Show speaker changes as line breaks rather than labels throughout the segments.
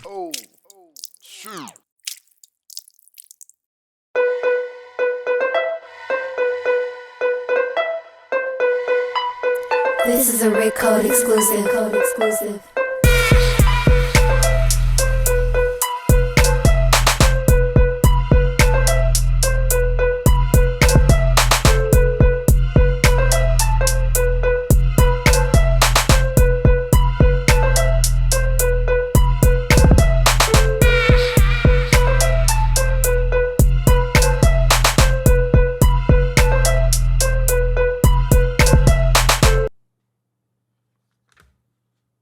Oh, shoot.
This is a Rick Code exclusive.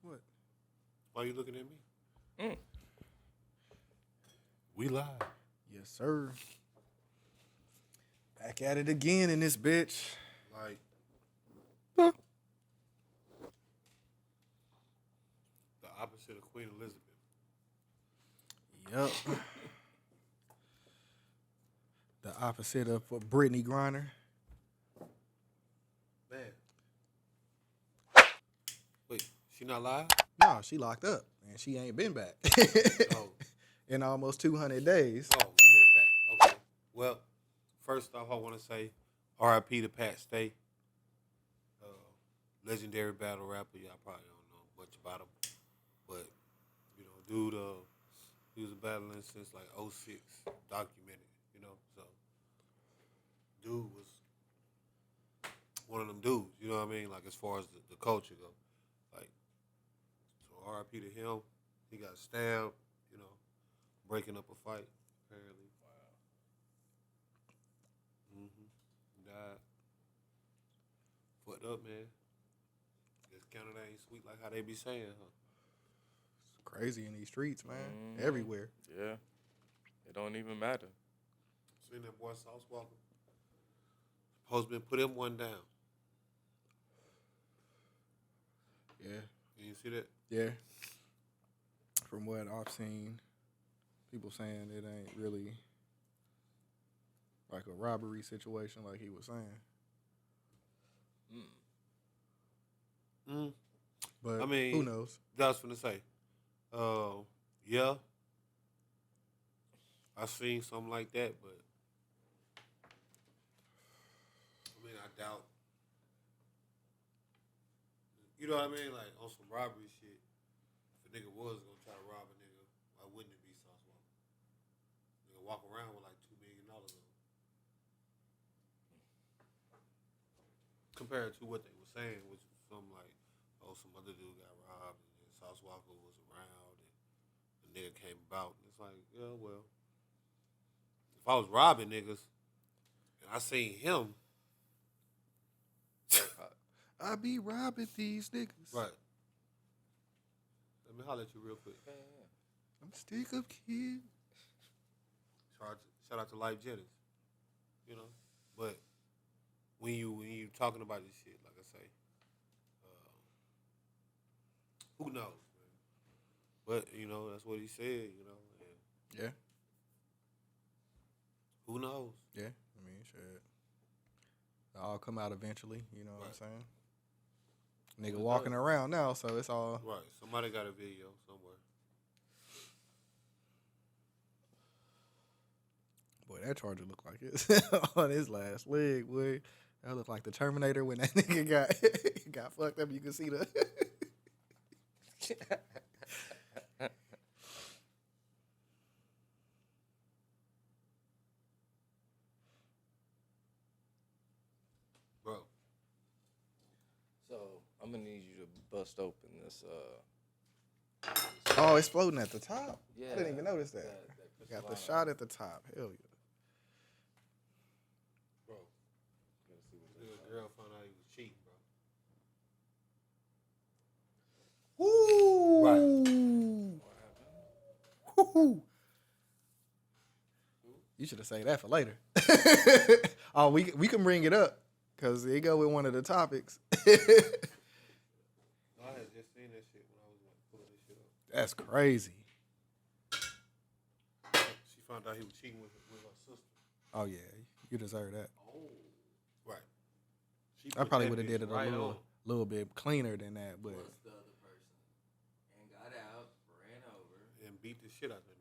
What? Why are you looking at me? We live.
Yes, sir. Back at it again in this bitch.
Like, the opposite of Queen Elizabeth.
Yup. The opposite of Brittany Griner.
Man. Wait, she not live?
No, she locked up and she ain't been back
Oh,
in almost 200 days.
you meant back. Okay. Well, first off, I want to say R.I.P. to Pat Stay. Legendary battle rapper. Y'all probably don't know much about him. But, you know, dude, he was battling since like 06, documented, you know. So, dude was one of them dudes, you know what I mean? Like, as far as the culture go. Like, so R.I.P. to him. He got stabbed, you know, breaking up a fight, apparently. Wow. Died. Fucked up, man. Guess Canada ain't sweet like how they be saying, huh?
It's crazy in these streets, man. Everywhere.
Yeah. It don't even matter.
Seen that boy Sauce Walker? Supposed to put him one down.
Yeah.
You see that?
Yeah. From what I've seen, people saying it ain't really like a robbery situation like he was saying. But
I mean,
who knows?
That was finna say. Yeah. I seen something like that, but I mean, I doubt. You know what I mean? Like on some robbery shit. If a nigga was gonna try to rob a nigga, why wouldn't it be Sauce Walker? Nigga walk around with like $2 million on him. Compared to what they were saying, which was something like, oh, some other dude got robbed and then Sauce Walker was around and the nigga came about. And it's like, yeah, well, if I was robbing niggas and I seen him,
I be robbing these niggas.
right. Let me holler at you real quick.
I'm stick up kid.
Shout out to Life Jennings. You know? But when you talking about this shit, like I say, who knows, man? But, you know, that's what he said, you know. And
Yeah.
who knows?
Yeah. I mean, shit. It'll all come out eventually, you know what I'm saying? Nigga walking around now, so it's all.
Right. Somebody got a video somewhere.
Boy, that Charger looked like it on his last leg, boy. That looked like the Terminator when that nigga got fucked up. You can see the.
Bro.
So I'm gonna need you to bust open this.
Oh, it's floating at the top.
Yeah,
I didn't even notice that. Got the shot at the top. Hell yeah.
Bro. Little girl found out he was cheating, bro.
Woo!
Right.
Woo! You should have saved that for later. Oh, we can bring it up because it go with one of the topics.
I had just seen that shit when I was like pulling this shit up.
That's crazy.
She found out he was cheating with her sister.
Oh yeah, you deserve that.
Oh. Right. She
I
put
probably
that
would have did
bitch
it a
right
little bit cleaner than that, but
Plus the other person and got out, ran over,
and beat shit out there, nigga.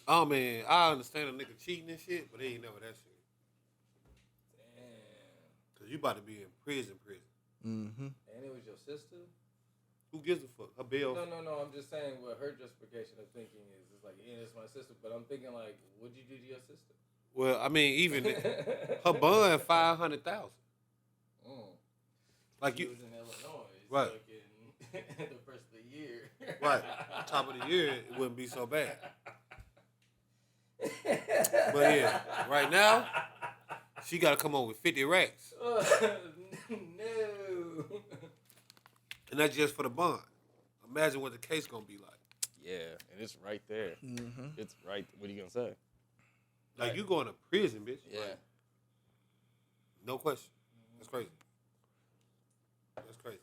Oh man, I understand a nigga cheating and shit, but they ain't never that shit.
Damn.
Cause you about to be in prison.
Mm-hmm.
And it was your sister?
Who gives a fuck? Her bill.
No. I'm just saying what her justification of thinking is. It's like, yeah, it's my sister. But I'm thinking like, what'd you do to your sister?
Well, I mean, even her bond $500,000. Like
She
you,
was in Illinois.
right?
Like in the first of the year.
Right. Top of the year, it wouldn't be so bad. But yeah, right now, she got to come on with 50 racks.
No.
And that's just for the bond. Imagine what the case going to be like.
Yeah, and it's right there.
Mm-hmm.
It's right. What are you going to say?
Like, you going to prison, bitch.
Yeah.
Like, no question. That's crazy. That's crazy.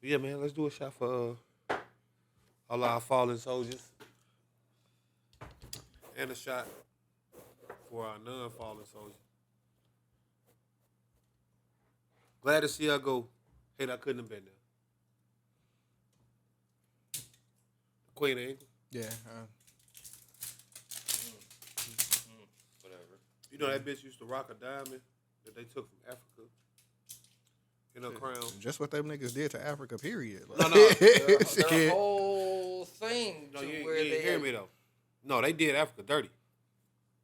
Yeah, man, let's do a shot for all our fallen soldiers. And a shot for our non-fallen soldiers. Glad to see her go. Hate I couldn't have been there. Queen of England.
Yeah.
Whatever.
You know that bitch used to rock a diamond that they took from Africa in her crown.
Just what them niggas did to Africa, period.
No.
Their whole thing.
No,
to
you
where
ain't
they
hear me though. No, they did Africa dirty.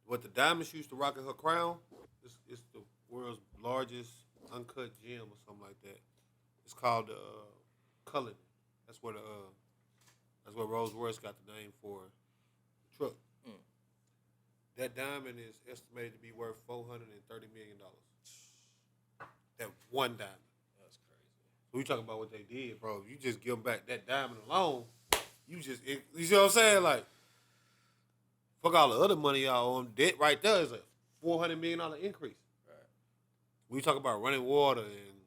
What the diamond she used to rock in her crown, it's the world's largest uncut gem or something like that. It's called Cullinan. That's where Rolls Royce got the name for the truck. That diamond is estimated to be worth $430 million. That one diamond.
That's crazy.
So we talking about what they did, bro. You just give them back that diamond alone. You see what I'm saying? Like, fuck all the other money y'all owe them. Debt right there is a $400 million increase.
Right.
We talk about running water and,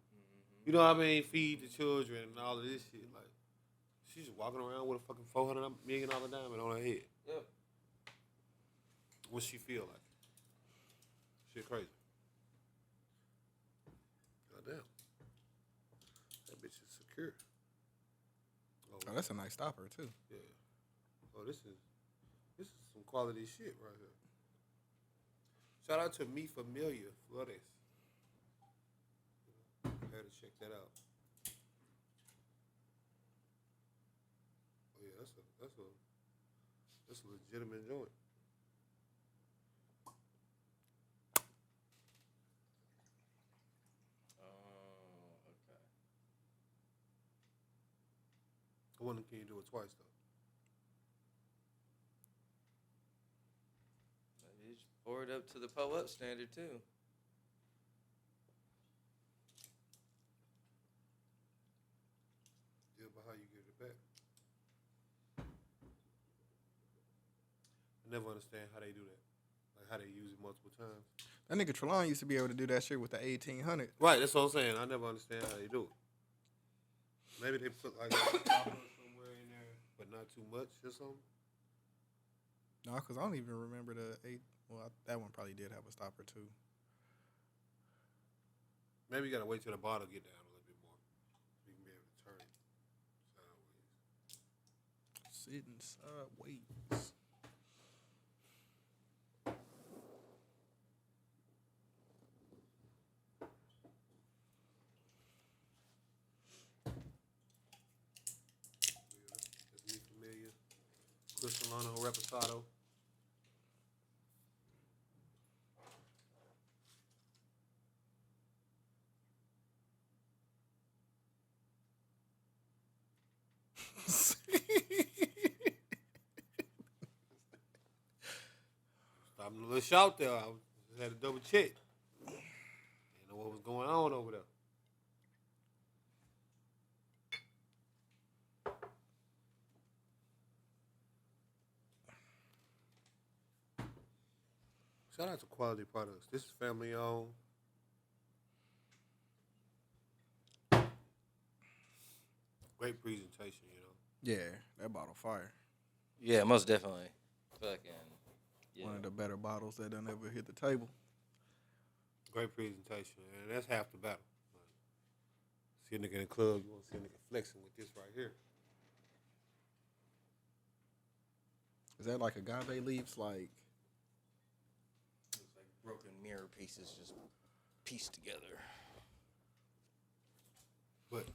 you know what I mean, feed the children and all of this shit. Like, she's just walking around with a fucking $400 million diamond on her head.
Yep.
What she feel like? Shit crazy. Goddamn. That bitch is secure.
Oh, that's a nice stopper too.
Yeah. Oh, this is some quality shit right here. Shout out to Me Familia Flores. I had to check that out. Oh yeah, that's a legitimate joint.
Okay.
I wonder can you do it twice though?
Maybe just pour it up to the pull-up standard too.
Yeah, but how you get it back? I never understand how they do that. Like how they use it multiple times.
That nigga Trelon used to be able to do that shit with the 1800.
Right, that's what I'm saying. I never understand how they do it. Maybe they put like somewhere in there, but not too much or something.
No, because I don't even remember the 8. Well, that one probably did have a stopper too.
Maybe you gotta wait till the bottle get down a little bit more. So you can be able to turn it sideways.
Sitting sideways.
That's Me Familia. Crystalano Reposado. Stopped a little shout there. I just had to double check. Didn't know what was going on over there. Shout out to Quality Products. This is family owned. Great presentation, you know.
Yeah, that bottle fire.
Yeah, most definitely. Fucking. Yeah.
One of the better bottles that done ever hit the table.
Great presentation, and that's half the battle. Like, See a nigga in the club, you want to see a nigga flexing with this right here.
Is that like agave leaves? Like,
It's like broken mirror pieces just pieced together.
But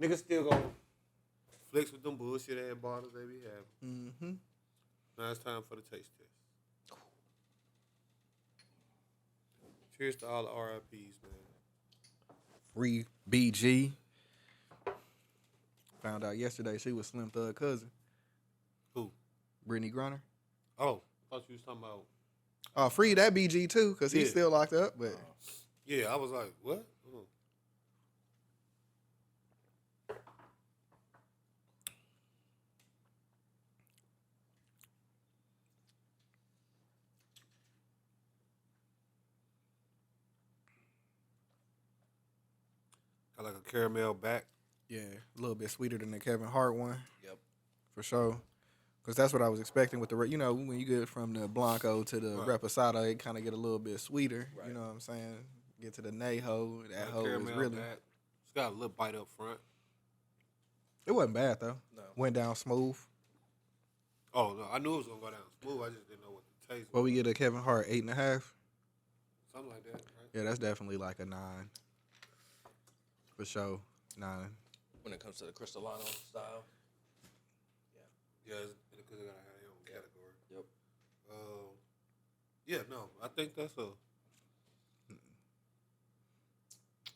niggas still gonna flex with them bullshit ass bottles they be having.
mm-hmm.
Now it's time for the taste test. Cheers to all the RIPs, man.
Free BG. Found out yesterday she was Slim Thug cousin,
Who?
Brittany Griner.
Oh, I thought you was talking about.
Oh, free that BG too, because he's
Yeah.
still locked up. But
Yeah, I was like, what? Oh. Got like a caramel back.
yeah, a little bit sweeter than the Kevin Hart one.
Yep.
For sure. Because that's what I was expecting with the, when you get from the Blanco to the
Right.
Reposado, it kind of get a little bit sweeter.
Right.
You know what I'm saying? Get to the Neho, that
Got a
hoe is
caramel
really.
back. It's got a little bite up front.
It wasn't bad though.
No.
Went down smooth.
Oh no, I knew it was gonna go down smooth. I just didn't know what the taste
What
was.
we get a Kevin Hart 8.5.
Something like that, right?
Yeah, that's definitely like a 9. For sure, 9.
When it comes to the Cristalano style.
Yeah, it's because they gotta have their own category.
Yep.
Yeah, no, I think that's a.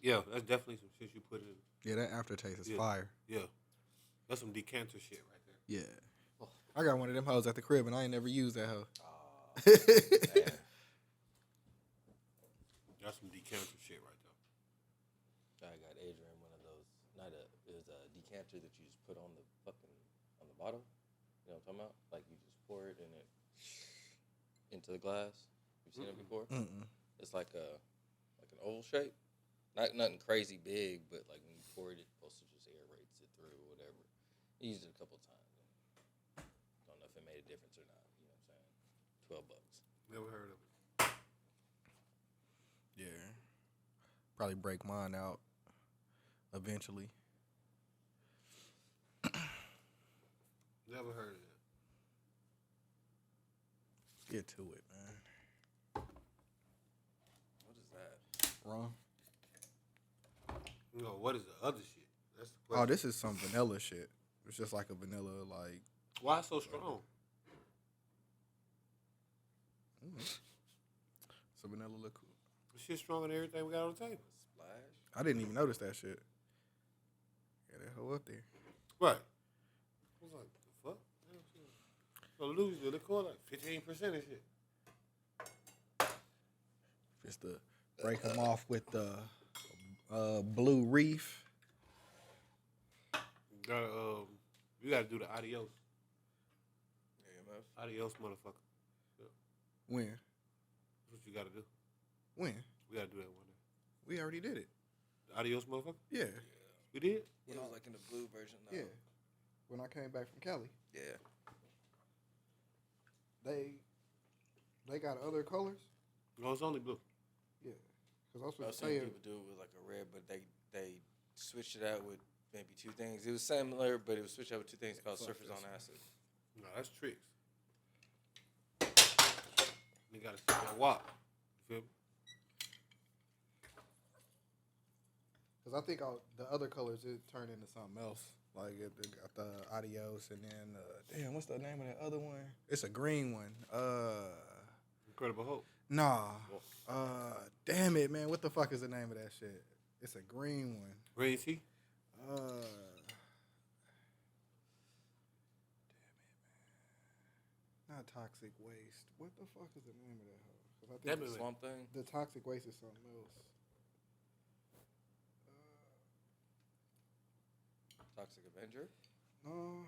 Yeah, that's definitely some shit you put in.
Yeah, that aftertaste is
Yeah.
fire.
Yeah, that's some decanter shit right there.
Yeah. I got one of them hoes at the crib and I ain't never used that hoe.
Man.
That's some decanter shit right there.
I got Adrian one of those. It was a decanter that you just put on the bottle. You know what I'm talking about? Like you just pour it and it into the glass. You've seen it before?
Mm-mm.
It's like an oval shape. Nothing crazy big, but like when you pour it, it's supposed to just aerates it through or whatever. I used it a couple times. Don't know if it made a difference or not. You know what I'm saying? $12.
Never heard of it.
Yeah. Probably break mine out eventually.
Never heard of that.
Let's get to it, man.
What is that?
Wrong.
You know, what is the other shit? That's the question.
Oh, this is some vanilla shit. It's just like a vanilla, like.
Why it's so strong?
It's a vanilla liqueur.
This shit stronger than everything we got on the table.
Splash?
I didn't even notice that shit. Yeah, that hoe up there.
Right. I was like, the fuck? So lose the liquor like 15% and shit.
Just to break them off with the blue reef.
You gotta do the adios.
AMF?
Adios, motherfucker.
When?
That's what you gotta do.
When?
We gotta do that one day.
We already did it.
The adios, motherfucker?
Yeah.
We did?
Yeah, it was like in the blue version though.
Yeah. When I came back from Cali.
Yeah.
They got other colors?
No, it's only blue.
Yeah. Because I was
I've
supposed to
seen
say
people do it with like a red, but they switched it out with maybe two things. It was similar, but it was switched out with two things called Surfers on Acid.
No, that's tricks. You gotta see that wop. You feel me?
Because I think the other colors, it turned into something else. Like, it got the Adios, and then, damn, what's the name of that other one? It's a green one.
Incredible Hope.
Nah. Damn it, man. What the fuck is the name of that shit? It's a green one.
Green tea?
Damn it, man. Not Toxic Waste. What the fuck is the name of that hoe? 'Cause I think
That
Swamp Thing.
the Toxic Waste is something else.
Toxic Avenger.
No,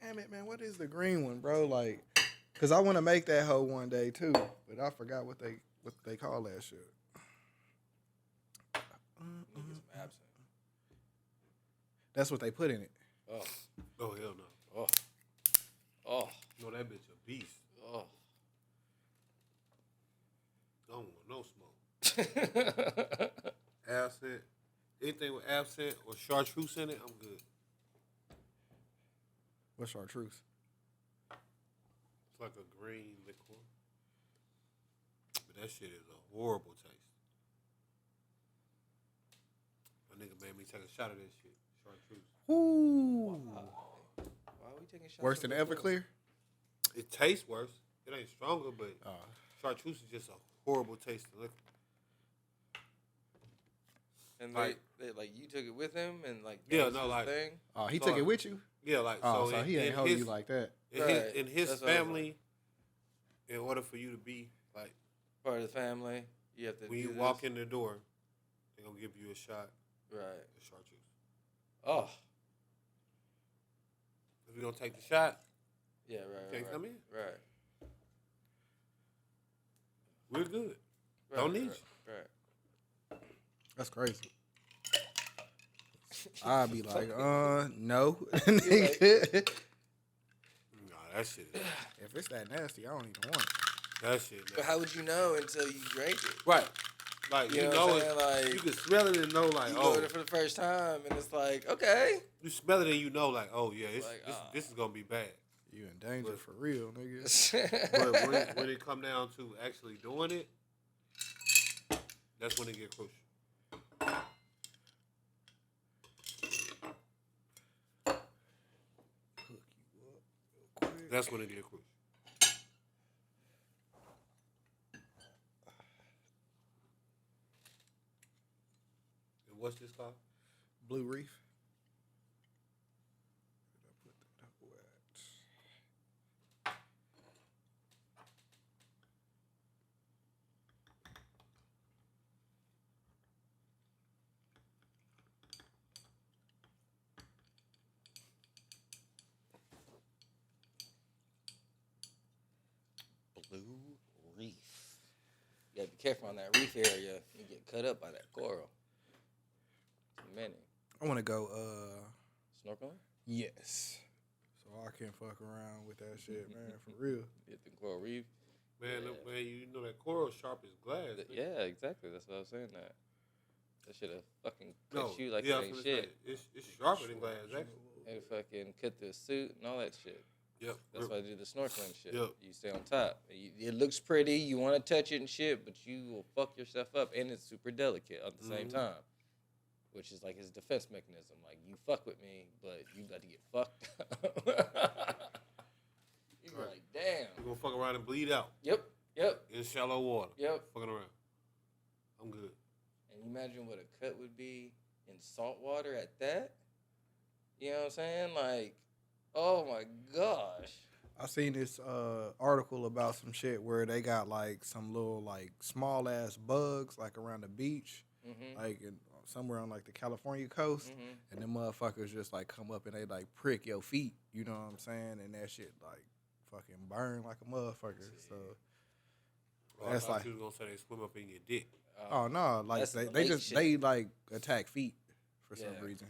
damn it, man. What is the green one, bro? Like, cause I want to make that hoe one day too, but I forgot what they call that shit.
Get some absinthe.
That's what they put in it.
Oh.
Oh, hell no.
Oh. Oh.
No, that bitch a beast.
Oh.
Don't want no smoke. Acid, anything with absinthe or chartreuse in it, I'm good.
What's chartreuse?
It's like a green liquor. But that shit is a horrible taste. My nigga made me take a shot of that shit. Chartreuse.
Ooh.
Why are we taking shots?
Worse than Everclear?
It tastes worse. It ain't stronger, but chartreuse is just a horrible tasting liquor.
And
Like-
they like you took it with him and like
Yeah,
that was
no,
his
like-
thing.
Oh, he
So,
took
like-
it with you?
Yeah, like
Oh, so
in,
he ain't
in
hold
his,
you like that.
in
Right.
his, in his
That's what I was
family. In order for you to be like
Part of the family. You have to
when
do
you walk
this.
in the door, they're gonna give you a shot
Right.
of chartreuse.
Oh.
If you don't take the shot,
Yeah, right.
you can't
right,
come in.
Right.
We're good.
Right,
Don't need
right, Right.
That's crazy. I'd be like, no.
Nah, that shit.
If it's that nasty, I don't even want it.
That shit.
But how would you know until you drank it?
Right. Like you,
You know
know
what I'm
it.
saying? Like,
You can smell it and know like,
You
oh,
go there for the first time and it's like, okay.
you smell it and you know like, oh yeah,
Like,
this is gonna be bad.
You in danger
But-
for real, nigga.
But when it come down to actually doing it, that's when it get crucial. That's when it get crucial. And what's this called?
Blue Reef.
Blue reef. You gotta be careful on that reef area. You get cut up by that coral. Too many.
I want to go,
Snorkeling?
yes. So I can fuck around with that shit, man, for real.
Hit the coral reef.
Man,
Yeah.
look, man, you know that coral sharp as glass. nigga.
Yeah, exactly. That's what I was saying. That should have fucking cut
No,
you like
yeah,
it
I
ain't
was gonna
shit.
say, it's sharper than glass, actually.
They fucking cut the suit and all that shit.
Yep.
That's why I do the snorkeling shit.
Yep.
You stay on top. It looks pretty. You want to touch it and shit, but you will fuck yourself up, and it's super delicate at the same time, which is like his defense mechanism. Like you fuck with me, but you got to get fucked. You be
Right.
like, damn.
You're gonna fuck around and bleed out
Yep.
in shallow water.
Yep.
Fucking around. I'm good.
And you imagine what a cut would be in salt water at that. You know what I'm saying? Like, oh my gosh.
I seen this article about some shit where they got like some little like small ass bugs like around the beach,
Mm-hmm.
like somewhere on like the California coast,
Mm-hmm.
and them motherfuckers just like come up and they like prick your feet. You know what I'm saying? And that shit like fucking burn like a motherfucker. So
Well,
That's
I thought
like-
you was gonna say they swim up in your dick.
oh no, like
That's
they
lake
just
shit.
they like attack feet for some
Yeah.
reason.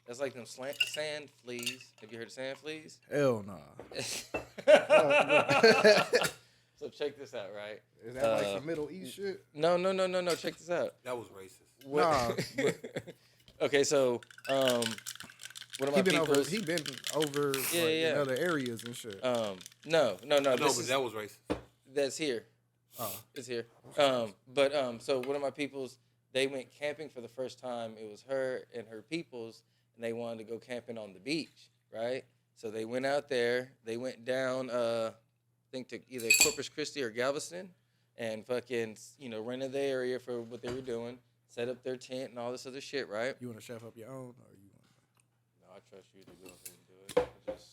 That's like them sand fleas. Have you heard of sand fleas?
Hell no.
So check this out, right?
Is that like some Middle East shit?
No. Check this out.
That was racist.
Nah,
Okay, so one of my
he been over.
peoples.
He been over like,
Yeah,
in
yeah.
other areas and shit.
No.
No,
This
but
is,
that was racist.
that's here.
Oh.
It's here. So one of my peoples, they went camping for the first time. It was her and her peoples, and they wanted to go camping on the beach, right? So they went out there. They went down, I think to either Corpus Christi or Galveston, and fucking, rented the area for what they were doing, set up their tent and all this other shit, right?
You want to chef up your own, or you want?
No, I trust you to go ahead and do it. I just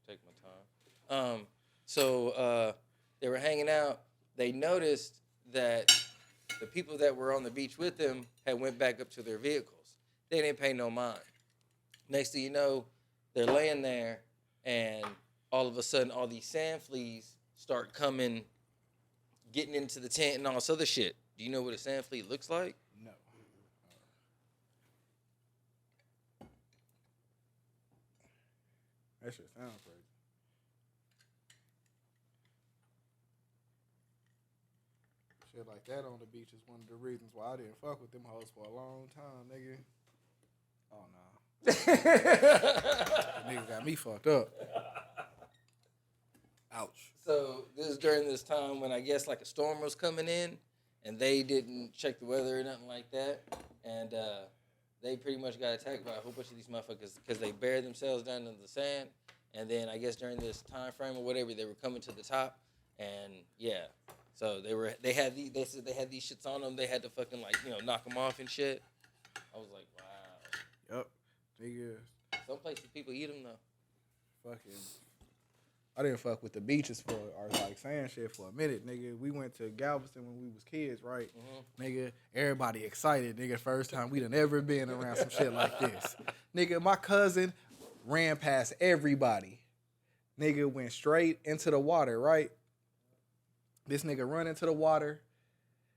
take my time. So they were hanging out. They noticed that the people that were on the beach with them had went back up to their vehicles. They didn't pay no mind. Next thing you know, they're laying there, and all of a sudden, all these sand fleas start coming, getting into the tent and all this other shit. Do you know what a sand flea looks like?
No. That shit sounds crazy. shit like that on the beach is one of the reasons why I didn't fuck with them hoes for a long time, nigga. Oh no, niggas got me fucked up.
Ouch.
So this is during this time when I guess like a storm was coming in, and they didn't check the weather or nothing like that, and they pretty much got attacked by a whole bunch of these motherfuckers because they buried themselves down in the sand, and then I guess during this time frame or whatever, they were coming to the top, and yeah, so they said they had these shits on them. They had to fucking like knock them off and shit. I was like, wow.
Yep, nigga.
Some places people eat them though.
Fucking. I didn't fuck with the beaches or like sand shit for a minute, nigga. We went to Galveston when we was kids, right? Mm-hmm. Nigga, everybody excited, nigga. First time we done ever been around some shit like this. Nigga, my cousin ran past everybody. Nigga went straight into the water, right? This nigga run into the water.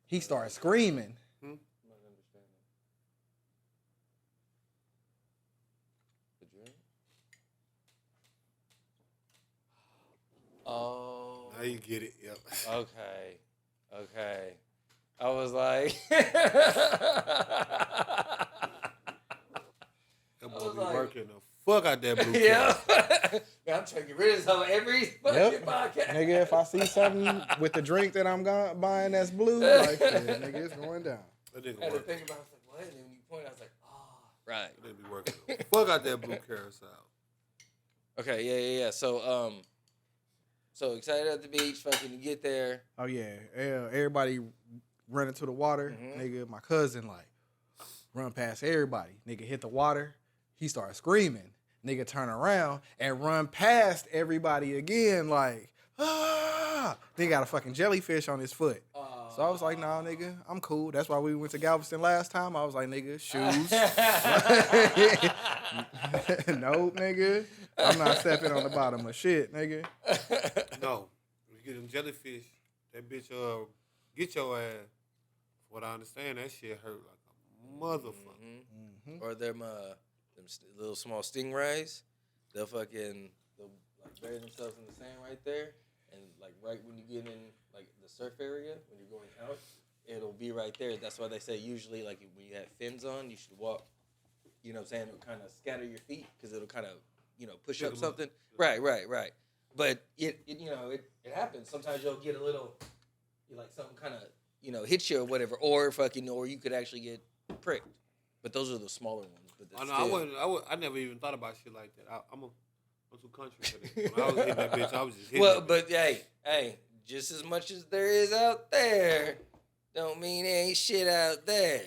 He started screaming.
I'm not understanding. The drink? Oh.
Now you get it. Yep.
Okay. I was like,
That boy be working the fuck out that blue.
yeah. Man, I'm trying to get rid of some every fucking podcast.
Nigga, if I see something with the drink that I'm buying that's blue, like, yeah, nigga, it's going down.
That
I
nigga
had to
working.
think about it. I was like, what? And then when you pointed, I was like, oh, right.
That nigga be working the fuck out that blue carousel.
Okay, yeah. So excited at the beach, fucking to get there.
Oh yeah, everybody running to the water, nigga. My cousin like run past everybody, nigga. Hit the water, he started screaming, nigga. Turn around and run past everybody again, like ah. They got a fucking jellyfish on his foot. So I was like, nah, nigga, I'm cool. That's why we went to Galveston last time. I was like, nigga, shoes. Nope, nigga. I'm not stepping on the bottom of shit, nigga.
No, if you get them jellyfish, that bitch get your ass. What I understand, that shit hurt like a motherfucker.
Mm-hmm.
Or them little small stingrays. They'll like bury themselves in the sand right there, and like right when you get in like the surf area when you're going out, it'll be right there. That's why they say usually like when you have fins on, you should walk. You know what I'm saying? It'll kind of scatter your feet because it'll kind of push up something. Right. But it happens. Sometimes you'll get a little, like something kind of hit you or whatever, or you could actually get pricked. But those are the smaller ones. But
I never even thought about shit like that. I'm too country for this. When I was hitting that bitch, I was just hitting.
Well, but hey, just as much as there is out there, don't mean there ain't shit out there.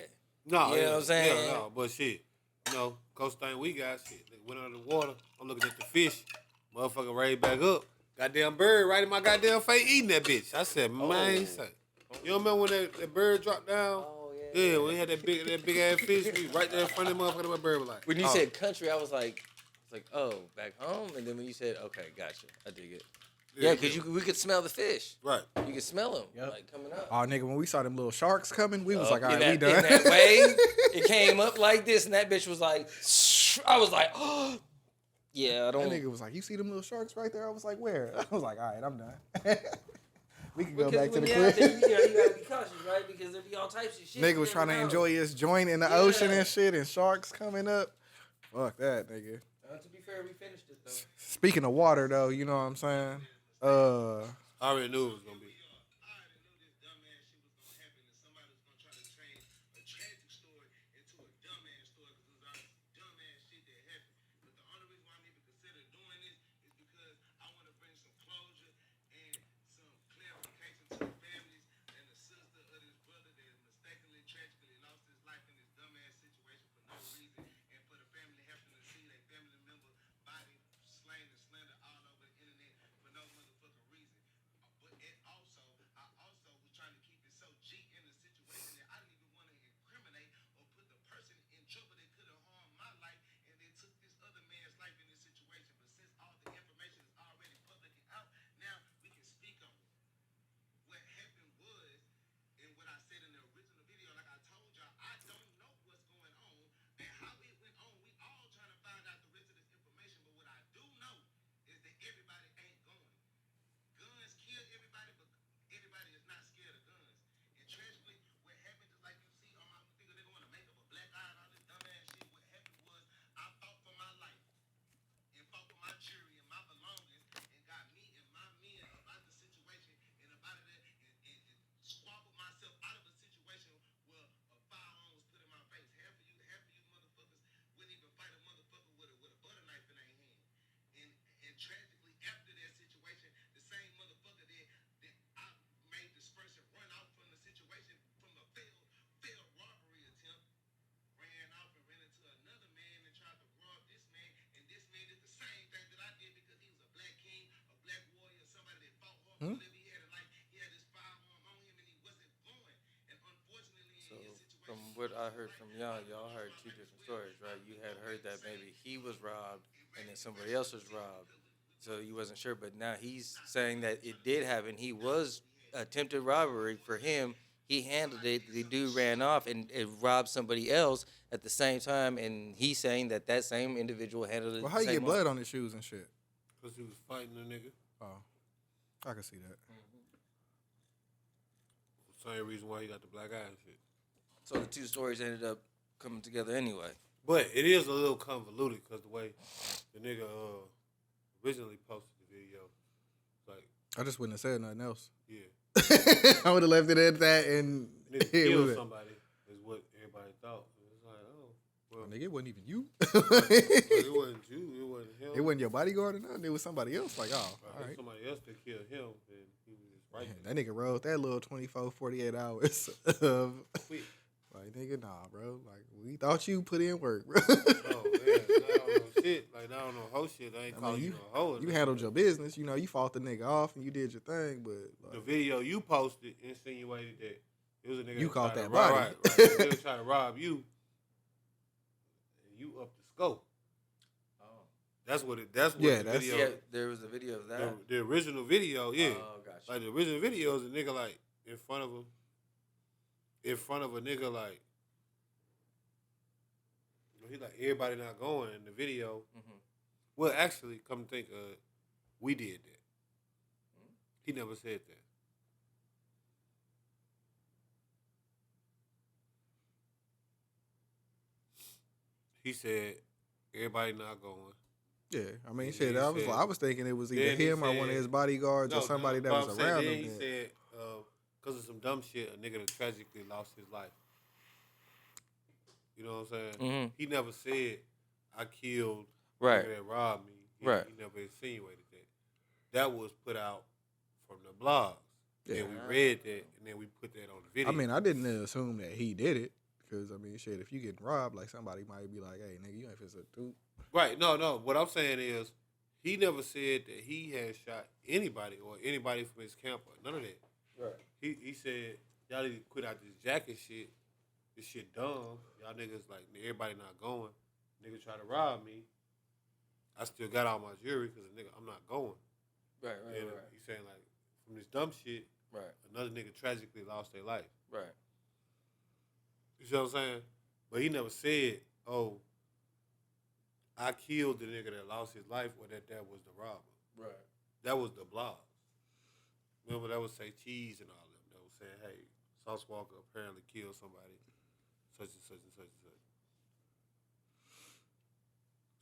No,
you know what I'm saying?
Yeah, no, but shit, coast thing we got, shit, they went under the water. I'm looking at the fish, motherfucker raised back up. Goddamn bird right in my goddamn face eating that bitch. I said, man, you don't remember when that bird dropped down?
Oh,
Yeah, when we had that big ass fish, we right there in front of the motherfucker, my bird was like.
When you said country, I was like, oh, back home? And then when you said, okay, gotcha, I dig it. Yeah, because we could smell the fish.
Right.
You could smell them, like, coming up.
Oh, nigga, when we saw them little sharks coming, we was like, all right, we done.
In that wave, it came up like this, and that bitch was like, I was like, oh. Yeah, I don't.
That nigga was like, you see them little sharks right there? I was like, where? I was like, all right, I'm done. We can go back to the crib.
You gotta be cautious, right? Because there be all types of shit.
Nigga was trying to enjoy his joint in the ocean and shit, and sharks coming up. Fuck that, nigga.
To be fair, we finished it, though.
Speaking of water, though, you know what I'm saying?
I already knew it was gonna be.
I heard from y'all heard two different stories, right? You had heard that maybe he was robbed and then somebody else was robbed, so you wasn't sure. But now he's saying that it did happen. He was attempted robbery for him. He handled it. The dude ran off and it robbed somebody else at the same time, and he's saying that that same individual handled it.
Well, how you
the
get
same
blood on his shoes and shit?
Because he was fighting a nigga.
Oh, I can see that.
Same reason why he got the black eye and shit.
So the two stories ended up coming together anyway.
But it is a little convoluted because the way the nigga originally posted the video, like,
I just wouldn't have said nothing else.
yeah,
I would have left it at that and
nigga
it
killed
was
somebody is what everybody thought. It's like, oh, well,
nigga, it wasn't even you.
it wasn't you, it wasn't him.
It wasn't your bodyguard or nothing. It was somebody else. Like, oh, all right.
Somebody else that killed him, and he was just right there.
That nigga rode that little 24, 48 hours of,
Quick.
like, nigga, nah, bro. Like, we thought you put in work, bro.
Oh, yeah, I don't know shit. Like, I don't know hoe shit. I ain't calling you a hoe.
You handled your business. You know, you fought the nigga off and you did your thing, but like,
The video you posted insinuated that it was a nigga
You
that
caught
tried
that
to
body.
Right. The nigga tried to rob you, and you up the scope.
Oh.
That's what the
that's-
video.
Yeah, there was a video of that.
The original video, yeah.
Oh, gotcha.
Like the original video is a nigga like in front of a nigga like. He like everybody not going in the video.
Mhm.
Well, actually, come to think of it, we did that. He never said that. He said everybody not going.
yeah. I mean,
And
shit.
he
I was
said-
I was thinking it was either
then he
him or one of
said-
his bodyguards or somebody that
but
was
I'm saying,
around
then
him.
he
that-
said, because of some dumb shit, a nigga that tragically lost his life. You know what I'm saying?
Mhm.
He never said, I killed
Right.
the nigga that robbed me.
Right.
He never insinuated that. That was put out from the blogs.
Yeah.
And we read that, and then we put that on the video.
I mean, I didn't assume that he did it because I mean, shit. If you get robbed, like somebody might be like, "Hey, nigga, you ain't finna do."
Right, no. What I'm saying is, he never said that he had shot anybody or anybody from his camp or none of that.
Right.
He said, y'all need to quit out this jacket shit. This shit dumb. Y'all niggas, like, everybody not going. Nigga try to rob me. I still got all my jewelry because, nigga, I'm not going.
Right.
And he's saying, like, from this dumb shit,
Right.
another nigga tragically lost their life.
Right.
You see what I'm saying? But he never said, oh, I killed the nigga that lost his life or that was the robber.
Right.
That was the blogs. Remember, that would say Cheese and all them. That was saying, hey, Sauce Walker apparently killed somebody, such and such and such and such.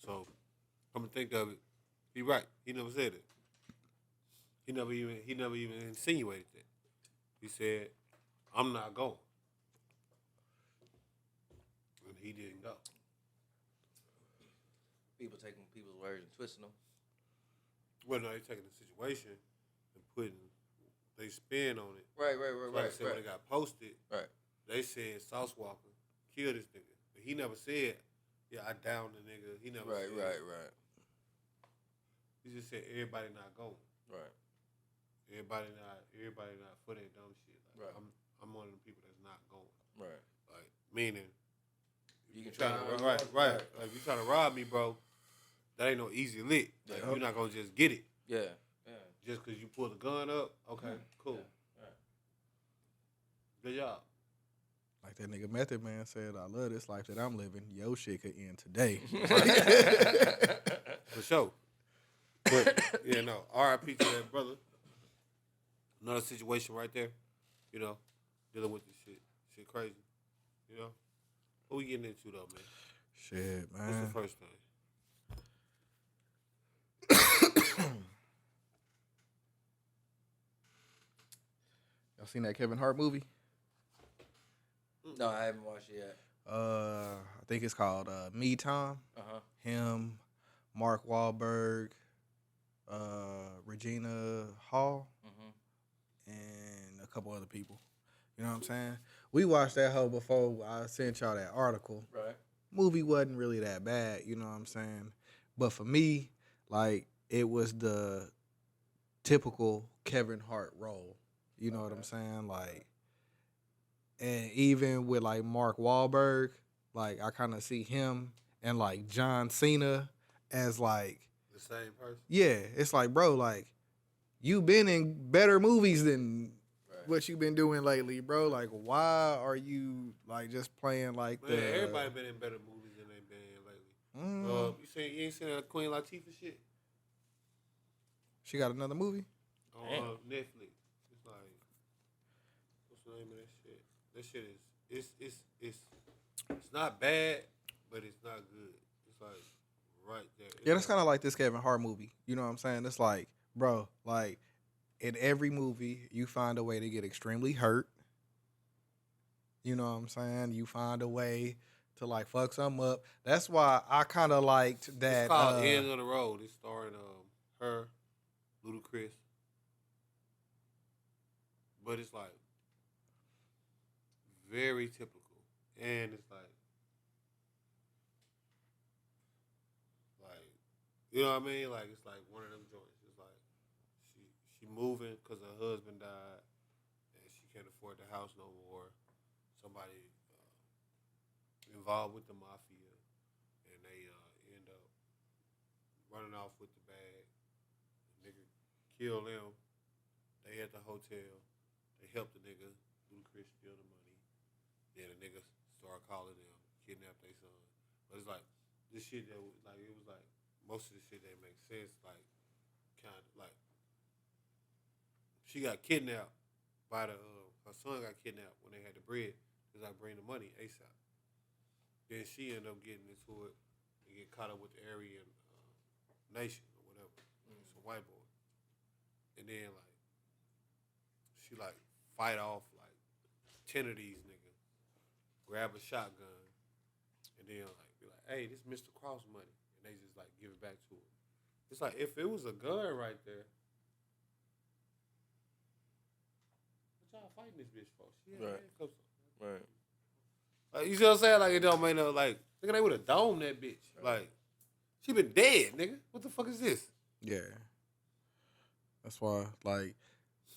So, come to think of it, he right. He never said it. He never even insinuated that. He said, I'm not going. And he didn't go.
People taking people's words and twisting them.
Well, no, they taking the situation and putting they spin on it.
Right.
Like I said, when it got posted,
Right.
they said Sauce Walker killed this nigga. But he never said, yeah, I downed the nigga. He never said.
Right.
He just said everybody not going.
Right.
Everybody not for that dumb shit. Like,
Right.
I'm one of the people that's not going.
Right.
Like, meaning,
You can
trying
try
to,
to
right.
right.
Like, if you trying to rob me, bro, that ain't no easy lick. Like,
Yeah.
you're not gonna just get it.
Yeah.
Just because you pull the gun up, okay, cool.
Yeah.
Good job.
Like that nigga Method Man said, "I love this life that I'm living. Yo, shit could end today."
For sure. But, yeah, no, RIP to that brother. Another situation right there, you know, dealing with this shit. Shit crazy, you know? What we getting into, though, man?
Shit,
What's
man.
the first thing?
Y'all seen that Kevin Hart movie?
No, I haven't watched it yet.
I think it's called Me Time.
Uh-huh.
Him, Mark Wahlberg, Regina Hall,
Mm-hmm.
and a couple other people. You know what I'm saying? We watched that hoe before I sent y'all that article.
Right.
Movie wasn't really that bad, you know what I'm saying? But for me, like, it was the typical Kevin Hart role. You know what I'm saying? Like, And even with like Mark Wahlberg, like I kind of see him and like John Cena as like
The same person.
yeah, it's like bro, like you've been in better movies than what you've been doing lately, bro. Like why are you like just playing like
Man, everybody been in better movies than they been in lately. You ain't seen that Queen Latifah shit
she got another movie?
on Netflix? It's like what's the name of that shit? That shit is it's not bad, but it's not good. It's like right there. It's
Yeah, that's
like,
kind of like this Kevin Hart movie. You know what I'm saying? It's like, bro, like in every movie, you find a way to get extremely hurt. You know what I'm saying? You find a way to like fuck something up. That's why I kind of liked that.
it's called End of the Road. It's starring her, Ludacris, but it's like very typical, and it's like you know what I mean? Like it's like one of them joints. It's like she moving because her husband died, and she can't afford the house no more. Somebody involved with the mafia, and they end up running off with the bag. The nigga kill them. They at the hotel. They help the nigga. Ludacris steal the money. Then the nigga start calling them, kidnap their son. But it's like this shit that like it was like most of the shit that makes sense. Like kind of like she got kidnapped by her son got kidnapped when they had the bread. Cause I bring the money ASAP. Then she ended up getting into it and get caught up with the Aryan nation or whatever. Some white boy. And then like she like fight off like 10 of these niggas, grab a shotgun, and then like be like, hey, this Mr. Cross money. And they just like give it back to her. It's like if it was a gun right there, what y'all fighting this bitch for? She had handcuffs on.
Right.
Like, you see what I'm saying? Like, it don't make no, like, nigga, they would have domed that bitch. Like, she been dead, nigga. What the fuck is this?
Yeah. That's why, like,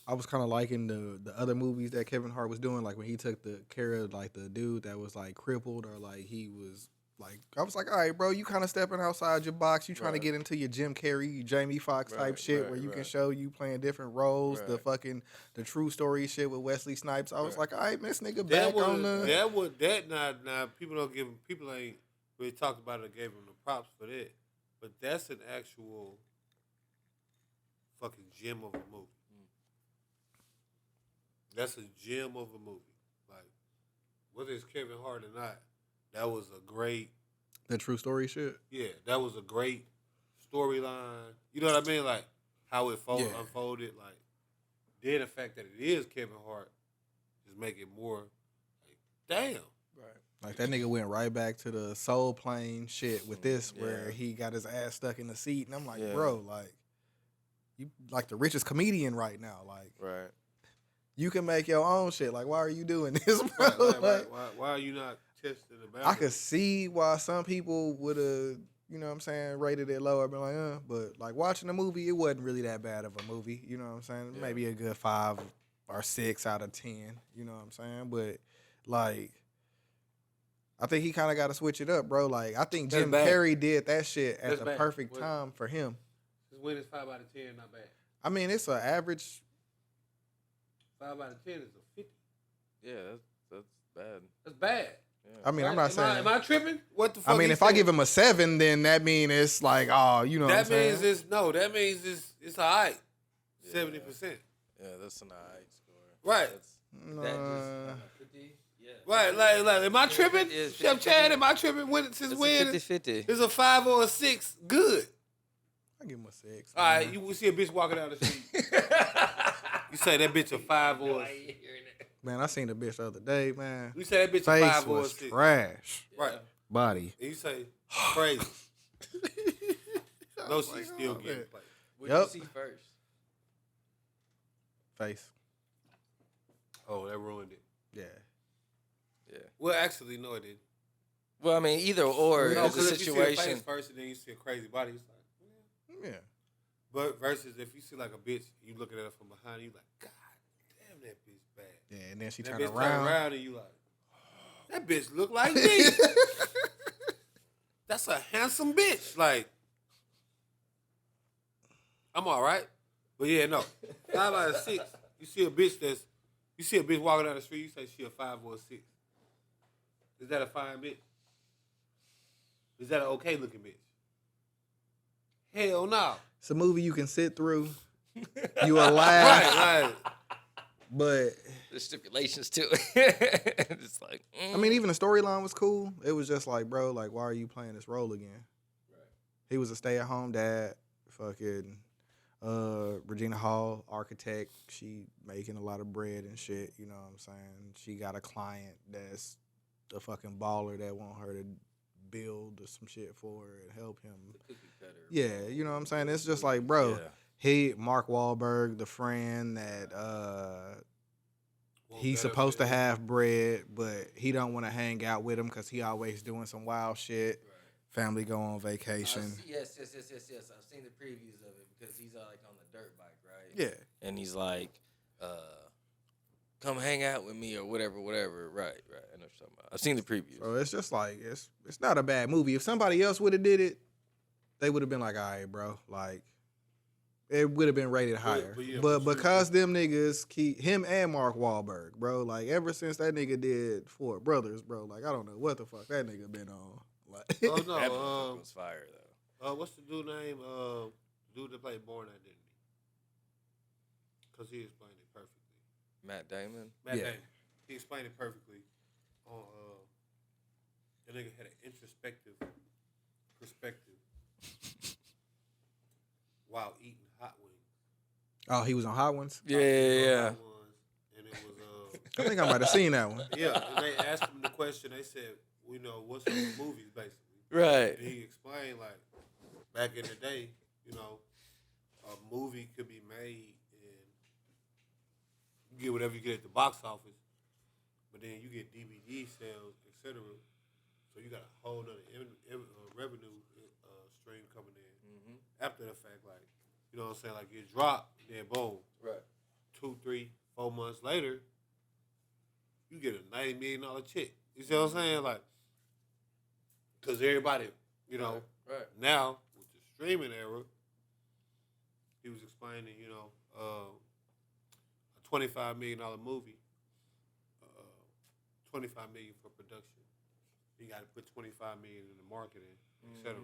I was kind of liking the other movies that Kevin Hart was doing, like when he took the care of like the dude that was like crippled or like he was like, I was like, all right, bro, you kind of stepping outside your box. You trying to get into your Jim Carrey, Jamie Foxx type shit where you can show you playing different roles. The true story shit with Wesley Snipes. I was like, all right, man, this nigga back on the.
Now people don't give him, people ain't really talked about it or gave him the props for that. But that's an actual fucking gem of a movie. That's a gem of a movie. Like, whether it's Kevin Hart or not, that was a great...
The true story shit?
Yeah, that was a great storyline. You know what I mean? Like, how it unfolded. Like, then the fact that it is Kevin Hart just make it more, like, damn.
Right. Like, that nigga went right back to the Soul Plane shit with this, where he got his ass stuck in the seat. And I'm like, bro, like, you like the richest comedian right now. Like, you can make your own shit. Like, why are you doing this, bro?
Why are you not testing the boundaries?
I could see why some people would have, you know what I'm saying, rated it lower, been like, but like watching the movie, it wasn't really that bad of a movie. You know what I'm saying? Yeah. Maybe a good 5 or 6 out of 10. You know what I'm saying? But like, I think he kind of got to switch it up, bro. Like, I think Jim Carrey did that shit at the perfect time for him.
His win is 5 out of 10, not bad.
I mean, it's an average.
5 out of 10 is a 50.
Yeah, that's bad.
That's bad.
Yeah. I mean, I'm not saying.
Am I tripping? What the fuck?
I mean, if I give him a 7, then that means it's like, oh, you know.
That means it's no. That means it's all right. 70%.
Yeah, that's an all right score.
Right. Right. Like, am I tripping? Chef Chad, am I tripping? When since when?
50-50.
It's a 5 or a 6. Good.
I give him a 6.
All right. You will see a bitch walking down the street. You say that bitch a 5 or a 6.
Man, I seen the bitch the other day, man.
You say that bitch a 5 or a 6.
Trash.
Right.
Body.
And you say crazy. No, she still getting played.
What did you see first?
Face.
Oh, that ruined it.
Yeah.
Well, actually, no, it didn't.
Well, I mean, either or
no,
is the
situation. If you see a
situation.
face first and then you see a crazy body, it's like,
yeah.
But versus if you see like a bitch, you looking at her from behind, you like, God damn, that bitch bad.
Yeah, and then she
That
turned
bitch
around.
turn around and you like, that bitch look like me. That's a handsome bitch. Like, I'm all right. But yeah, no. 5 out of 6, you see a bitch walking down the street, you say she a 5 or a 6. Is that a fine bitch? Is that an okay looking bitch? Hell no.
It's a movie you can sit through. You will laugh,
Right,
but
There's stipulations to it. It's like,
I mean, even the storyline was cool. It was just like, bro, like, why are you playing this role again?
Right.
He was a stay-at-home dad. Fucking Regina Hall, architect. She making a lot of bread and shit. You know what I'm saying? She got a client that's a fucking baller that want her to build some shit for her and help him.
cookie cutter.
Yeah, you know what I'm saying? It's just like, bro,
Yeah.
Mark Wahlberg, the friend that
Well,
he's
better
supposed to
fit.
have bread, but he don't want to hang out with him because he always doing some wild shit. Family go on vacation.
Yes. I've seen the previews of it because he's like on the dirt bike, right?
Yeah.
And he's like, come hang out with me or whatever. Right. I know what you're talking about. I've seen the previews.
So it's just like it's not a bad movie. If somebody else would have did it, they would have been like, all right, bro, like it would have been rated higher. But because them niggas keep him and Mark Wahlberg, bro, like ever since that nigga did Four Brothers, bro, like I don't know what the fuck that nigga been on. Like,
Oh
That
no,
motherfucker was fire though.
what's the dude name? Dude that played Born Identity. Cause he explained it perfectly.
Matt Damon.
Matt
Yeah.
Damon. He explained it perfectly. On the nigga had an introspective perspective while eating hot wings.
oh, he was on Hot Ones.
Yeah.
Hot ones, and it was
I think I might have seen that one.
yeah. And they asked him the question. They said, you know, what's the movies basically?
Right.
And he explained like back in the day, you know, a movie could be made and you get whatever you get at the box office, but then you get DVD sales, etc. So you got a whole nother revenue stream coming in after the fact. Like, you know what I'm saying? Like it dropped, then boom,
Right.
2, 3, 4 months later, you get a $90 million check. You see what I'm saying? Like, because everybody, you know,
Right.
now with the streaming era, he was explaining, you know, a $25 million movie, $25 million for production. You got to put $25 million in the marketing, etc.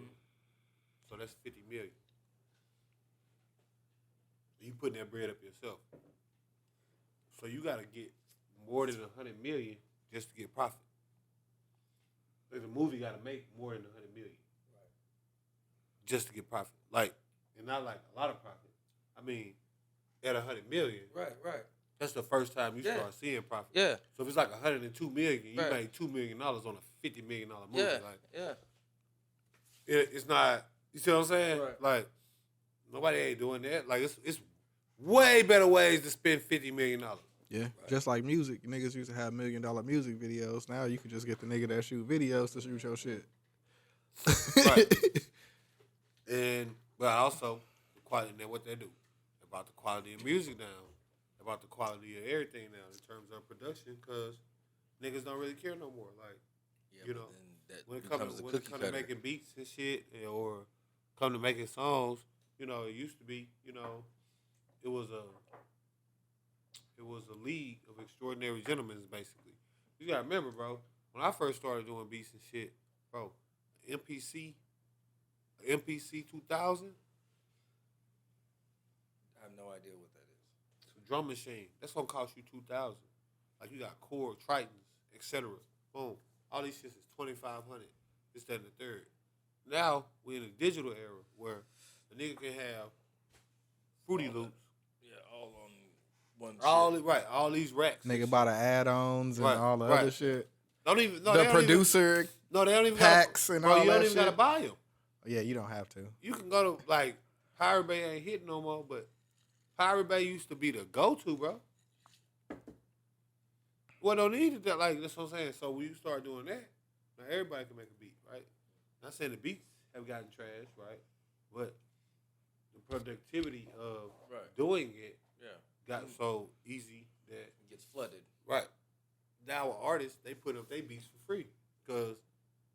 So that's $50 million. You putting that bread up yourself. So you got to get more than $100 million just to get profit. Like the movie got to make more than $100 million, just to get profit. Like, and not like a lot of profit. I mean, at $100 million,
Right.
that's the first time you
Yeah.
start seeing profit.
Yeah.
So if it's like $102 million, you
Right.
made $2 million on a $50 million movie.
Yeah.
Like,
Yeah.
it's not. You see what I'm saying?
Right.
Like, nobody ain't doing that. Like, it's way better ways to spend $50 million.
Yeah, just like music. Niggas used to have $1 million music videos. Now you can just get the nigga that shoot videos to shoot your shit.
Right. But also the quality of what they do. About the quality of music now. About the quality of everything now in terms of production, because niggas don't really care no more. Like,
Yeah,
you
but
know,
then that
when it
becomes
comes
the
to
cookie cutter.
making beats and shit, or come to making songs, you know, it used to be, you know, it was a league of extraordinary gentlemen, basically. You gotta remember, bro, when I first started doing beats and shit, bro, MPC 2000,
I have no idea what that is.
it's a drum machine. That's gonna cost you 2000. Like you got Core, Tritons, etc. Boom. All these shits is 2,500. This, that, and the third. Now we're in a digital era where a nigga can have Fruity Loops,
Yeah, all on one.
all these racks.
Nigga buy the add-ons and
Right,
all the
right.
other shit.
Don't even
The producer,
They don't even
packs
gotta,
and
bro,
all
you don't
that
even gotta
shit.
buy them.
yeah, you don't have to.
You can go to like Pirate Bay ain't hit no more, but Pirate Bay used to be the go-to, bro. Well, no need to like that's what I'm saying. So when you start doing that, now everybody can make a beat, right? Not saying the beats have gotten trash, right? But the productivity of
Right.
doing it
Yeah.
got so easy that
It gets flooded.
Right. Now artists, they put up their beats for free because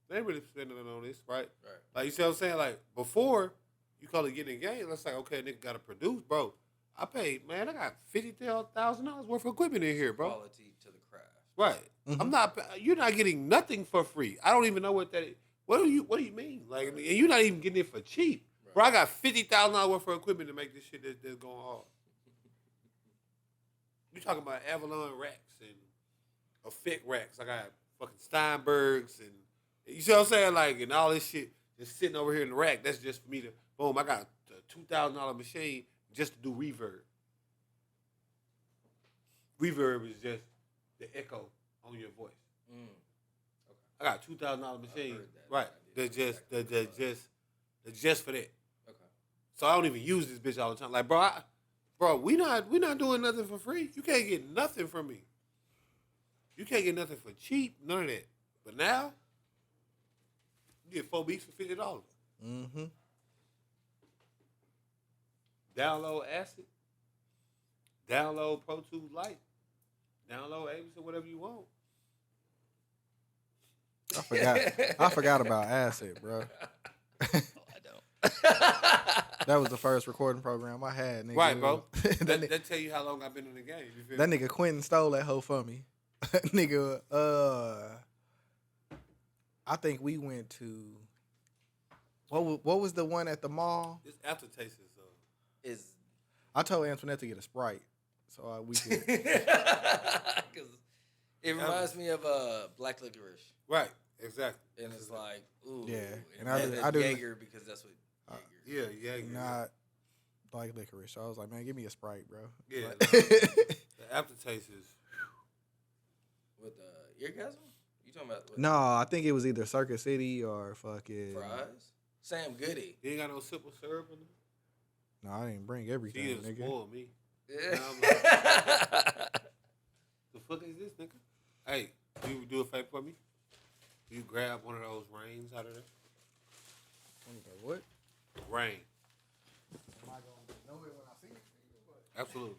they ain't really spending on this, right?
Right.
Like you see what I'm saying? Like before, you call it getting in game. Let's say, okay, nigga got to produce, bro. I paid, man. I got $50,000 worth of equipment in here, bro.
Quality to the craft.
Right.
Mhm.
I'm not. You're not getting nothing for free. I don't even know what that is. What do you mean? Like, and you're not even getting it for cheap,
Right.
bro. I got $50,000 worth of equipment to make this shit that's going hard. You talking about Avalon racks and Effect racks? I got fucking Steinbergs and you see what I'm saying? Like, and all this shit just sitting over here in the rack. That's just for me to boom. I got a $2,000 machine just to do reverb. Reverb is just the echo on your voice.
Mm.
I got a $2,000 machine,
heard that.
right?
I did
That's just for that.
Okay.
So I don't even use this bitch all the time. Like, bro, we not doing nothing for free. You can't get nothing from me. You can't get nothing for cheap. None of that. But now, you get 4 beats for $50.
Mm-hmm.
Download Acid. Download Pro Tools Lite. Download Ableton, whatever you want.
I forgot about Acid, bro.
Oh, I don't.
That was the first recording program I had, nigga.
Right, bro.
that,
That tell you how long I've been in the game. You feel
that
me?
nigga Quentin stole that hoe from me. Nigga, I think we went to what was the one at the mall?
This aftertaste is
Is
I told Antoinette to get a Sprite, so we could.
because it reminds me of black licorice,
right. Exactly.
and it's like ooh,
Yeah,
and
and
I
I do-
Jaeger because that's what Jaeger.
Yeah.
not like licorice. So I was like, man, give me a Sprite, bro.
Yeah.
Like-
The aftertaste is.
With eargasm. You talking about what,
No, I think it was either Circuit City or fucking.
fries? Sam Goody.
You ain't got no simple syrup in it.
No, I didn't bring
She
everything,
didn't
nigga.
spoil me.
Yeah.
Now I'm like, the fuck is this, nigga? Hey, you do a favor for me? You grab one of those rains out of there.
What?
Rain.
Am I gonna know it when I see it?
Absolutely.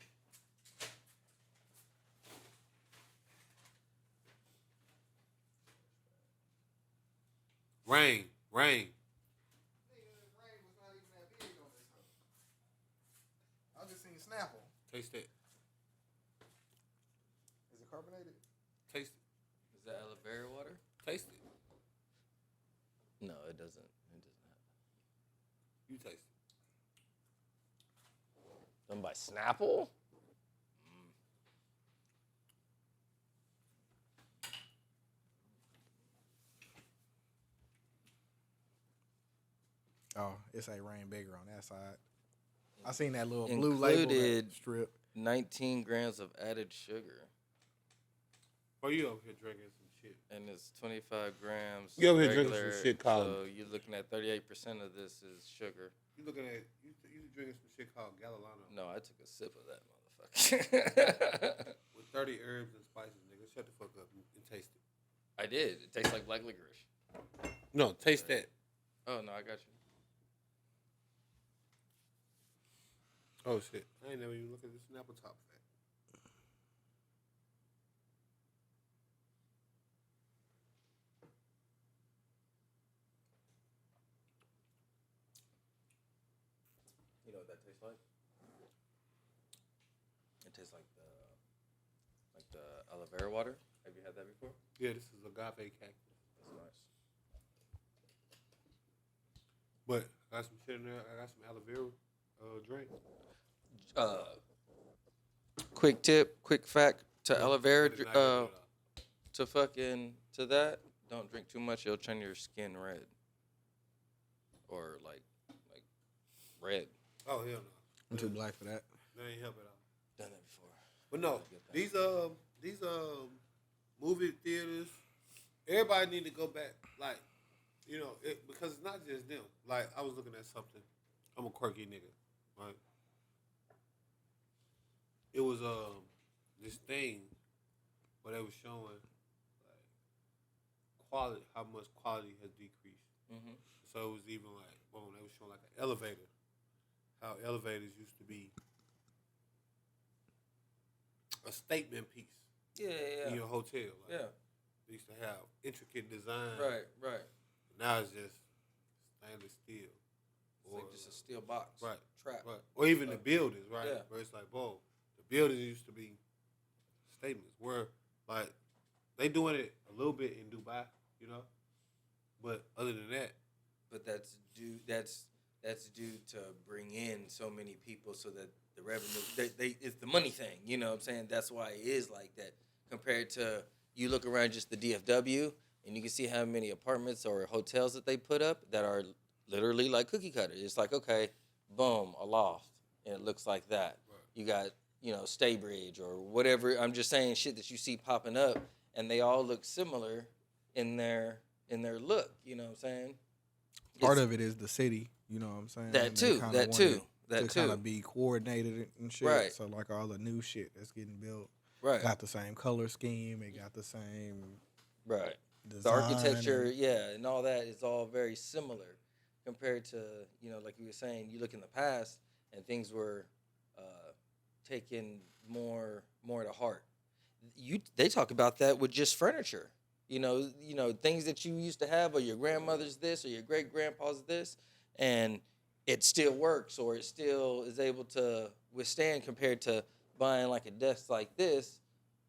Rain.
I just seen Snapple.
Taste it.
Is it carbonated?
Taste it.
Is that aloe vera water?
Taste it.
No, it doesn't. It does not.
You taste it.
Done by Snapple.
Oh, it's a rain bigger on that side. I seen that little blue label
Included-
that strip.
19 grams of added sugar,
Oh, you over here drinking some shit.
and it's 25 grams.
You over here drinking some
regular,
shit called-
So you're looking at 38% of this is sugar.
You looking at you drinking some shit called Galilano
No, I took a sip of that motherfucker.
with 30 herbs and spices, nigga. Shut the fuck up and taste it.
I did. It tastes like black licorice.
No, taste that.
Oh no, I got you.
Oh shit! I ain't never even looked at this Snapple top fat.
You know what that tastes like? It tastes like the aloe vera water. Have you had that before?
Yeah, this is agave cactus.
That's nice.
But I got some shit in there. I got some aloe vera drink.
Quick tip, quick fact to aloe vera,
Put it in there.
to that. Don't drink too much; it'll turn your skin red, or like red.
Oh hell no!
I'm too black for that.
That ain't help at all.
Done that before.
But no,
Get that.
these movie theaters, everybody need to go back. Like, you know, because it's not just them. Like, I was looking at something. I'm a quirky nigga, right? It was this thing where they was showing like quality, how much quality has decreased.
Mm-hmm.
So it was even like, boom, they was showing like an elevator. How elevators used to be a statement piece. in your hotel. Like,
Yeah.
They used to have intricate design.
Right.
Now it's just stainless steel.
It's like just a steel box.
Right.
Trap.
Right. Or even the buildings, right?
Yeah.
Where it's like, whoa, the buildings used to be statements. Where, like, they doing it a little bit in Dubai, you know? But other than that.
But that's due to bring in so many people so that the revenue, it's the money thing, you know what I'm saying? That's why it is like that compared to, you look around just the DFW and you can see how many apartments or hotels that they put up that are literally like cookie cutters. It's like, okay, boom, a loft, and it looks like that. Right. You got, Staybridge or whatever. I'm just saying shit that you see popping up, and they all look similar in their look. You know what I'm saying?
Part of it is the city. You know what I'm saying?
That too.
To kind of be coordinated and shit.
Right.
So like all the new shit that's getting built,
right,
got the same color scheme. It got the same
right.
design.
The architecture, and all that is all very similar compared to like you were saying. You look in the past and things were taken more to heart. They talk about that with just furniture. Things that you used to have, or your grandmother's this, or your great grandpa's this, and it still works, or it still is able to withstand compared to buying like a desk like this,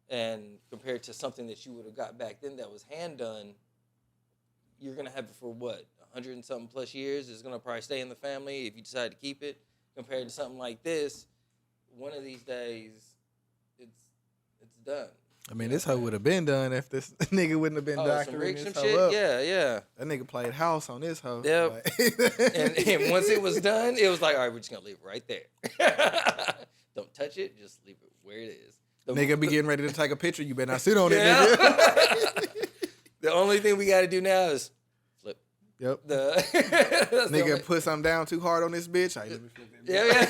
and compared to something that you would have got back then that was hand done. You're gonna have it for what, 100 and something plus years. It's gonna probably stay in the family if you decide to keep it. Compared to something like this, one of these days, it's done.
I mean, this hoe would have been done if this nigga wouldn't have been doctoring this hoe
shit?
up.
Yeah.
That nigga played house on this hoe.
Yep.
Like,
and once it was done, it was like, all right, we're just going to leave it right there. Don't touch it. Just leave it where it is.
Nigga be getting ready to take a picture. You better not sit on it, nigga.
The only thing we got to do now is flip.
Yep.
Nigga
put something down too hard on this bitch. Right, let me flip it.
Yeah.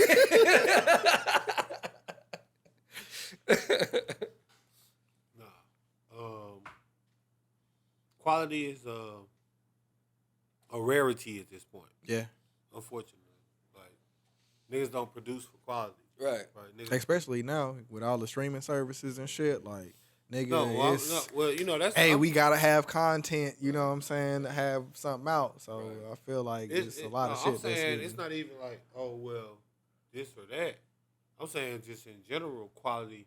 Quality is a rarity at this point.
Yeah.
Unfortunately. Like, niggas don't produce for quality.
Right.
Niggas,
especially now with all the streaming services and shit. Like, nigga,
that's...
Hey, we got to have content, you know what I'm saying, to have something out. So I feel like it's a lot of shit.
I'm saying it's not even like, oh, well, this or that. I'm saying just in general, quality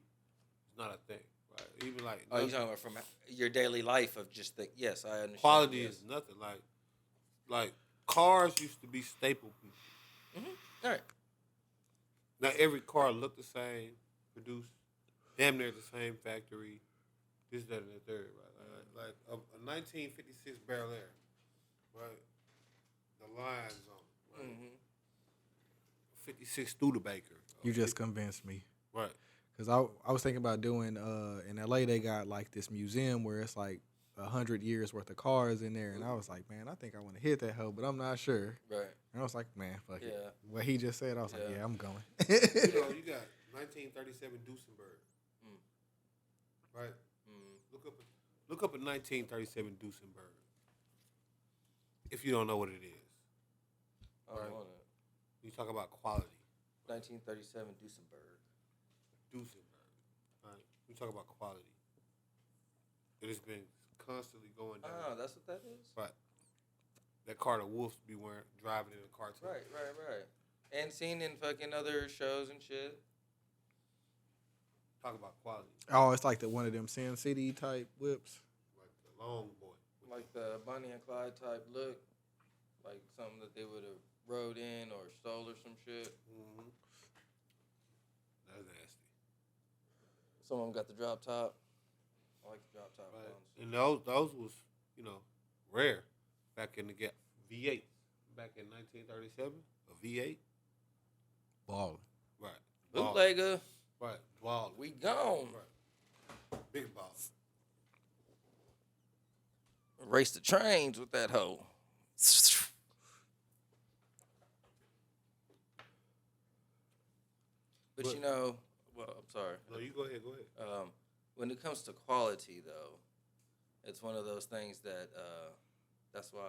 is not a thing. Right? Even like...
Oh, you're talking about from your daily life of just the... Yes, I understand.
Quality is nothing. Like cars used to be staple pieces.
Mm-hmm. All right.
Now, every car looked the same, produced damn near the same factory, this, that, and the third, right? Like a 1956 Bel Air, right? The lines on it, right?
Mm-hmm.
56 Studebaker.
You just convinced me.
Right.
Because I was thinking about doing, in L.A., they got, like, this museum where it's, like, 100 years worth of cars in there. And I was like, man, I think I want to hit that hoe, but I'm not sure.
Right.
And I was like, man, fuck it.
Yeah.
What he just said, I was like, yeah, I'm going.
You got 1937 Duesenberg. Right? Look up a 1937 Duesenberg. If you don't know what it is.
I don't want it.
You talk about quality.
1937 Duesenberg.
Right? We talk about quality. It has been constantly going down.
Oh, that's what that is?
Right. That car the Wolves be driving in a cartoon.
Right. And seen in fucking other shows and shit.
Talk about quality.
Oh, it's like one of them Sin City type whips.
Like the long boy.
Like the Bonnie and Clyde type look. Like something that they would have rode in or stole or some shit.
Mm-hmm. That's nasty.
Some of them got the drop top. I like the drop top ones.
And those was, rare back in the V8. Back in 1937, a V8.
Balling.
Right.
Bootlegger.
Right. Balling.
We gone.
Right. Big ball.
Race the trains with that hoe. But I'm sorry.
No, you go ahead.
When it comes to quality, though, it's one of those things that that's why,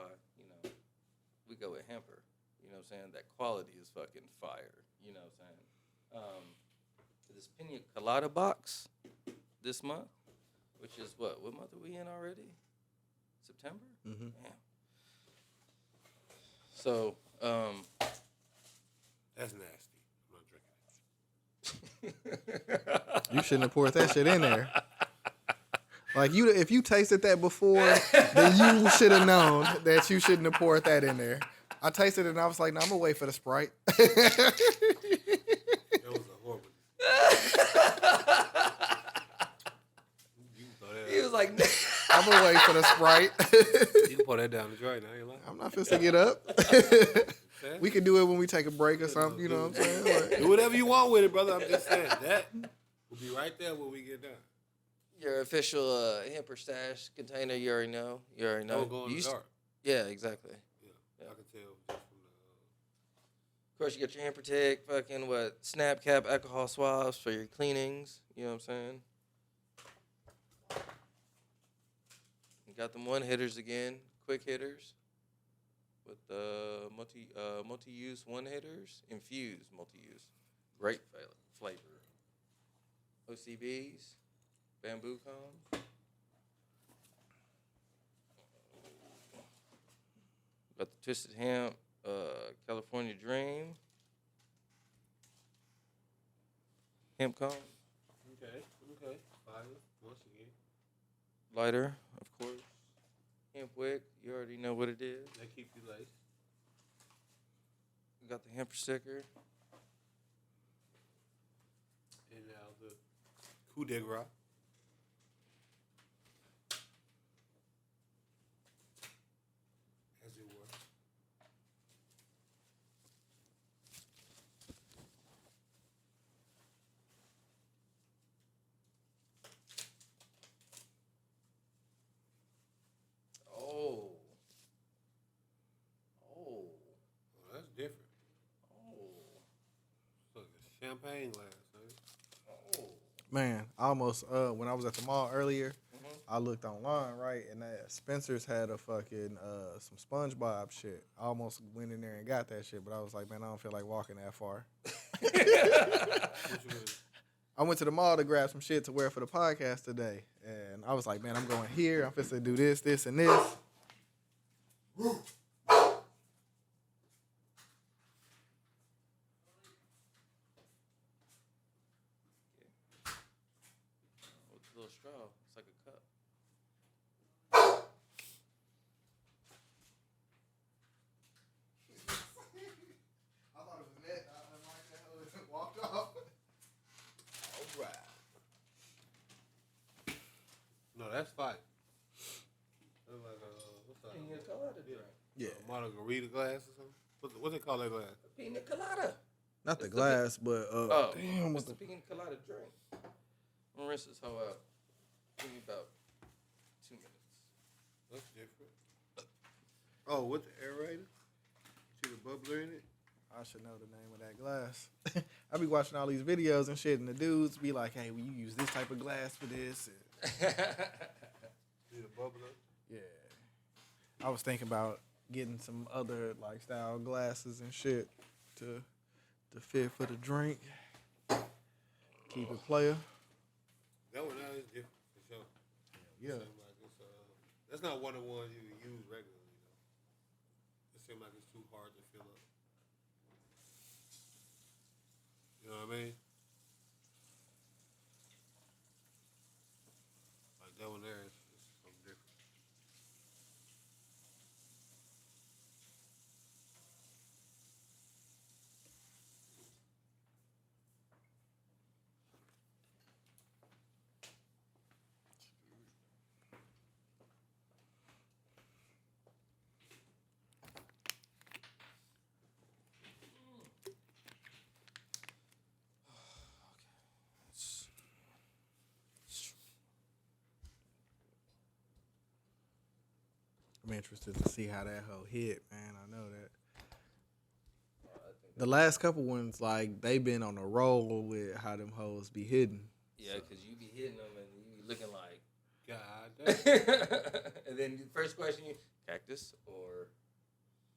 we go with Hamper. You know what I'm saying? That quality is fucking fire. You know what I'm saying? This Pina Colada box this month, which is what month are we in already? September?
Mm-hmm.
Damn. So,
That's nasty. I'm not drinking it.
You shouldn't have poured that shit in there. Like if you tasted that before, then you should have known that you shouldn't have poured that in there. I tasted it and I was like, "No, I'm gonna wait for the Sprite."
That was a horrible. You can throw that
he was like,
I'm gonna wait for the Sprite.
You can pour that down the drain. I ain't lying.
I'm not finna get up. We can do it when we take a break or something. You know what I'm saying? Like,
Do whatever you want with it, brother. I'm just saying that will be right there when we get done.
your official hamper stash container. You already know.
Don't go in
You
the dark.
Yeah, exactly.
Yeah, I can tell just from
Of course, you got your hand protect, fucking snap cap, alcohol swabs for your cleanings. You know what I'm saying? You got them one hitters again, quick hitters, with multi-use one hitters, infused multi-use, great flavor. OCBs, bamboo comb. Got the Twisted Hemp, California Dream, hemp comb,
okay. Fire, once again.
lighter, of course, hemp wick. You already know what it is.
That keep you laced.
We got the hemper sticker.
And now the coup de grace. As it were.
Oh,
Well, that's different. Look, it's champagne glass, man.
man, I almost when I was at the mall earlier, I looked online, right, and that Spencer's had a fucking some SpongeBob shit. I almost went in there and got that shit, but I was like, man, I don't feel like walking that far. I went to the mall to grab some shit to wear for the podcast today, and I was like, man, I'm going here. I'm finna do this, this, and this.
with a little straw. It's like a cup.
I thought it was net. I walked off.
All right. No, that's fine. That's like what's that?
Pina colada drink.
Yeah,
Margarita glass or something? What they call that glass?
Pina colada.
not the glass, but damn,
it's
what's
the
the
pina colada drink. I'm gonna rinse this hoe out. Give me about 2 minutes.
That's different. Oh, with the aerator? See the bubbler in it?
I should know the name of that glass. I be watching all these videos and shit, and the dudes be like, "Hey, will you use this type of glass for this?" And,
See the bubbler?
yeah, I was thinking about getting some other like style glasses and shit to fit for the drink. Keep it player.
That one now is different for sure.
Yeah.
Seem like it's, that's not one of the ones you would use regularly, though. It seems like it's too hard to fill up. You know what I mean? Like that one there is something different.
I'm interested to see how that hoe hit, man. I know that. The last couple ones, like, they been on a roll with how them hoes be hidden.
Yeah, because you be hitting them and you be looking like.
God damn.
And then the first question, cactus or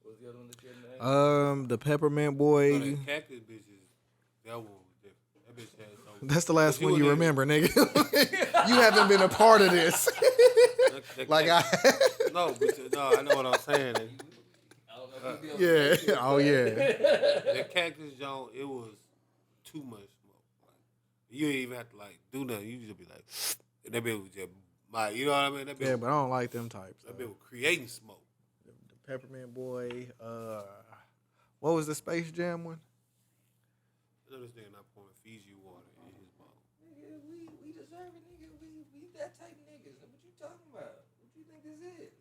what was the other one that you had named?
The peppermint boy.
No, that cactus bitch is, that one was different. That bitch had so
That's the last
You
one you
wouldn't
remember, nigga. You haven't been a part of this. Like I.
No, I know what I'm saying.
I don't know if you'd be able to make
Yeah.
it,
Oh
but-
yeah.
That Cactus Jones, it was too much smoke. Like, you didn't even have to like do nothing. You just be like, and that bitch was just, like, you know what I mean? That bitch,
Yeah, but I don't like them types.
that bitch was creating smoke.
The Peppermint Boy. What was the Space Jam one?
I know this nigga not pouring Fiji water in his mouth.
Nigga, we deserve it, nigga. We that type of niggas. What you talking about? What you think this is?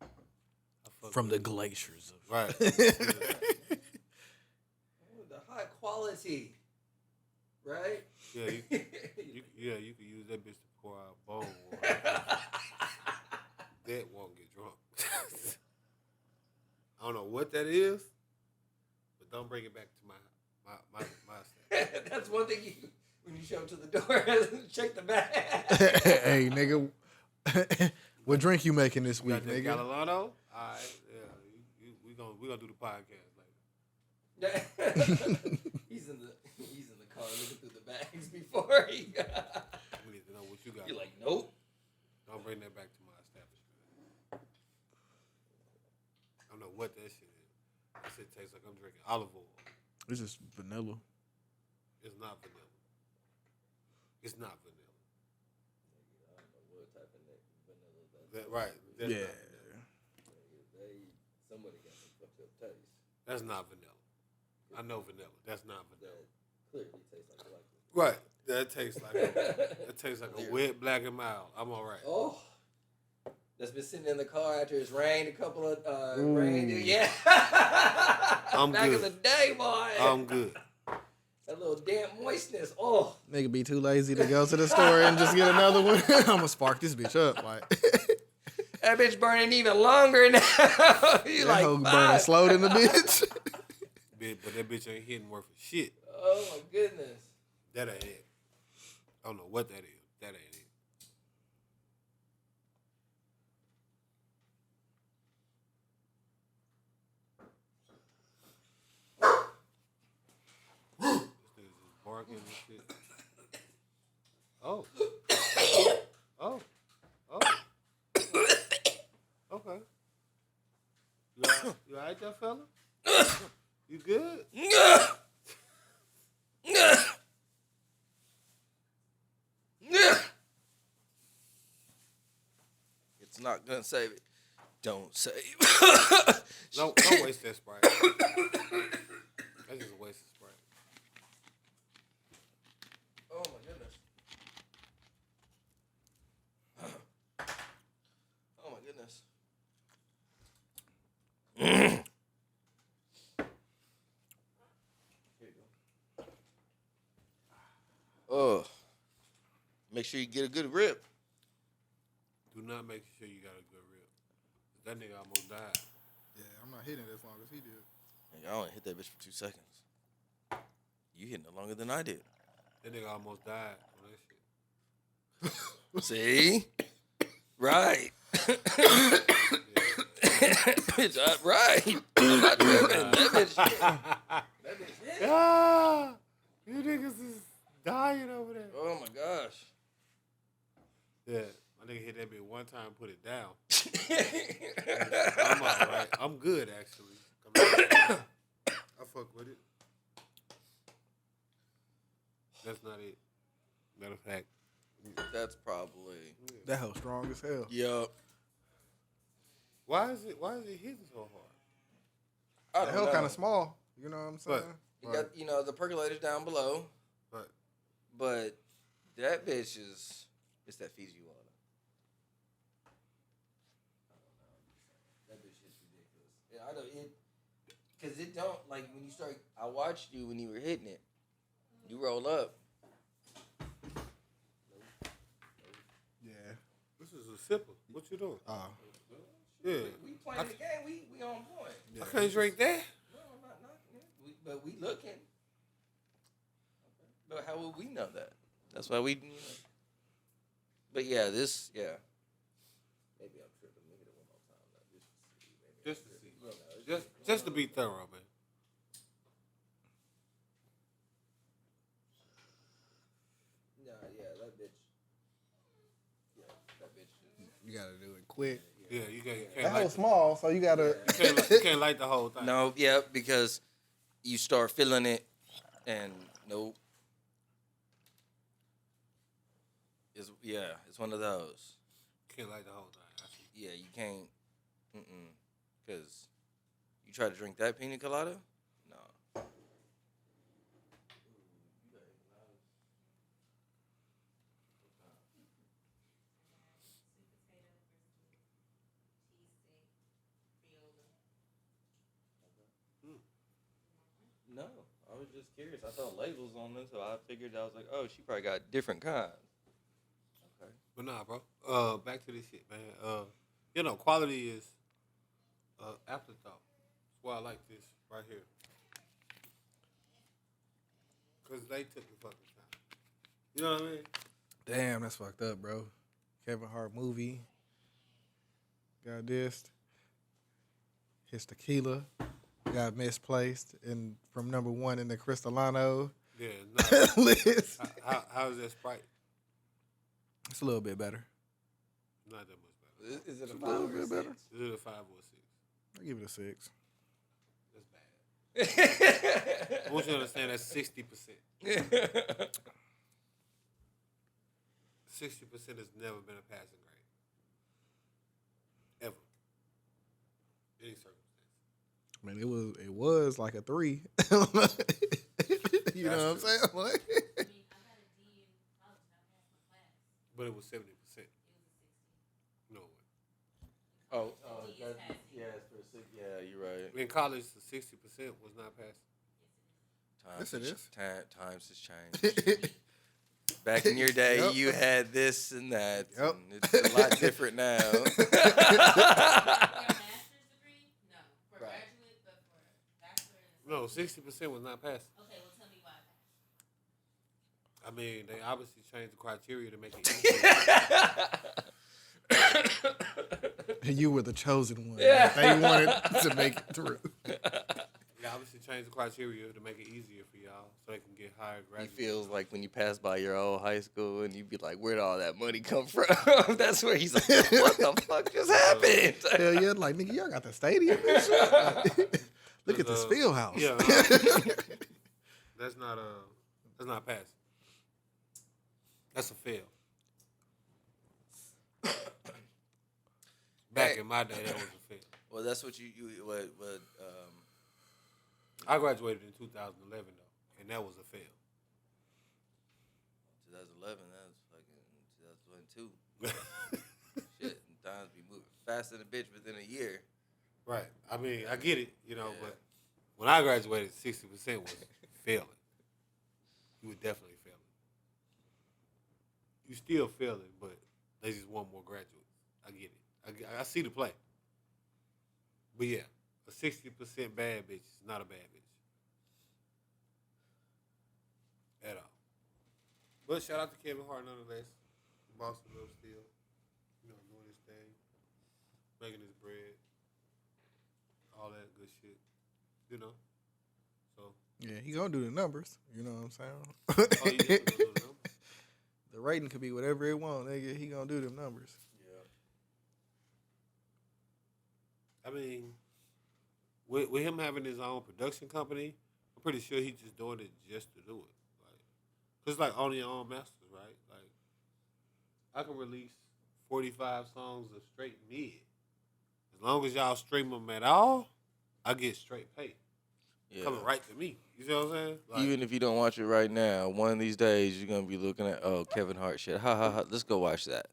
I fuck
From
with
the
it.
glaciers of.
Right.
Oh, the high quality, right?
Yeah, you could use that bitch to pour out bone water. That won't get drunk. I don't know what that is, but don't bring it back to my stuff.
That's one thing you when you show up to the door, check the bag.
Hey, nigga. What drink you making this
You
week,
got that
nigga?
Galilano? All right, yeah. We gonna do the podcast later.
He's in the car looking through the bags before he.
We need to know what you got.
You're like, nope.
Don't bring that back to my establishment. I don't know what that shit is. That shit tastes like I'm drinking olive oil.
It's just vanilla.
It's not vanilla. It's not vanilla.
I don't know what type of vanilla that's.
That, right. That's
Yeah.
not vanilla.
Somebody got some fucked up taste.
That's not vanilla. I know vanilla. That's not vanilla.
That clearly tastes like black.
Right. That tastes like a wet black and mild. I'm all right.
Oh. That's been sitting in the car after it's rained a couple of rain. Yeah.
I'm
Back in
good.
the day, boy.
I'm good.
That little damp moistness. Oh.
Nigga be too lazy to go to the store and just get another one. I'm gonna spark this bitch up. Like
That bitch burning even longer now. You
that
like,
hoe burning
fuck.
slow than the bitch.
But that bitch ain't hitting worth a shit.
Oh my goodness.
That ain't it. I don't know what that is. That ain't it. This nigga's just barking and shit. Oh. Oh. Oh. Okay. You alright there, fella? You good?
It's not gonna save it. Don't save.
Don't waste that Sprite. That's just a waste of Sprite.
Oh my goodness. Oh my goodness. Here you go. Oh. Make sure you get a good rip.
Do not make sure you got a good rip. That nigga almost died.
Yeah, I'm not hitting it as long as he did.
I only hit that bitch for 2 seconds. You hitting it longer than I did.
That nigga almost died on that shit.
See? Right. Bitch, right. I'm not tripping. That bitch hit.
Ah, you niggas is dying over there.
Oh my gosh.
Yeah, my nigga hit that bitch one time, put it down. I'm all right. I'm good, actually. I fuck with it. That's not it. Matter of fact.
That's probably.
That hoe strong as hell.
Yup.
Why is it hitting so hard?
I
The
don't
hell
know.
kind of small. You know what I'm saying?
You got, the percolators down below,
But
but that bitch is, it's that Fiji water. I don't know. That bitch is ridiculous. Yeah, I know it, because it don't, like, when you start, I watched you when you were hitting it. You roll up.
Yeah.
this is a sipper. What you doing?
Oh.
Yeah.
We playing the game, we on point.
I can't drink that.
No, I'm not knocking it. But we looking. But how would we know that? That's why we. But yeah, this. Maybe I'm tripping. Look at it one more time. Now,
Just to see. Just to be thorough, man.
quick.
Yeah, you can't
That
light
whole small, so you gotta.
you can't light the whole thing.
No, yeah, because you start feeling it, and nope. It's one of those.
Can't light the whole thing. I see.
Yeah, you can't. Because you try to drink that pina colada? No. No, I was just curious. I saw labels on them, so I figured I was like, oh, she probably got different kinds. Okay.
But nah, bro. Back to this shit, man. Quality is afterthought. That's why I like this right here. Cause they took the fucking time. You know what I mean?
Damn, that's fucked up, bro. Kevin Hart movie. Got dissed. His tequila got misplaced and from number 1 in the Cristalano
Yeah. Nah,
list.
how's that Sprite?
It's a little bit better.
Not that much better.
Is it a
A little
5 or
bit
6?
better.
Is it a 5 or a 6?
I give it a 6.
That's bad. I want you to understand that's 60%. 60% has never been a passing grade. Ever. Any circumstance.
I mean, it was like a 3. You know what I'm saying? Like,
But it was 70%. No way.
Oh, it's for 6. Yeah, you're right.
In college, the 60% was not passing.
Yes, it is.
Times has changed. Back in your day,
Yep.
you had this and that.
Yep.
And it's a lot different now.
For a master's degree? No. For
Right.
graduate, but for a bachelor and
No, 60% was not passing.
okay, well tell me why.
I mean, they obviously changed the criteria to make it easier.
you were the chosen one. They wanted to make it through.
They obviously changed the criteria to make it easier for y'all so they can get higher
He
graduates.
feels like when you pass by your old high school and you be like, where'd all that money come from? That's where he's like, what the fuck just happened?
Hell yeah, like, nigga, y'all got the stadium and shit. Like, look at this field house.
Yeah, that's not passing. That's a fail. Back in my day, that was a fail.
Well, that's what
I graduated in 2011 though, and that was a fail.
2011, that was fucking 2022. Shit, and times be moving faster than a bitch within a year.
Right. I mean, I get it,
Yeah.
but when I graduated, 60% was failing. You were definitely failing. You still failing, but they just want more graduates. I get it. I see the play. But yeah, a 60% bad bitch is not a bad bitch. At all. But shout out to Kevin Hart nonetheless. Boston Love still. Doing his thing. Making his bread. All that good shit. So.
Yeah, he gonna do the numbers. You know what I'm saying?
Oh, you definitely gonna do the numbers.
The rating could be whatever it want, nigga. He gonna do them numbers.
I mean, with him having his own production company, I'm pretty sure he's just doing it just to do it. Cause it's like owning your own masters, right? Like, I can release 45 songs of straight mid. As long as y'all stream them at all, I get straight pay.
Yeah.
Coming right to me. You see what I'm saying? Like,
Even if you don't watch it right now, one of these days you're gonna be looking at Kevin Hart shit. Ha ha ha. Let's go watch that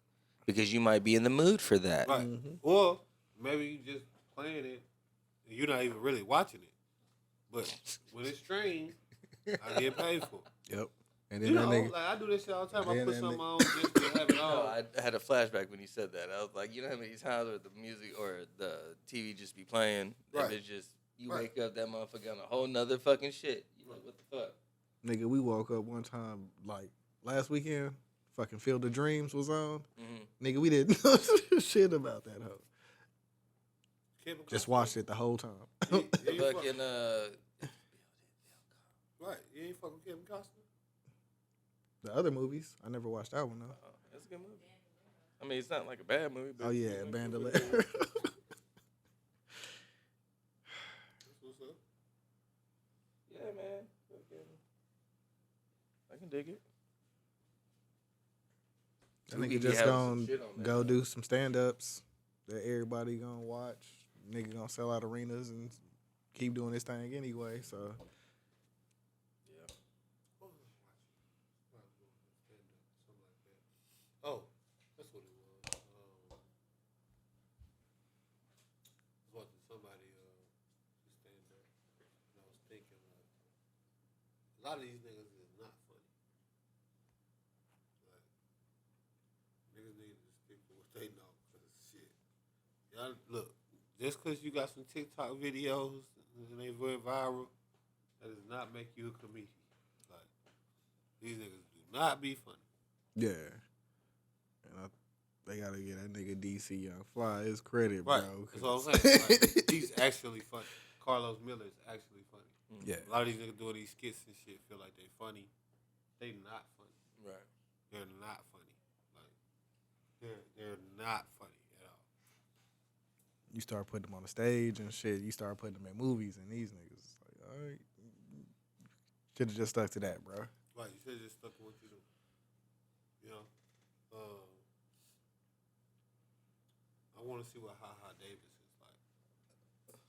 because you might be in the mood for that.
right. Or maybe you just playing it and you're not even really watching it. But when it's streamed, I get paid for it.
Yep. And then that nigga,
Like I do this shit all the time. I
And
put
then
something on just to have it
No,
on.
I had a flashback when you said that. I was like, you know how many times where the music or the TV just be playing, and
Right.
it's just you
Right.
wake up that motherfucker on a whole nother fucking shit. You like, what the fuck?
nigga, we woke up one time like last weekend. Fucking Field of Dreams was on.
Mm-hmm.
Nigga, we didn't know shit about that hoe.
Kevin
Just
Costner.
watched it the whole time.
Yeah, you fuck-
Fucking
right. You ain't fucking Kevin Costner.
The other movies, I never watched that one though.
that's a good movie.
I mean, it's not like a bad movie. But
Oh yeah,
you know,
Bandolero.
That's what's up.
Yeah, man. I can dig it.
That
Tubi
nigga
be
just
having
gonna
some shit on there,
go
man.
do some stand-ups that everybody gonna watch. Nigga gonna sell out arenas and keep doing this thing anyway. So
Yeah.
Oh, that's what it was. Watching somebody stand up, and I was thinking like, a lot of these niggas is not funny. Like, niggas need to stick to what they know, cause shit. Y'all look, just cause you got some TikTok videos and they went viral, that does not make you a comedian. Like, these niggas do not be funny.
yeah, and they gotta get that nigga DC Young Fly his credit,
Right.
bro.
That's what I'm saying. Like, he's actually funny. Carlos Miller is actually funny.
Yeah,
A lot of these niggas doing these skits and shit feel like they funny. They not funny.
Right.
They're not funny. Like, they're not funny at all.
you start putting them on the stage and shit. You start putting them in movies, and these niggas like, all right, should have just stuck to that, bro.
Right. You should have just stuck to what you do. You know? I want to see what Ha Ha Davis is like.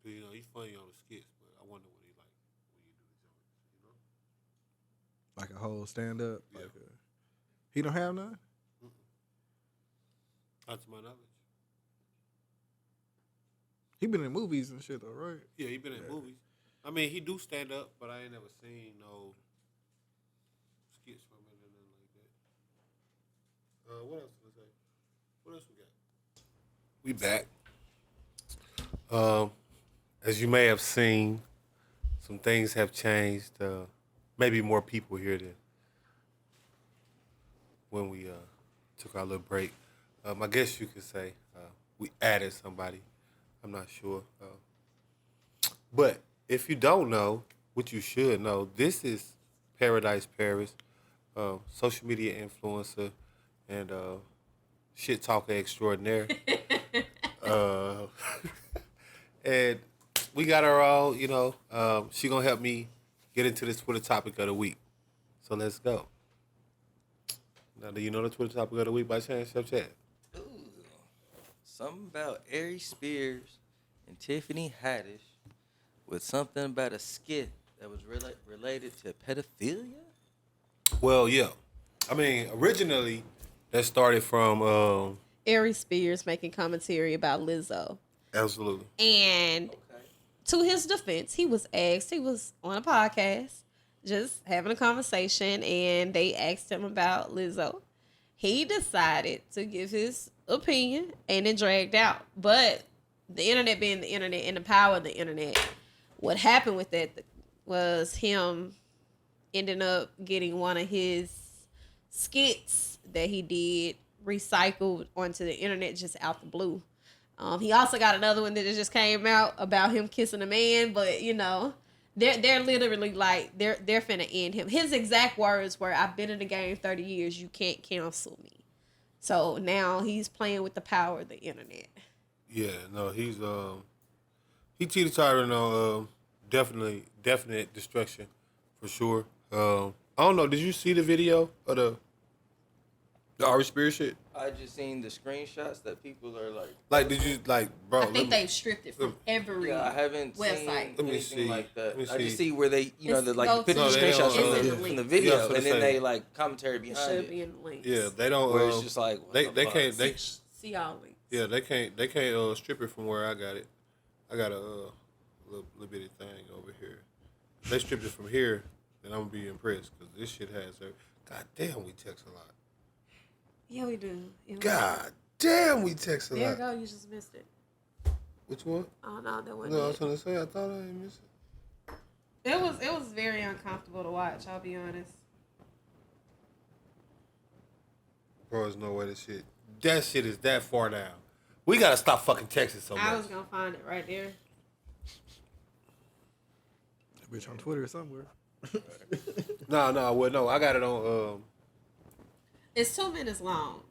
'Cause, you know, he's funny on the skits, but I wonder what he like when you do the joints, you know?
Like a whole stand-up.
Yeah.
Like he don't have none.
Not to my knowledge.
He been in movies and shit though, right?
Yeah, he been in movies. I mean, he do stand up, but I ain't never seen no skits from it or nothing like that. What else was I say? What else we got? We back. As you may have seen, some things have changed. Maybe more people here than when we took our little break. I guess you could say we added somebody. I'm not sure. But if you don't know, what you should know, this is Paradise Paris, social media influencer and shit talker extraordinaire. And we got her all, you know, she gonna help me get into this Twitter topic of the week. So let's go. Now, do you know the Twitter topic of the week by chance, Chef Chad?
Ooh. Something about Ari Spears and Tiffany Haddish with something about a skit that was related to pedophilia?
Well, yeah. I mean, originally, that started from,
Ari Spears making commentary about Lizzo.
absolutely.
And to his defense, he was on a podcast, just having a conversation, and they asked him about Lizzo. He decided to give his opinion, and it dragged out. But the internet being the internet and the power of the internet, what happened with that was him ending up getting one of his skits that he did recycled onto the internet just out the blue. He also got another one that just came out about him kissing a man, but you know, they're literally like they're finna end him. His exact words were, "I've been in the game 30 years. You can't cancel me." So now he's playing with the power of the internet.
Yeah, no, he teeter-tottering on definite destruction for sure. I don't know. Did you see the video of the Ari Spears shit?
I just seen the screenshots that people are like.
Like, did you bro?
I think they've stripped it from every
Yeah, I haven't
website.
seen
Let me
anything
see.
like that.
Let me
I just
see.
see where they, you know,
It's
the like
go
the picture
to-
screenshots
No,
they don't,
from
yeah.
the
Yeah,
video,
I was
and
gonna
then
say.
they like commentary
It
behind
should
it.
be in the links.
Yeah, they don't.
Where it's just like what
they
the fuck?
See all links.
Yeah, they can't strip it from where I got it. I got a little bitty thing over here. If they stripped it from here, then I'm gonna be impressed because this shit has. God damn, we text a lot.
Yeah, we do. Yeah, we
God damn, we text a
do. There you
lot.
go. You just missed it.
Which one?
Oh no, that wasn't
No, I
it.
was gonna say I thought I didn't miss it.
It was very uncomfortable to watch. I'll be honest.
Bro, there's no way that shit is that far down. We gotta stop fucking texting so much.
I was gonna find it right there.
That bitch on Twitter somewhere.
No, I got it on.
It's 2 minutes long.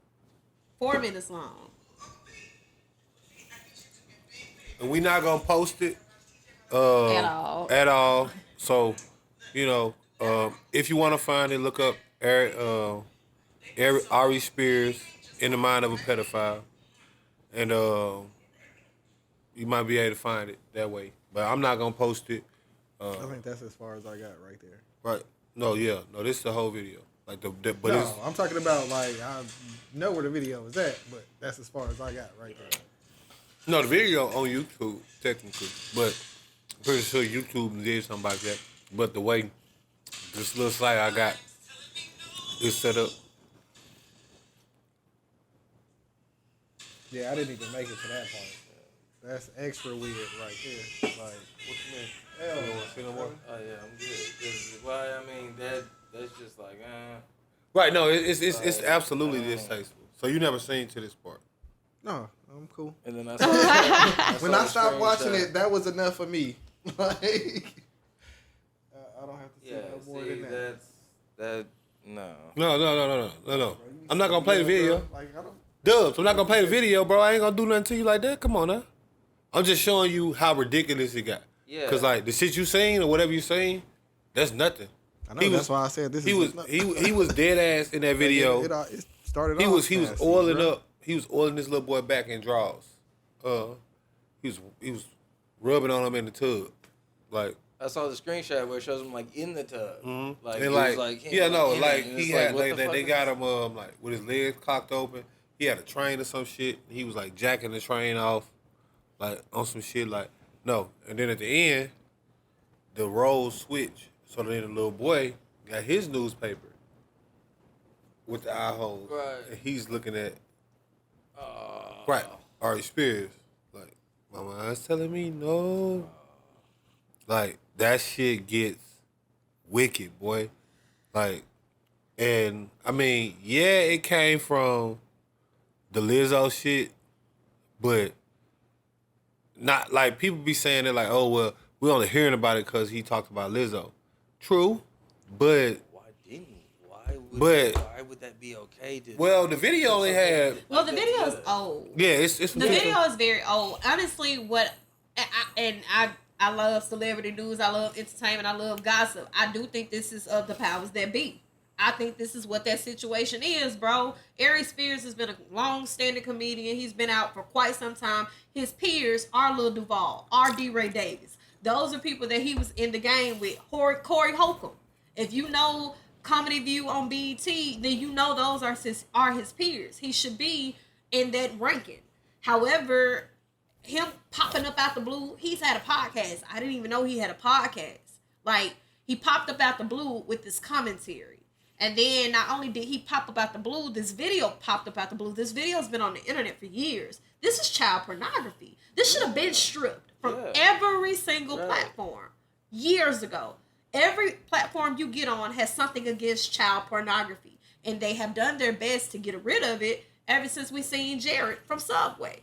4 minutes long.
And we not gonna post it
At all.
At all. So, you know, if you want to find it, look up Ari Spears in the mind of a pedophile, and you might be able to find it that way. But I'm not gonna post it.
I think that's as far as I got right there.
Right? No, yeah, no. This is the whole video. Like but
No,
it's,
I'm talking about like I know where the video is at, but that's as far as I got right there.
no, the video on YouTube technically, but I'm pretty sure YouTube did something like that. But the way this little slide I got is set up.
Yeah, I didn't even make it to that part. That's extra weird right there. Like,
What you mean?
hell,
You don't want to see no more?
Oh yeah, I'm good. 'Cause, well, I mean that's just like
Right, no, it's absolutely distasteful. So you never seen to this part.
no, I'm cool.
And then I saw,
When I stopped watching it, that was enough for me. Like, I don't have to see
yeah,
no more
see,
than that.
that no.
No. I'm not gonna play the video.
Like, I don't.
Dubz, I'm not gonna play the video, bro. I ain't gonna do nothing to you like that. Come on now. I'm just showing you how ridiculous it got.
Yeah.
Cause like the shit you seen or whatever you seen, that's nothing.
I know that's why I said this.
He was he was dead ass in that video.
It started.
He
off
was
nasty,
oiling
bro.
up. He was oiling this little boy back in draws. He was rubbing on him in the tub, like.
I saw the screenshot where it shows him like in the tub.
Mm-hmm.
Like,
and
it
like,
was like him,
yeah, no,
in
like
it, and
he
it's
had
what
like
the fuck
they
is
got
this?
him like with his legs cocked open. He had a train or some shit. He was like jacking the train off, like on some shit. Like no, and then at the end, the roles switch. So then the little boy got his newspaper with the eye holes,
Right.
and he's looking at right Ari Spears. Like my mind's telling me no. Like that shit gets wicked, boy. Like, and I mean, yeah, it came from the Lizzo shit, but not like people be saying it like, oh well, we only hearing about it because he talked about Lizzo. True, but
Why didn't he? Why would that be okay?
well, the video only had
Well, the video is old.
yeah, it's
The video is very old. Honestly, I love celebrity news. I love entertainment. I love gossip. I do think this is of the powers that be. I think this is what that situation is, bro. Ari Spears has been a long-standing comedian. He's been out for quite some time. His peers are Lil Duval, are D. Ray Davis. Those are people that he was in the game with. Corey Holcomb. If you know Comedy View on BET, then you know those are his peers. He should be in that ranking. However, him popping up out the blue, he's had a podcast. I didn't even know he had a podcast. Like, he popped up out the blue with this commentary. And then not only did he pop up out the blue, this video popped up out the blue. This video's been on the internet for years. This is child pornography. This should have been stripped from every single platform years ago. Every platform you get on has something against child pornography. And they have done their best to get rid of it ever since we seen Jared from Subway.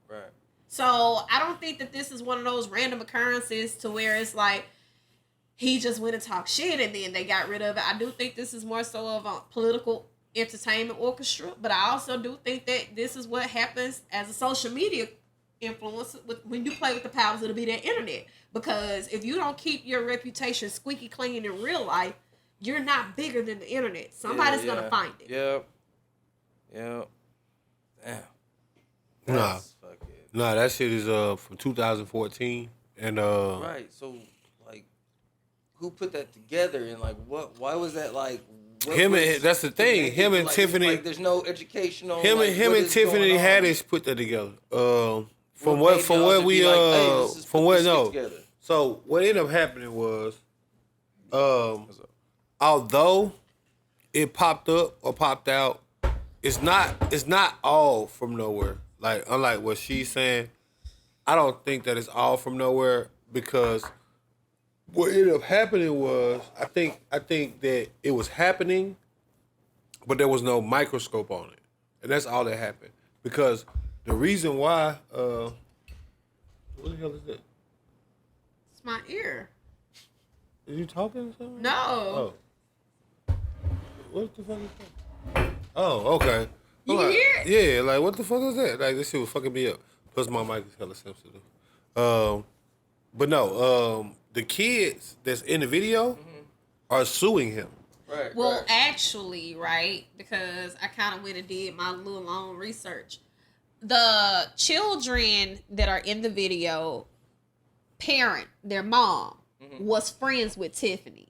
Right.
So I don't think that this is one of those random occurrences to where it's like he just went and talked shit and then they got rid of it. I do think this is more so of a political entertainment orchestra, but I also do think that this is what happens as a social media influencer when you play with the powers that'll be the internet. Because if you don't keep your reputation squeaky clean in real life, you're not bigger than the internet. Somebody's gonna find it.
Yep. Damn.
Nah, that shit is from 2014 and
Right. So like, who put that together and like what? Why was that like?
That's the thing. Him and
like,
Tiffany.
Like, there's no educational.
Him
like,
and
what is
Tiffany
going on?
Haddish put that together. From
What
what
made y'all to be like, hey, let's just put this shit together?
So what ended up happening was, although it popped up or popped out, it's not all from nowhere. Like unlike what she's saying, I don't think that it's all from nowhere because what ended up happening was I think that it was happening, but there was no microscope on it, and that's all that happened. Because the reason why, what the hell is that?
It's my ear.
Is you talking or something?
No.
Oh. What the fuck is that? Oh, okay.
You
like,
hear it?
Yeah, like what the fuck is that? Like this shit was fucking me up. Plus my mic is hella sensitive. But no, the kids that's in the video are suing him.
Right.
Well, actually, right, because I kind of went and did my little own research. The children that are in the video, their mom, was friends with Tiffany.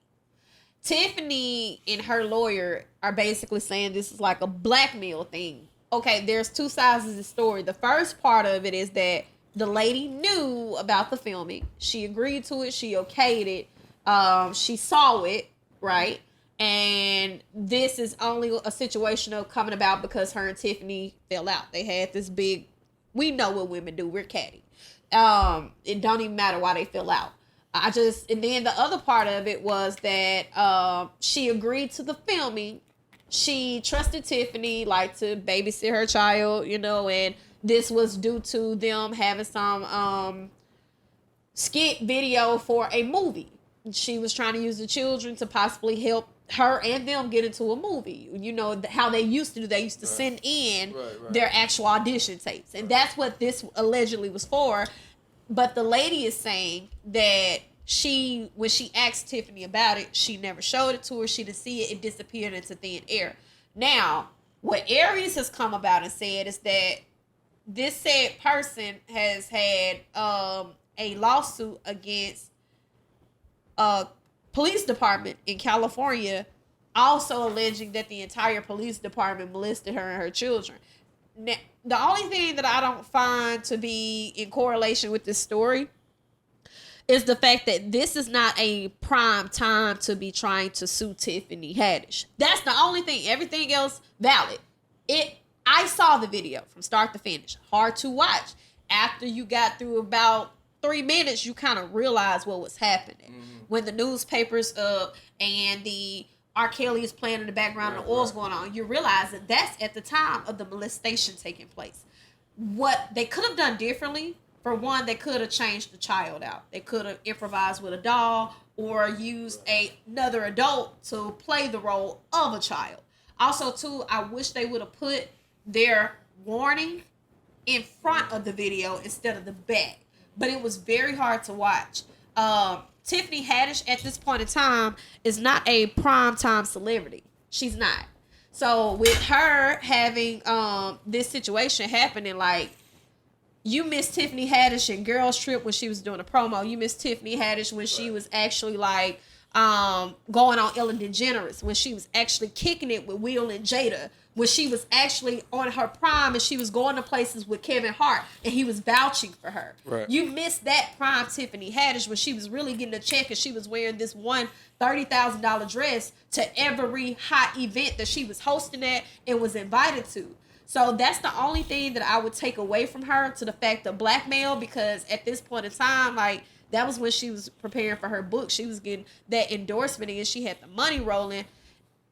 Tiffany and her lawyer are basically saying this is like a blackmail thing. Okay, there's two sides of the story. The first part of it is that the lady knew about the filming. She agreed to it. She okayed it. She saw it, right? And this is only a situation of coming about because her and Tiffany fell out. They had this big, we know what women do. We're catty. It don't even matter why they fell out. And then the other part of it was that she agreed to the filming. She trusted Tiffany, like, to babysit her child, and this was due to them having some skit video for a movie. She was trying to use the children to possibly help her and them get into a movie. You know how they used to do. They used to send in their actual audition tapes. And that's what this allegedly was for. But the lady is saying that when she asked Tiffany about it, she never showed it to her. She didn't see it. It disappeared into thin air. Now, what Aries has come about and said is that this said person has had a lawsuit against a police department in California, also alleging that the entire police department molested her and her children. Now, the only thing that I don't find to be in correlation with this story is the fact that this is not a prime time to be trying to sue Tiffany Haddish. That's the only thing. Everything else valid. I saw the video from start to finish. Hard to watch. After you got through about 3 minutes, you kind of realize what was happening. When the newspaper's up and the R. Kelly is playing in the background and the oil's going on, you realize that that's at the time of the molestation taking place. What they could have done differently, for one, they could have changed the child out. They could have improvised with a doll or used another adult to play the role of a child. Also, too, I wish they would have put their warning in front of the video instead of the back. But it was very hard to watch. Tiffany Haddish at this point in time is not a primetime celebrity. She's not. So with her having this situation happening, like, you missed Tiffany Haddish in Girls Trip when she was doing a promo. You missed Tiffany Haddish when she was actually like going on Ellen DeGeneres, when she was actually kicking it with Will and Jada, when she was actually on her prime and she was going to places with Kevin Hart and he was vouching for her. Right. You missed that prime Tiffany Haddish when she was really getting a check and she was wearing this one $30,000 dress to every hot event that she was hosting at and was invited to. So that's the only thing that I would take away from her, to the fact of blackmail, because at this point in time, like, that was when she was preparing for her book. She was getting that endorsement and she had the money rolling.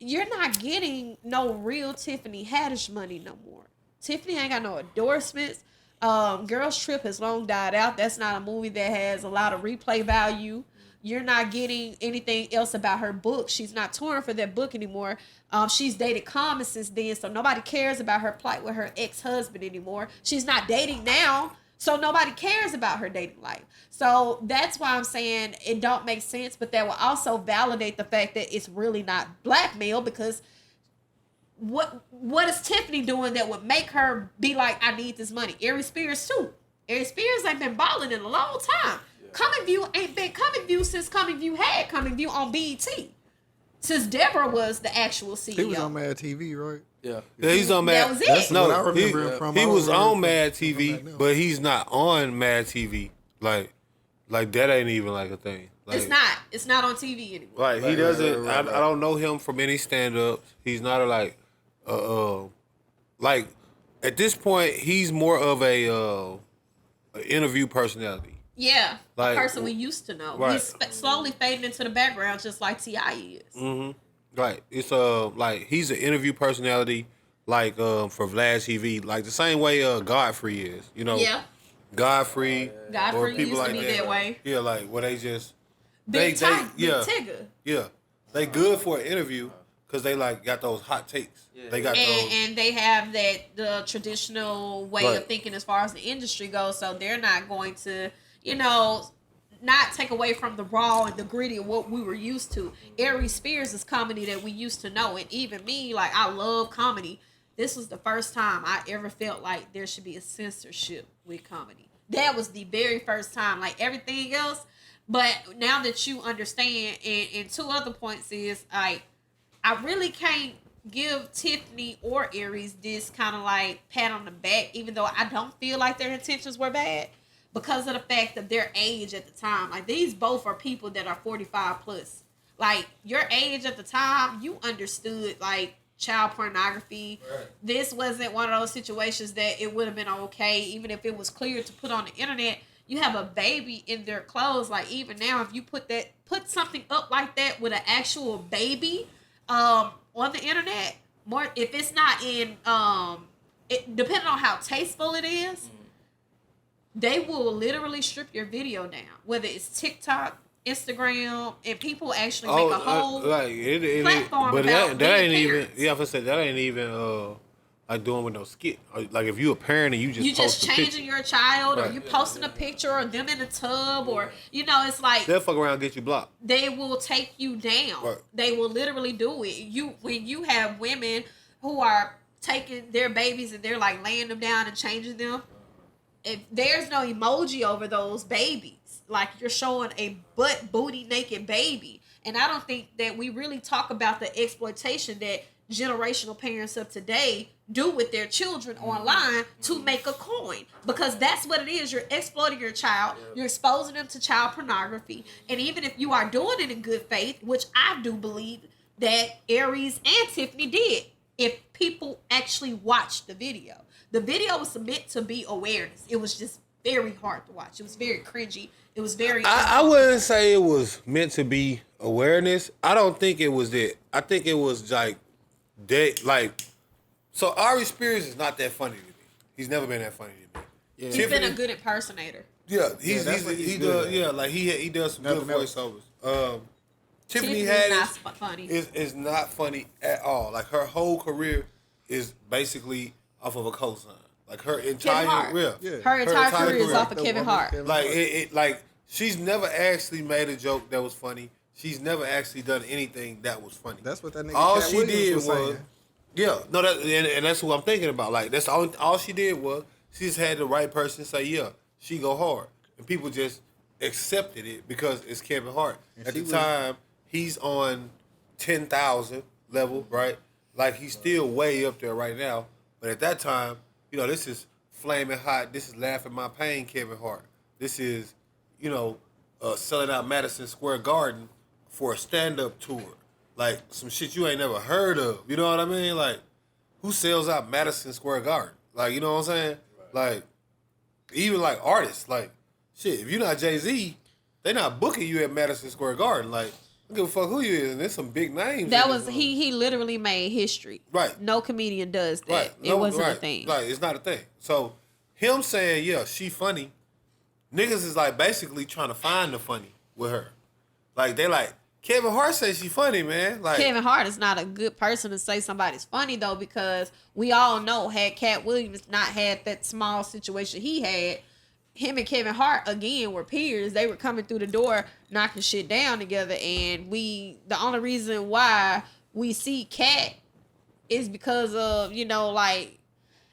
You're not getting no real Tiffany Haddish money no more. Tiffany ain't got no endorsements. Girls Trip has long died out. That's not a movie that has a lot of replay value. You're not getting anything else about her book. She's not touring for that book anymore. She's dated Common since then, so nobody cares about her plight with her ex-husband anymore. She's not dating now, so nobody cares about her dating life. So that's why I'm saying it don't make sense, but that will also validate the fact that it's really not blackmail, because what is Tiffany doing that would make her be like, I need this money? Aries Spears too. Aries Spears ain't been balling in a long time. Coming View ain't been Coming View since Coming View had Coming View on BET. Since Deborah was the actual CEO.
He was on Mad TV, right?
Yeah, he's on Mad.
That was it.
No,
I remember him from.
He was on Mad TV, but he's not on Mad TV. Like that ain't even like a thing. Like,
it's not on TV anymore.
Like, he doesn't. I don't know him from any stand-ups. He's not like at this point he's more of a interview personality.
Yeah,
like,
a person we used to know.
Right.
He's slowly fading into the background, just like T.I. is.
Mm-hmm. Right. It's like he's an interview personality, like for Vlad TV, like the same way Godfrey is. You know.
Yeah.
Godfrey or people
used
like
to be that way.
Yeah, like where they just
Big Tigger.
Yeah, they good for an interview because they like got those hot takes.
Yeah.
They got those.
And they have the traditional way
Right.
of thinking as far as the industry goes, so they're not going to, you know, not take away from the raw and the gritty of what we were used to. Aries Spears is comedy that we used to know, and even me, like, I love comedy. This was the first time I ever felt like there should be a censorship with comedy. That was the very first time, like everything else. But now that you understand, and two other points is, like, I really can't give Tiffany or Aries this kind of like pat on the back, even though I don't feel like their intentions were bad, because of the fact of their age at the time. Like, these both are people that are 45 plus. Like, your age at the time, you understood like child pornography.
Right.
This wasn't one of those situations that it would have been okay, even if it was clear to put on the internet. You have a baby in their clothes. Like, even now, if you put something up like that with an actual baby on the internet, more if it's not in it depending on how tasteful it is, they will literally strip your video down, whether it's TikTok, Instagram, and people actually make a whole platform
but
about
that ain't
being
even.
parents.
Yeah, I said that ain't even like doing with no skit. Like if you a parent and you
You
just
just
post a
changing
picture,
your child, or
Right.
you posting a picture, or them in a tub, or it's like
they'll fuck around and get you blocked.
they will take you down.
Right.
They will literally do it. When you have women who are taking their babies and they're like laying them down and changing them, if there's no emoji over those babies, like you're showing a butt booty naked baby. And I don't think that we really talk about the exploitation that generational parents of today do with their children online to make a coin, because that's what it is. You're exploiting your child. You're exposing them to child pornography. And even if you are doing it in good faith, which I do believe that Aries and Tiffany did, if people actually watched the video was meant to be awareness. It was just very hard to watch. It was very cringy. It was very
I wouldn't say it was meant to be awareness. I don't think it was that. I think it was like that. Like, so Ari Spears is not that funny to me. He's never been that funny to me.
Yeah.
He's been a good impersonator.
Yeah,
that's what he's
he
good
does.
at.
Yeah, like he does some good
Nothing else.
voiceovers. Tiffany
Tiffany's
Haddish
not funny.
is not funny at all. Like her whole career is basically off of a cosign. Like her entire
Hart.
yeah.
Her entire career is off of Kevin Hart.
Like it like she's never actually made a joke that was funny. She's never actually done anything that was funny.
That's what that nigga
all
Cat
she
Williams
did
was saying.
and that's who I'm thinking about. Like that's all she did was she just had the right person say she go hard, and people just accepted it because it's Kevin Hart.
And
At
she
the
was-
time, he's on 10,000 level, right? Like he's still way up there right now, but at that time, this is flaming hot. This is laughing my pain, Kevin Hart. This is, selling out Madison Square Garden for a stand-up tour. Like, some shit you ain't never heard of. You know what I mean? Like, who sells out Madison Square Garden? Like, you know what I'm saying? Like, even like artists, like, shit, if you're not Jay-Z, they not booking you at Madison Square Garden. Like, I don't give a fuck who you is, and there's some big names.
That
in
was
this
he literally made history.
Right.
No comedian does that.
Right.
It wasn't a thing.
Like, it's not a thing. So, him saying, she funny, niggas is like basically trying to find the funny with her. Like, they like, Kevin Hart says she funny, man. Like,
Kevin Hart is not a good person to say somebody's funny, though, because we all know had Cat Williams not had that small situation he had, him and Kevin Hart, again, were peers. They were coming through the door, knocking shit down together. And the only reason why we see Cat is because of,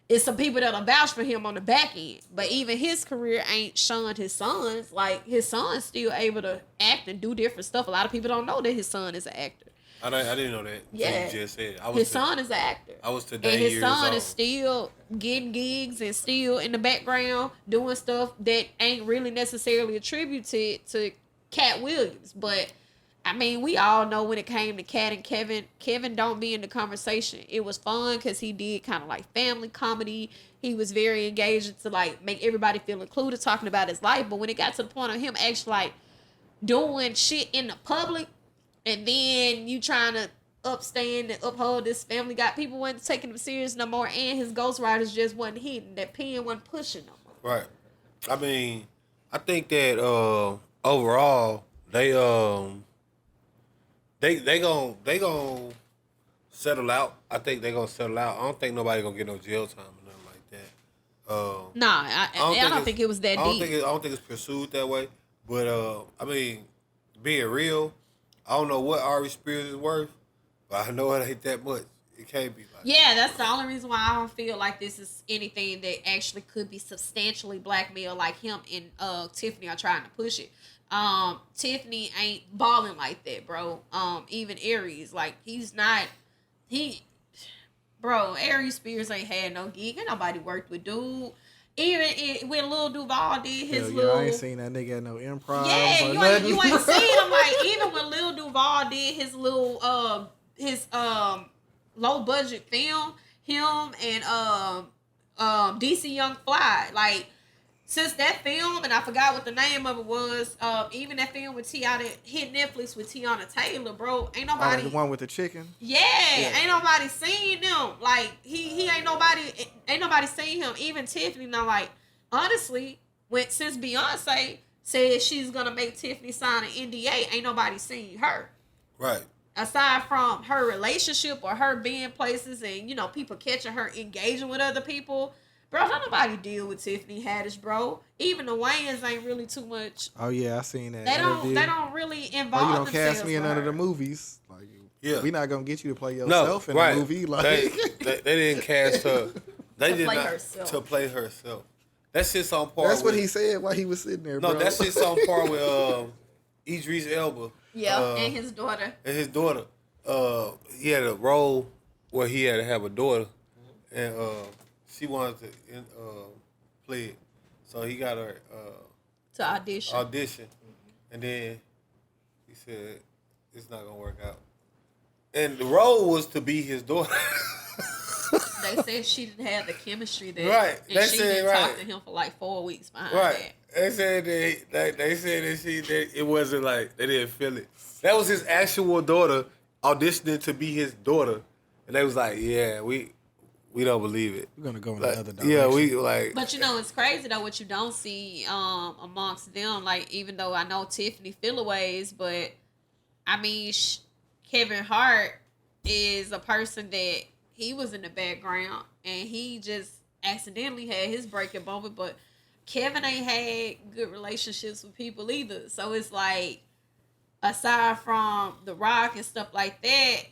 it's some people that'll vouch for him on the back end. But even his career ain't shunned his sons. Like, his son's still able to act and do different stuff. A lot of people don't know that his son is an actor.
I didn't know that.
Yeah.
You just said.
His son is an actor.
I was today
And his
years
son
old.
is still getting gigs and still in the background doing stuff that ain't really necessarily attributed to Cat Williams. But, I mean, we all know when it came to Cat and Kevin don't be in the conversation. It was fun because he did kind of like family comedy. He was very engaged to like make everybody feel included, talking about his life. But when it got to the point of him actually like doing shit in the public, and then you trying to upstand and uphold this family, got people wasn't taking him serious no more, and his ghostwriters just wasn't hitting. That pen wasn't pushing no more.
Right. I mean, I think that overall they gon' settle out. I think they're gonna settle out. I don't think nobody gonna get no jail time or nothing like that.
Nah, I don't think it was that
I don't
deep.
think I don't think it's pursued that way. But I mean, being real, I don't know what Ari Spears is worth, but I know it ain't that much. It can't be like.
Yeah, that's the only reason why I don't feel like this is anything that actually could be substantially blackmail like him and Tiffany are trying to push it. Tiffany ain't balling like that, bro. Even Aries, like Aries Spears ain't had no gig. Ain't nobody worked with dude. Even when Lil Duval did his little,
I ain't seen that nigga at no improv.
yeah,
or
you
nothing.
ain't seen him. Like even when Lil Duval did his little low budget film, him and DC Young Fly, like since that film, and I forgot what the name of it was, even that film with T.I. that hit Netflix with Tiana Taylor, bro, ain't nobody.
The one with the chicken.
Yeah, ain't nobody seen them. Like he ain't nobody seen him. Even Tiffany, now like honestly, since Beyonce said she's gonna make Tiffany sign an NDA, ain't nobody seen her.
Right.
Aside from her relationship or her being places and people catching her engaging with other people. Bro, don't nobody deal with Tiffany Haddish, bro. Even the Wayans ain't really too much.
Oh yeah, I seen that.
They don't really involve
you don't
themselves
cast me in
with
none of
her.
the movies. Like,
Yeah.
we not gonna get you to play yourself in
right.
a movie. Like,
They didn't cast her. They
To
did
play
not
herself.
to play herself. That shit's on par.
that's
with,
what he said while he was sitting there.
No,
bro.
that shit's on par with Idris Elba.
Yeah, and his daughter.
And his daughter. He had a role where he had to have a daughter, and she wanted to play it, so he got her
To audition.
and then he said it's not gonna work out. And the role was to be his daughter.
They said she didn't have the chemistry there.
Right.
And
They
she
said,
didn't talk
right.
to him for like 4 weeks behind
Right. They said that it wasn't like they didn't feel it. That was his actual daughter auditioning to be his daughter, and they was like, "Yeah, we don't believe it."
We're gonna go in
Like,
another direction.
yeah, we like.
But it's crazy though what you don't see amongst them. Like even though I know Tiffany Fillaways, but I mean Kevin Hart is a person that he was in the background and he just accidentally had his breaking moment. But Kevin ain't had good relationships with people either. So it's like aside from The Rock and stuff like that,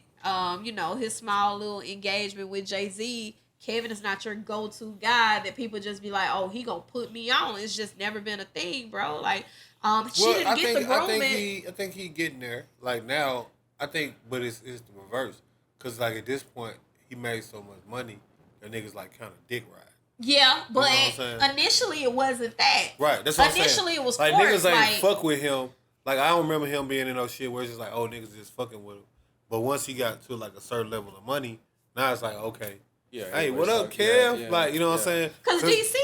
his small little engagement with Jay-Z. Kevin is not your go-to guy that people just be like, oh, he gonna put me on. It's just never been a thing, bro. Like, she didn't get the grooming.
I think he getting there. Like now, I think, but it's the reverse. Cause like at this point, he made so much money that niggas like kind of dick ride.
Yeah, but
You know what I'm
initially it wasn't that.
Right. That's what
Initially
I'm saying.
it was
like
forced,
niggas ain't
like-
fuck with him. Like I don't remember him being in no shit where it's just like, oh, niggas just fucking with him. But once he got to like a certain level of money, now it's like, okay.
Yeah.
Hey, what
everybody's
up,
like,
Kev?
yeah,
Like, you know what I'm saying?
Because DC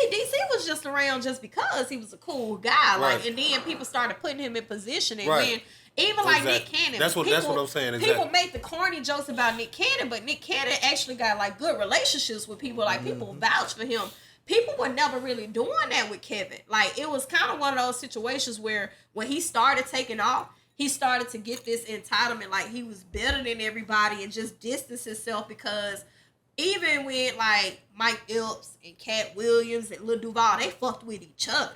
was just around just because he was a cool guy. Like,
Right.
and then people started putting him in position. And
Right.
then even like Nick
Exactly.
Cannon.
That's what I'm saying,
People
exactly.
make the corny jokes about Nick Cannon, but Nick Cannon actually got like good relationships with people. Like people vouch for him. People were never really doing that with Kevin. Like it was kind of one of those situations where when he started taking off, he started to get this entitlement, like he was better than everybody and just distance himself because even with like Mike Epps and Cat Williams and Lil Duval, they fucked with each other.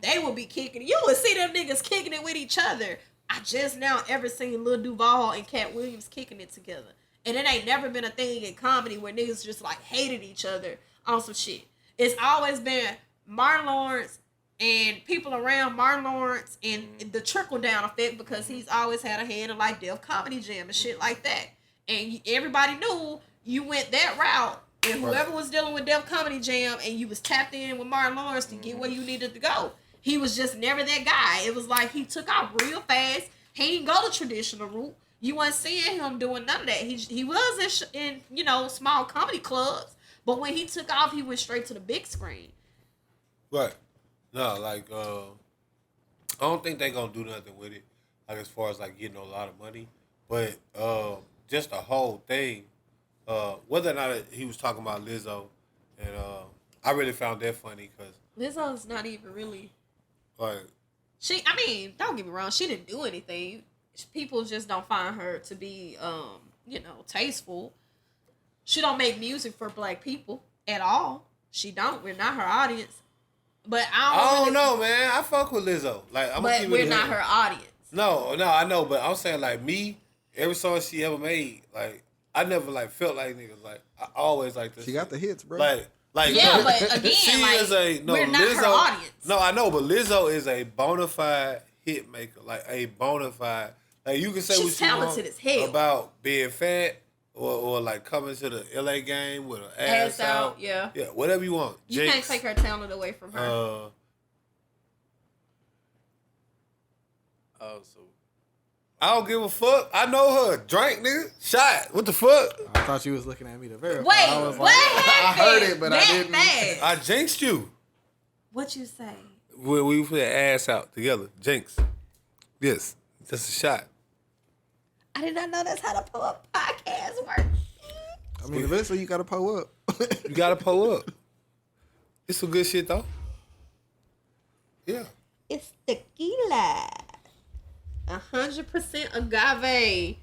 They would be kicking it. You would see them niggas kicking it with each other. I just now ever seen Lil Duval and Cat Williams kicking it together. And it ain't never been a thing in comedy where niggas just like hated each other on some shit. It's always been Martin Lawrence and people around Martin Lawrence and the trickle down effect because he's always had a hand in like Def Comedy Jam and shit like that. And everybody knew you went that route with whoever was dealing with Def Comedy Jam and you was tapped in with Martin Lawrence to get where you needed to go. He was just never that guy. It was like he took off real fast. He didn't go the traditional route. You weren't seeing him doing none of that. He was in small comedy clubs, but when he took off, he went straight to the big screen.
Right. No, like I don't think they gonna do nothing with it. Like as far as like getting a lot of money, but just the whole thing. Whether or not he was talking about Lizzo, and I really found that funny because
Lizzo's not even really.
like
Don't get me wrong. She didn't do anything. People just don't find her to be, tasteful. She don't make music for black people at all. She don't. We're not her audience. But
I don't know, man. I fuck with Lizzo. Like, I'm
but we're not her audience.
No, I know, but I'm saying like me, every song she ever made, like I never like felt like niggas. Like I always like this.
She got the hits, bro.
Like
yeah, but again,
she
like,
is
we're not
Lizzo,
her audience.
No, I know, but Lizzo is a bona fide hit maker. Like a bona fide. Like you can say
She's
what you
talented
want
as hell.
about being fat or like coming to the LA game with her ass out.
Yeah,
whatever you want.
You can't take her talent away from her.
So
I don't give a fuck. I know her. Drink, nigga. Shot. What the fuck?
I thought you was looking at me to verify.
Wait,
I was
what happened?
I heard it, but
that
I didn't.
Fast?
I jinxed you.
What you say?
When we put that ass out together. Jinx. Yes. Just a shot.
I did not know that's how the pull-up podcast works.
I mean, eventually you gotta pull up.
You gotta pull up. It's some good shit though. Yeah.
It's tequila. 100% agave.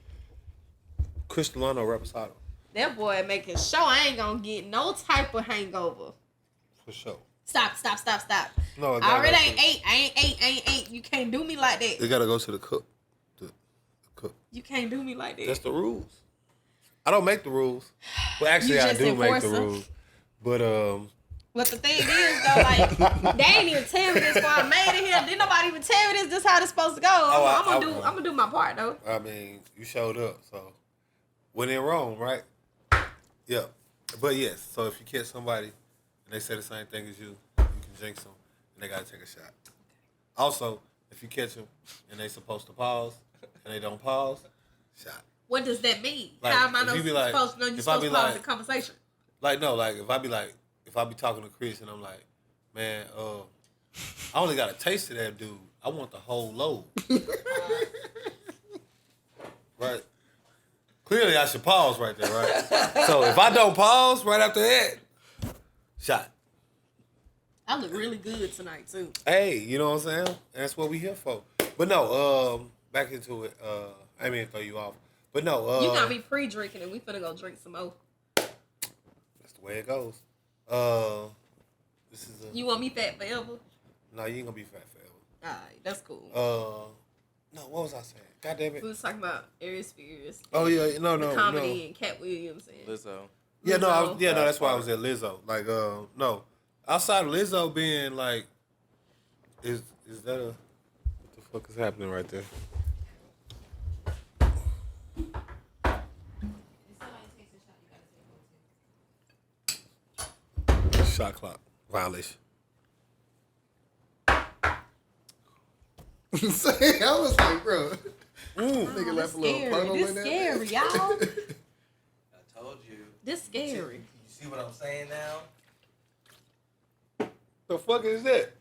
Cristalano Reposado.
That boy making sure I ain't gonna get no type of hangover.
For sure.
Stop.
No,
I already ain't ate. You can't do me like that.
They gotta go to the cook. The cook.
You can't do me like that.
That's the rules. I don't make the rules. Well, actually,
You
I
just
do make
enforce
the
them.
rules. But
But the thing is, though, like, they ain't even tell me this before I made it here. Didn't nobody even tell me this. This how it's supposed to go. I'm gonna do my part, though.
I mean, you showed up, so when in Rome, right? Yeah. But yes, so if you catch somebody and they say the same thing as you can jinx them and they gotta take a shot. Also, if you catch them and they supposed to pause and they don't pause, shot.
What does that mean?
Like,
How am I
if you be like-
supposed to know you're
if I
supposed
be
to pause
like-
the conversation?
Like, no, like, if I be talking to Chris and I'm like, man, I only got a taste of that dude. I want the whole load. Right? Clearly, I should pause right there, right? So if I don't pause right after that, shot.
I look really good tonight, too.
Hey, you know what I'm saying? That's what we here for. But no, back into it. I didn't mean to throw you off. But no,
You got me pre-drinking and we finna go drink some more.
that's the way it goes. This is
You want me fat forever?
No, you ain't gonna be fat forever.
Alright, that's cool.
No, what was I saying? God damn it.
We was talking about Aries Spears.
Oh yeah, no,
the comedy and Cat Williams and
Lizzo.
Yeah, no,
Lizzo.
that's why I was at Lizzo. Like, no, outside of Lizzo being like, is that a what the fuck is happening right there? Shot clock violation.
I was like, bro. Nigga left a little
scary.
puddle
This
in there.
scary, y'all.
I told you.
This scary.
You see what I'm saying now?
The fuck is that?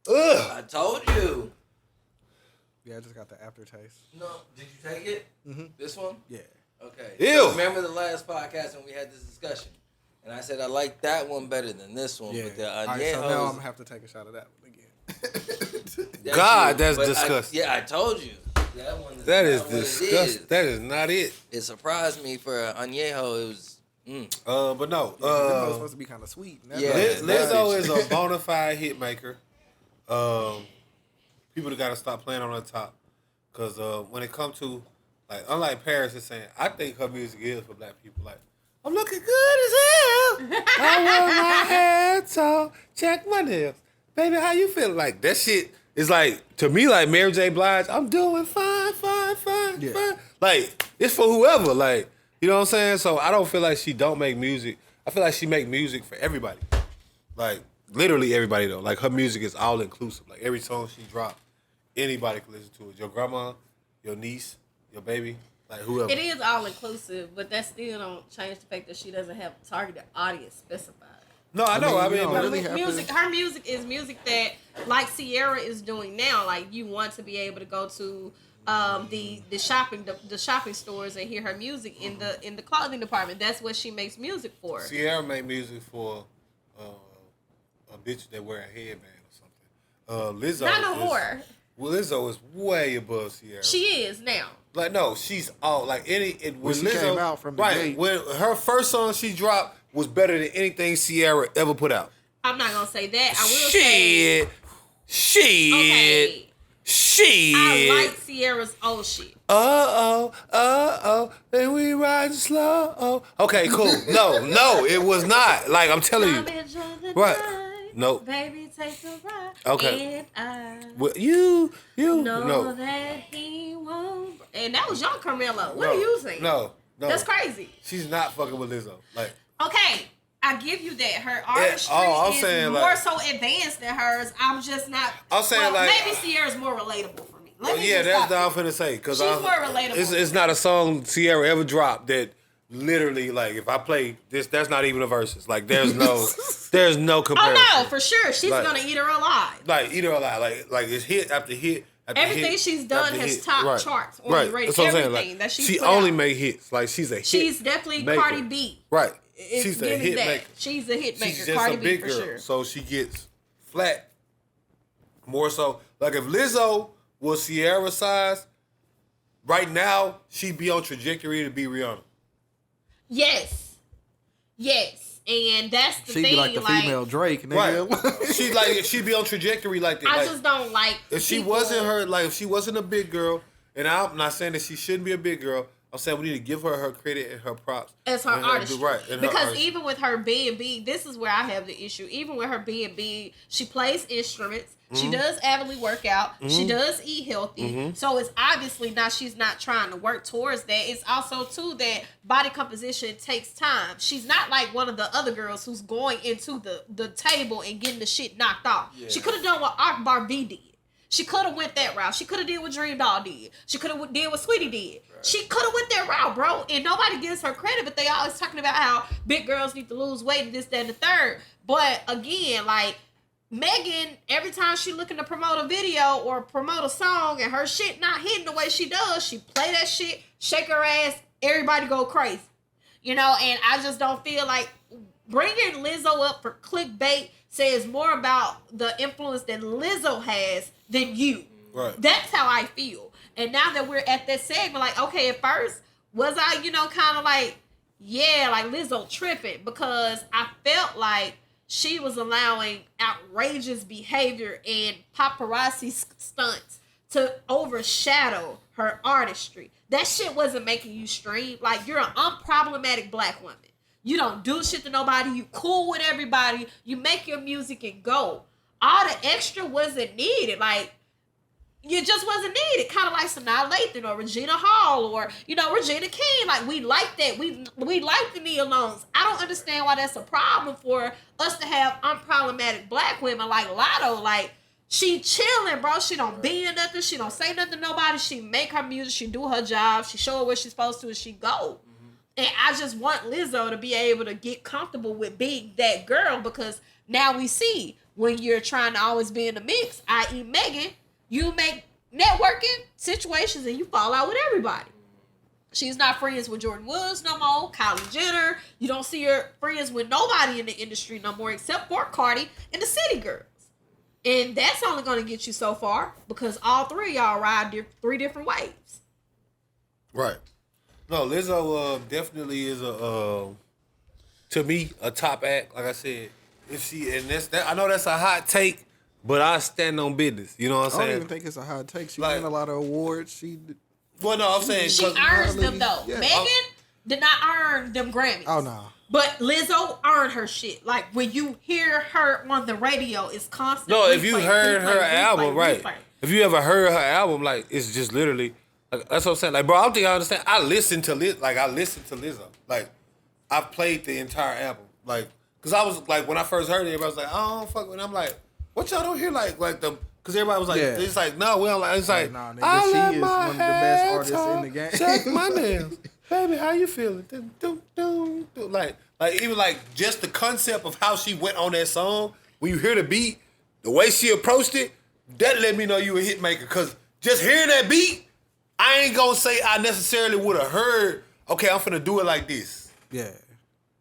Ugh.
I told you.
Yeah, I just got the aftertaste.
No, did you take it?
Mm-hmm.
This one?
Yeah.
Okay.
Ew.
So remember the last podcast when we had this discussion? And I said I like that one better than this one.
Yeah.
But the
All right, so now I'm gonna have to take a shot of that one again.
God, that's disgusting.
I told you. That one.
That is
not what it
disgusting. That is not it.
It surprised me for Añejo. It was.
But no.
Them was supposed to be kind of sweet.
Yeah.
Lizzo is a bona fide hit maker. People got to stop playing on her top. Because when it comes to, like, unlike Paris is saying, I think her music is for black people. Like, I'm looking good as hell. I want my hair tall. Check my nails. Baby, how you feel? Like, that shit is like, to me, like Mary J. Blige, I'm doing fine.
Yeah.
Like, it's for whoever. Like, you know what I'm saying? So I don't feel like she don't make music. I feel like she make music for everybody. Like, literally everybody, though. Like, her music is all inclusive. Like, every song she drop, anybody can listen to it. Your grandma, your niece, your baby, like, whoever.
It is all inclusive, but that still don't change the fact that she doesn't have a targeted audience specified.
No, I know. I mean,
you know,
but
really
Her music is music that, like Sierra is doing now. Like, you want to be able to go to the shopping stores and hear her music in the clothing department. That's what she makes music for.
Sierra made music for a bitch that wear a headband or something. Lizzo
Not no
is,
whore.
Well, Lizzo is way above Sierra.
She is now.
Like, no, she's all like when
she
Lizzo
came out from the
right
gate.
when her first song she dropped was better than anything Sierra ever put out.
I'm not gonna say that. I will say.
Shit.
Okay.
Shit.
I like Sierra's old shit.
Then we ride slow. Okay, cool. No, it was not. Like, I'm telling you. Right. No.
Baby, take a ride.
Okay.
And I
Well, you
know that he won't. And that was young Carmelo. What are you saying?
No.
That's crazy.
She's not fucking with Lizzo. Like,
Okay, I give you that. Her artistry
I'm
is
saying,
more
like-
so advanced than hers. I'm just not.
I'm saying, like-
maybe Sierra's more relatable for me. Let me
yeah,
just
that's
stop
what I'm finna say. Cause
She's more relatable.
It's not a song Sierra ever dropped that literally, like, if I play this, that's not even a verses. Like, there's no comparison.
Oh no, for sure, she's
Like-
gonna eat her alive.
Like, either a lot. Like it's hit after hit. After
Everything
hit,
she's done
after
has
hit.
top
Right.
charts on
Right.
the radio.
That's what I'm saying.
Everything
Like,
that she's
she
put
only
out.
made hits. Like, she's a hit.
She's definitely
maker.
Cardi B.
Right.
It's
She's a
giving
hit
that.
maker.
She's a hit maker.
She's just
Cardi
a
B
big
for
girl,
sure.
so she gets flat. More so, like if Lizzo was Sierra size, right now she'd be on trajectory to be Rihanna.
Yes, and that's the
She'd
thing.
be like the female Drake, nigga.
Right. she'd be on trajectory like that.
I
Like,
just don't like.
if she
people-
wasn't her, like if she wasn't a big girl, and I'm not saying that she shouldn't be a big girl. I'm saying we need to give her her credit and her props
as her
and
artist,
right? And her
because
artistry.
even with her B&B, this is where I have the issue. Even with her B&B, she plays instruments.
Mm-hmm.
She does avidly work out. She does eat healthy.
Mm-hmm.
So it's obviously not she's not trying to work towards that. It's also too that body composition takes time. She's not like one of the other girls who's going into the table and getting the shit knocked off.
Yeah.
She could have done what Akbar V did. She could have went that route. She could have did what Dream Doll did. She could have did what Sweetie did. Right. She could have went that route, bro. And nobody gives her credit, but they always talking about how big girls need to lose weight and this, that, and the third. But again, like Megan, every time she looking to promote a video or promote a song and her shit not hitting the way she does, she play that shit, shake her ass, everybody go crazy. You know, and I just don't feel like bringing Lizzo up for clickbait says more about the influence that Lizzo has than you.
Right.
That's how I feel. And now that we're at that segment, like, okay, at first, was I, kind of like, yeah, like Lizzo tripping, because I felt like she was allowing outrageous behavior and paparazzi stunts to overshadow her artistry. That shit wasn't making you stream. Like, you're an unproblematic black woman. You don't do shit to nobody. You cool with everybody. You make your music and go. All the extra wasn't needed. Like, you just wasn't needed. Kind of like Sanaa Lathan or Regina Hall or, Regina King. Like, we like that. We like the Nia Lones. I don't understand why that's a problem for us to have unproblematic black women like Lotto. Like, she chilling, bro. She don't be in nothing. She don't say nothing to nobody. She make her music. She do her job. She show her what she's supposed to and she go. And I just want Lizzo to be able to get comfortable with being that girl, because now we see when you're trying to always be in the mix, i.e. Megan, you make networking situations and you fall out with everybody. She's not friends with Jordan Woods no more, Kylie Jenner. You don't see her friends with nobody in the industry no more except for Cardi and the City Girls. And that's only going to get you so far, because all three of y'all ride three different waves.
Right. No, Lizzo definitely is to me a top act. Like I said, I know that's a hot take, but I stand on business. You know what I'm
I
saying?
don't even think it's a hot take. She
Like-
won a lot of awards.
Well, no, I'm saying
She
'cause-
earns them though.
Yeah.
Megan did not earn them Grammys.
Oh no.
But Lizzo earned her shit. Like, when you hear her on the radio, it's constant.
No, if you
replay,
heard
replay,
her
replay,
album, right?
replay.
If you ever heard her album, like, it's just literally, like, that's what I'm saying. Like, bro, I don't think I understand. I listened to Lizzo. Like, I played the entire album. Like, because I was, like, when I first heard it, everybody was like, I don't fuck with it. I'm like, what y'all don't hear? Like the, because everybody was like,
Yeah.
it's like, no, we don't like, it's like,
Nah, nigga,
I
she
let
is
my
one of the best
hair
artists
talk,
in the game.
check my nails. Baby, how you feeling? Dun, dun, dun, dun. Like, even like just the concept of how she went on that song, when you hear the beat, the way she approached it, that let me know you a hit maker. Cause just hearing that beat, I ain't gonna say I necessarily would have heard, okay, I'm finna do it like this.
Yeah.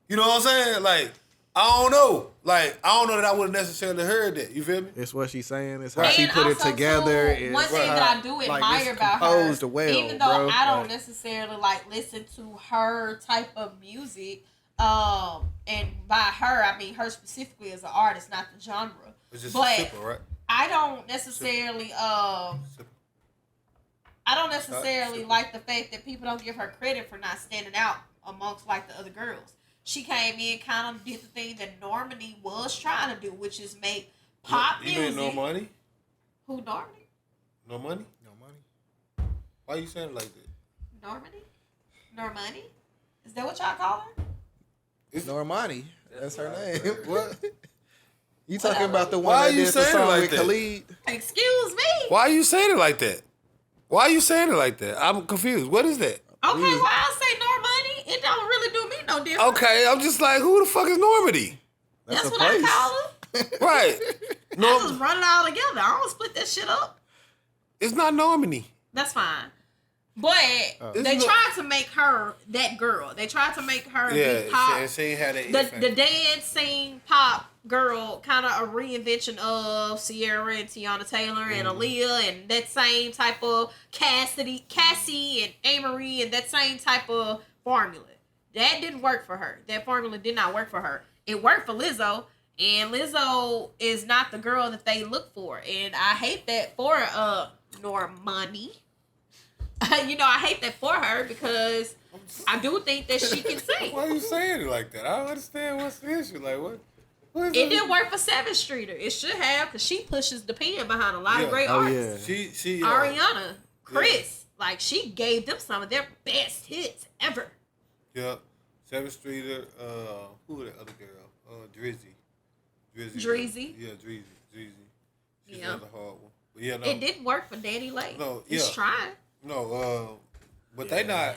You know what I'm saying? Like, I don't know. Like, I don't know that I would have necessarily heard that. You feel me?
It's what she's saying. It's how
Right.
she
And
put it
also,
together.
too,
It's
one thing
how-
that I do
like,
admire
it's
about her,
composed well,
even though
bro.
I don't
Like,
necessarily like listen to her type of music, and by her I mean her specifically as an artist, not the genre.
It's just
But
simple, right?
I don't necessarily like the fact that people don't give her credit for not standing out amongst like the other girls. She came in, kind of did the thing that Normani was trying to do, which is make pop
You
music.
mean no money?
Who Normani?
No money?
no money.
Why you saying it like that?
Normani? Is that what y'all call her?
Normani. That's her name.
What?
You talking about the
Why
one that
you
did the
saying it
song
like
with
that?
Khalid?
Excuse me.
Why are you saying it like that? Why are you saying it like that? I'm confused. What is that?
Okay, well, I say Normani. It don't really do me no different.
Okay, I'm just like, who the fuck is Normandy?
That's
a
what
place.
I call her.
Right.
I
No,
just run it all together. I don't split that shit up.
it's not Normandy.
That's fine. But they
It's
tried to make her that girl. They tried to make her
Yeah,
be pop.
and she ain't had that.
The dancing pop girl, kind of a reinvention of Sierra and Tiana Taylor and Aaliyah and that same type of Cassie and Amory and that same type of formula. That didn't work for her. That formula did not work for her. It worked for Lizzo, and Lizzo is not the girl that they look for. And I hate that for Normani. I hate that for her because I do think that she can sing.
Why are you saying it like that? I don't understand what's the issue. Like, what is
It didn't work for 7th Streeter. It should have, because she pushes the pen behind a lot of great
Oh,
artists.
yeah.
She
Ariana, Chris, like she gave them some of their best hits ever.
Yeah. 7th Streeter, who was that other girl? Drizzy.
Drizzy.
Yeah, Drizzy. She's
Yeah.
another hard one. But yeah, no.
It didn't work for Danny Lake.
No,
He's
yeah.
trying.
No, but they not,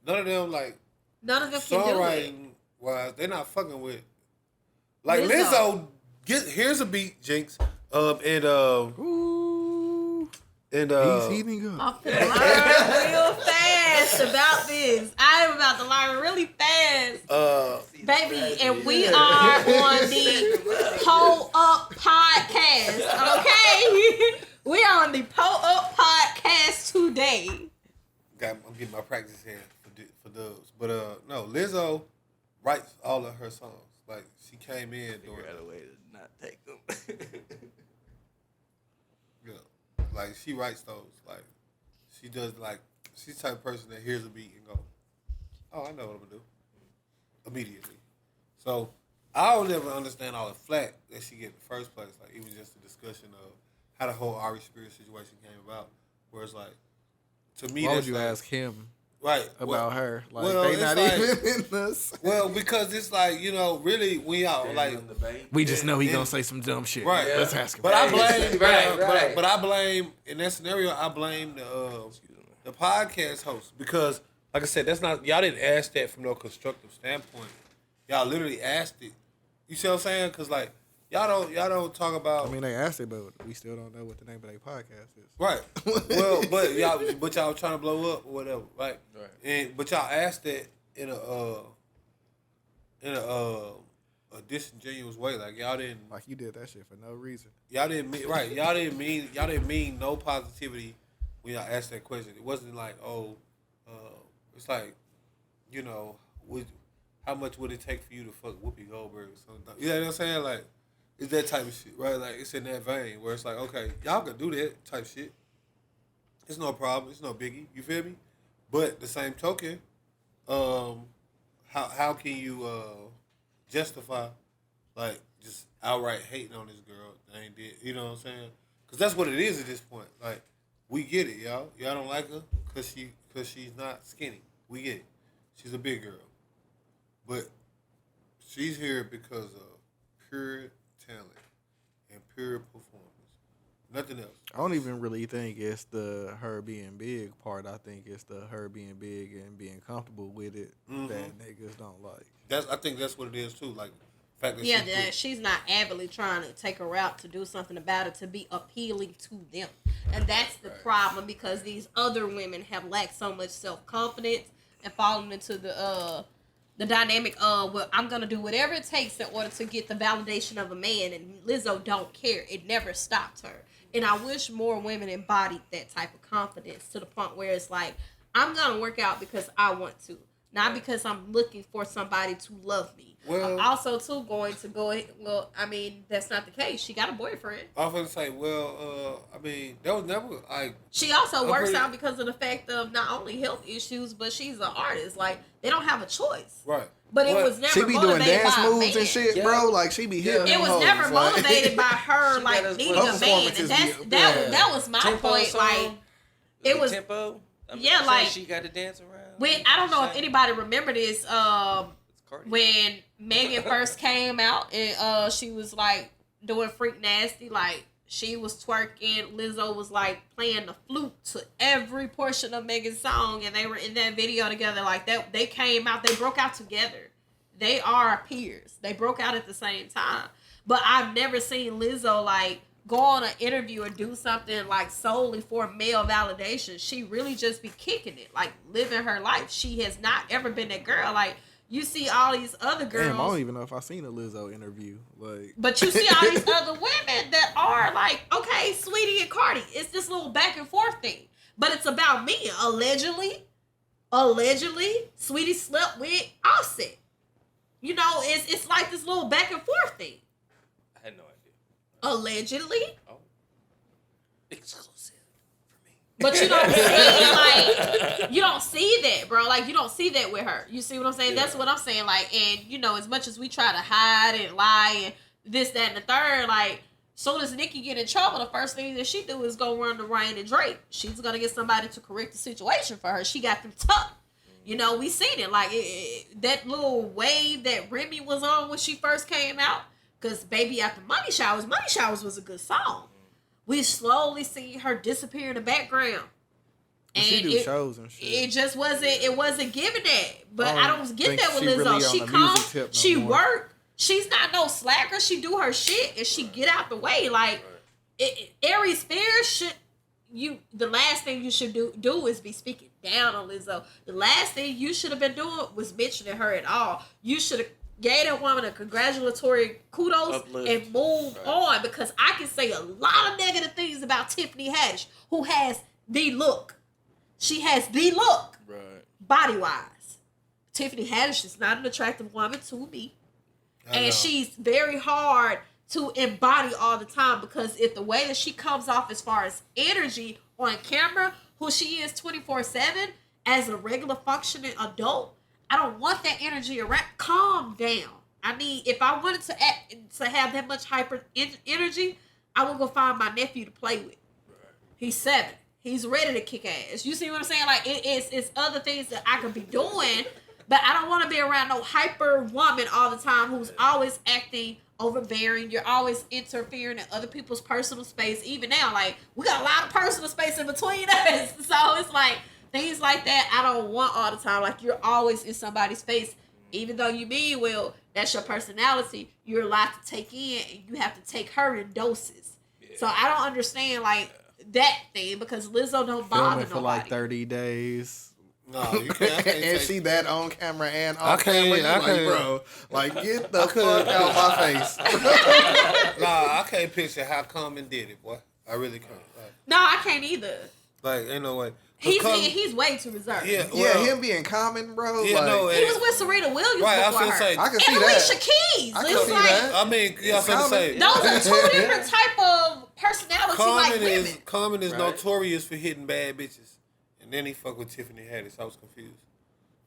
none of them, like,
None of them can do it.
songwriting wise, they not fucking with. Like,
Lizzo.
here's a beat, Jinx.
Ooh. He's heating
I'm
up.
finna learn real fast about this. I am about to learn really fast. Baby, and we are on the Pull Up Podcast, okay? We are on the Pull Up Podcast today.
I'm getting my practice here for Dubz. But, no, Lizzo writes all of her songs. Like, she came in doing
Figure out a way to not take them.
Yeah. Like, she writes those. Like, she does, like, she's the type of person that hears a beat and go, oh, I know what I'm going to do. Immediately. So, I don't ever understand all the flack that she get in the first place. Like, even just the discussion of how the whole Ari Spears situation came about. Where it's like, to me,
Why would
that's
you
like,
ask him
right,
about her? Like,
well,
they
it's
not
like-
even in this.
Well, because it's like, really, we out. Like,
We just know he
Yeah.
gonna say some dumb shit.
right.
Let's ask him.
But I blame,
Right.
but I blame in that scenario. I blame the podcast host because, like I said, that's not y'all didn't ask that from no constructive standpoint. Y'all literally asked it. You see what I'm saying? Because like y'all don't talk about
I mean, they asked it, but we still don't know what the name of their podcast is.
right. Well, but y'all trying to blow up or whatever, right?
Right.
And but y'all asked that in a disingenuous way. Like y'all didn't.
Like you did that shit for no reason.
Y'all didn't mean right. Y'all didn't mean no positivity when y'all asked that question. It wasn't like, it's like, how much would it take for you to fuck Whoopi Goldberg or something? You know what I'm saying? Like, it's that type of shit, right? Like, it's in that vein where it's like, okay, y'all can do that type shit. It's no problem. It's no biggie. You feel me? But the same token, how can you justify like just outright hating on this girl that ain't did? You know what I'm saying? Because that's what it is at this point. Like, we get it, y'all. Y'all don't like her because she's not skinny. We get it. She's a big girl. But she's here because of pure talent and pure performance. Nothing else.
I don't even really think it's the her being big part. I think it's the her being big and being comfortable with it that niggas don't like.
I think that's what it is too. Like, the fact that
Yeah,
she
that she's not avidly trying to take her out to do something about it to be appealing to them. And that's the problem because these other women have lacked so much self-confidence and fallen into the the dynamic of, well, I'm gonna do whatever it takes in order to get the validation of a man, and Lizzo don't care. It never stopped her. And I wish more women embodied that type of confidence to the point where it's like, I'm gonna work out because I want to, not because I'm looking for somebody to love me.
Well,
I'm also too going to go. Well, I mean, that's not the case. She got a boyfriend.
I was gonna say, I mean, that was never like.
She also
I'm
works
pretty-
out because of the fact of not only health issues, but she's an artist. Like, they don't have a choice.
Right.
But it
What?
was never
She be doing
motivated
dance
by a
moves
man.
and shit,
Yeah.
bro. Like she be hitting.
It
them
was
hoes,
never
like-
motivated by her
She
like
got us
needing
with
a
her
man,
performances
and
be-
that was my
Tempo
point.
song,
Like, it was
tempo.
yeah, like-
she got to dance around.
when I don't know if anybody remember this.
It's Cardi.
When Megan first came out and she was like doing Freak Nasty, like she was twerking, Lizzo was like playing the flute to every portion of Megan's song, and they were in that video together like that. They came out, they broke out together. They are peers. They broke out at the same time. But I've never seen Lizzo like go on an interview or do something like solely for male validation. She really just be kicking it, like living her life. She has not ever been that girl. Like, you see all these other girls.
Damn, I don't even know if I seen a Lizzo interview. Like,
But you see all these other women that are like, okay, Sweetie and Cardi. It's this little back and forth thing. But it's about me. Allegedly, Sweetie slept with Offset. You know, it's like this little back and forth thing.
I had no idea.
Allegedly.
Oh, exclusive for me.
But you don't see, like, you don't see that, bro. Like, you don't see that with her. You see what I'm saying?
Yeah.
That's what I'm saying. Like, and, you know, as much as we try to hide and lie and this, that, and the third, like, soon as Nicki get in trouble, the first thing that she do is go run to Ryan and Drake. She's going to get somebody to correct the situation for her. She got them tough. You know, we seen it. Like, that little wave that Remy was on when she first came out. Because Baby After Money Showers was a good song. We slowly see her disappear in the background.
she do shows and shit.
It just wasn't giving that. But
I
I
don't
don't get
think
that with
she really
Lizzo.
on
She
the
come,
music tip no
she
more.
work. She's not no slacker. She do her shit and she get out the way. Like, Aries Spears the last thing you should do is be speaking down on Lizzo. The last thing you should have been doing was mentioning her at all. You should have gave that woman a congratulatory kudos
Uplift.
and move on, because I can say a lot of negative things about Tiffany Haddish, who has the look. She has the look,
Right.
body-wise. Tiffany Haddish is not an attractive woman to me. And she's very hard to embody all the time, because if the way that she comes off as far as energy on camera, who she is 24/7 as a regular functioning adult, I don't want that energy around. Calm down. I mean, if I wanted to have that much hyper energy, I would go find my nephew to play with. He's 7. He's ready to kick ass. You see what I'm saying? Like, it's other things that I could be doing, but I don't want to be around no hyper woman all the time who's always acting overbearing. You're always interfering in other people's personal space. Even now, like, we got a lot of personal space in between us. So it's like, things like that I don't want all the time. Like, you're always in somebody's face. Even though you mean well, that's your personality. You're allowed to take in, and you have to take her in doses. Yeah. So I don't understand, like, that thing, because Lizzo don't bother
Filming for
nobody.
like 30 days.
No, you can't.
And she that on camera and off camera. You
I
like,
can't.
bro, like, get the fuck out my face.
Nah, I can't picture how Common did it, boy. I really can't.
No, I can't either.
Like, ain't no way.
He's way too reserved.
Yeah,
Yeah, him being Common, bro.
Yeah,
like,
no,
He was with Serena Williams
Right, I was
before
gonna
her.
say.
I can see
And
that.
Alicia Keys.
I
It
can
was
see
like,
that.
I mean, yeah, I was gonna say.
those are two different type of personalities, like women.
Common is
Right.
notorious for hitting bad bitches, and then he fuck with Tiffany Haddish. I was confused.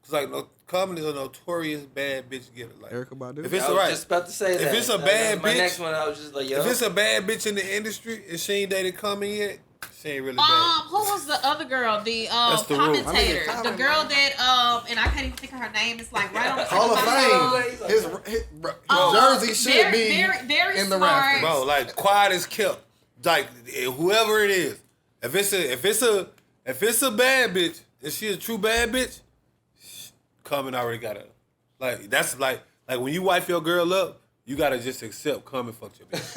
Cause like, no, Common is a notorious bad bitch getter. Like,
Erykah Badu.
if it's
I was
right,
just about to say that.
if it's a
That
bad
was my
bitch,
next one, I was just like, yo.
if it's a bad bitch in the industry and she ain't dated Common yet, she ain't really bad.
Who was the other girl? The
the rule.
commentator,
I mean,
the
Common,
girl
man.
that and I can't even think of her name. It's like right on the
Hall of
tip my tongue.
Fame. His jersey should be
very
in the
smart.
rafters.
Bro, like, quiet as kept. Like, whoever it is, if it's a bad bitch and she a true bad bitch, Common already got her. Like, that's like when you wife your girl up, you gotta just accept Common fucked your bitch.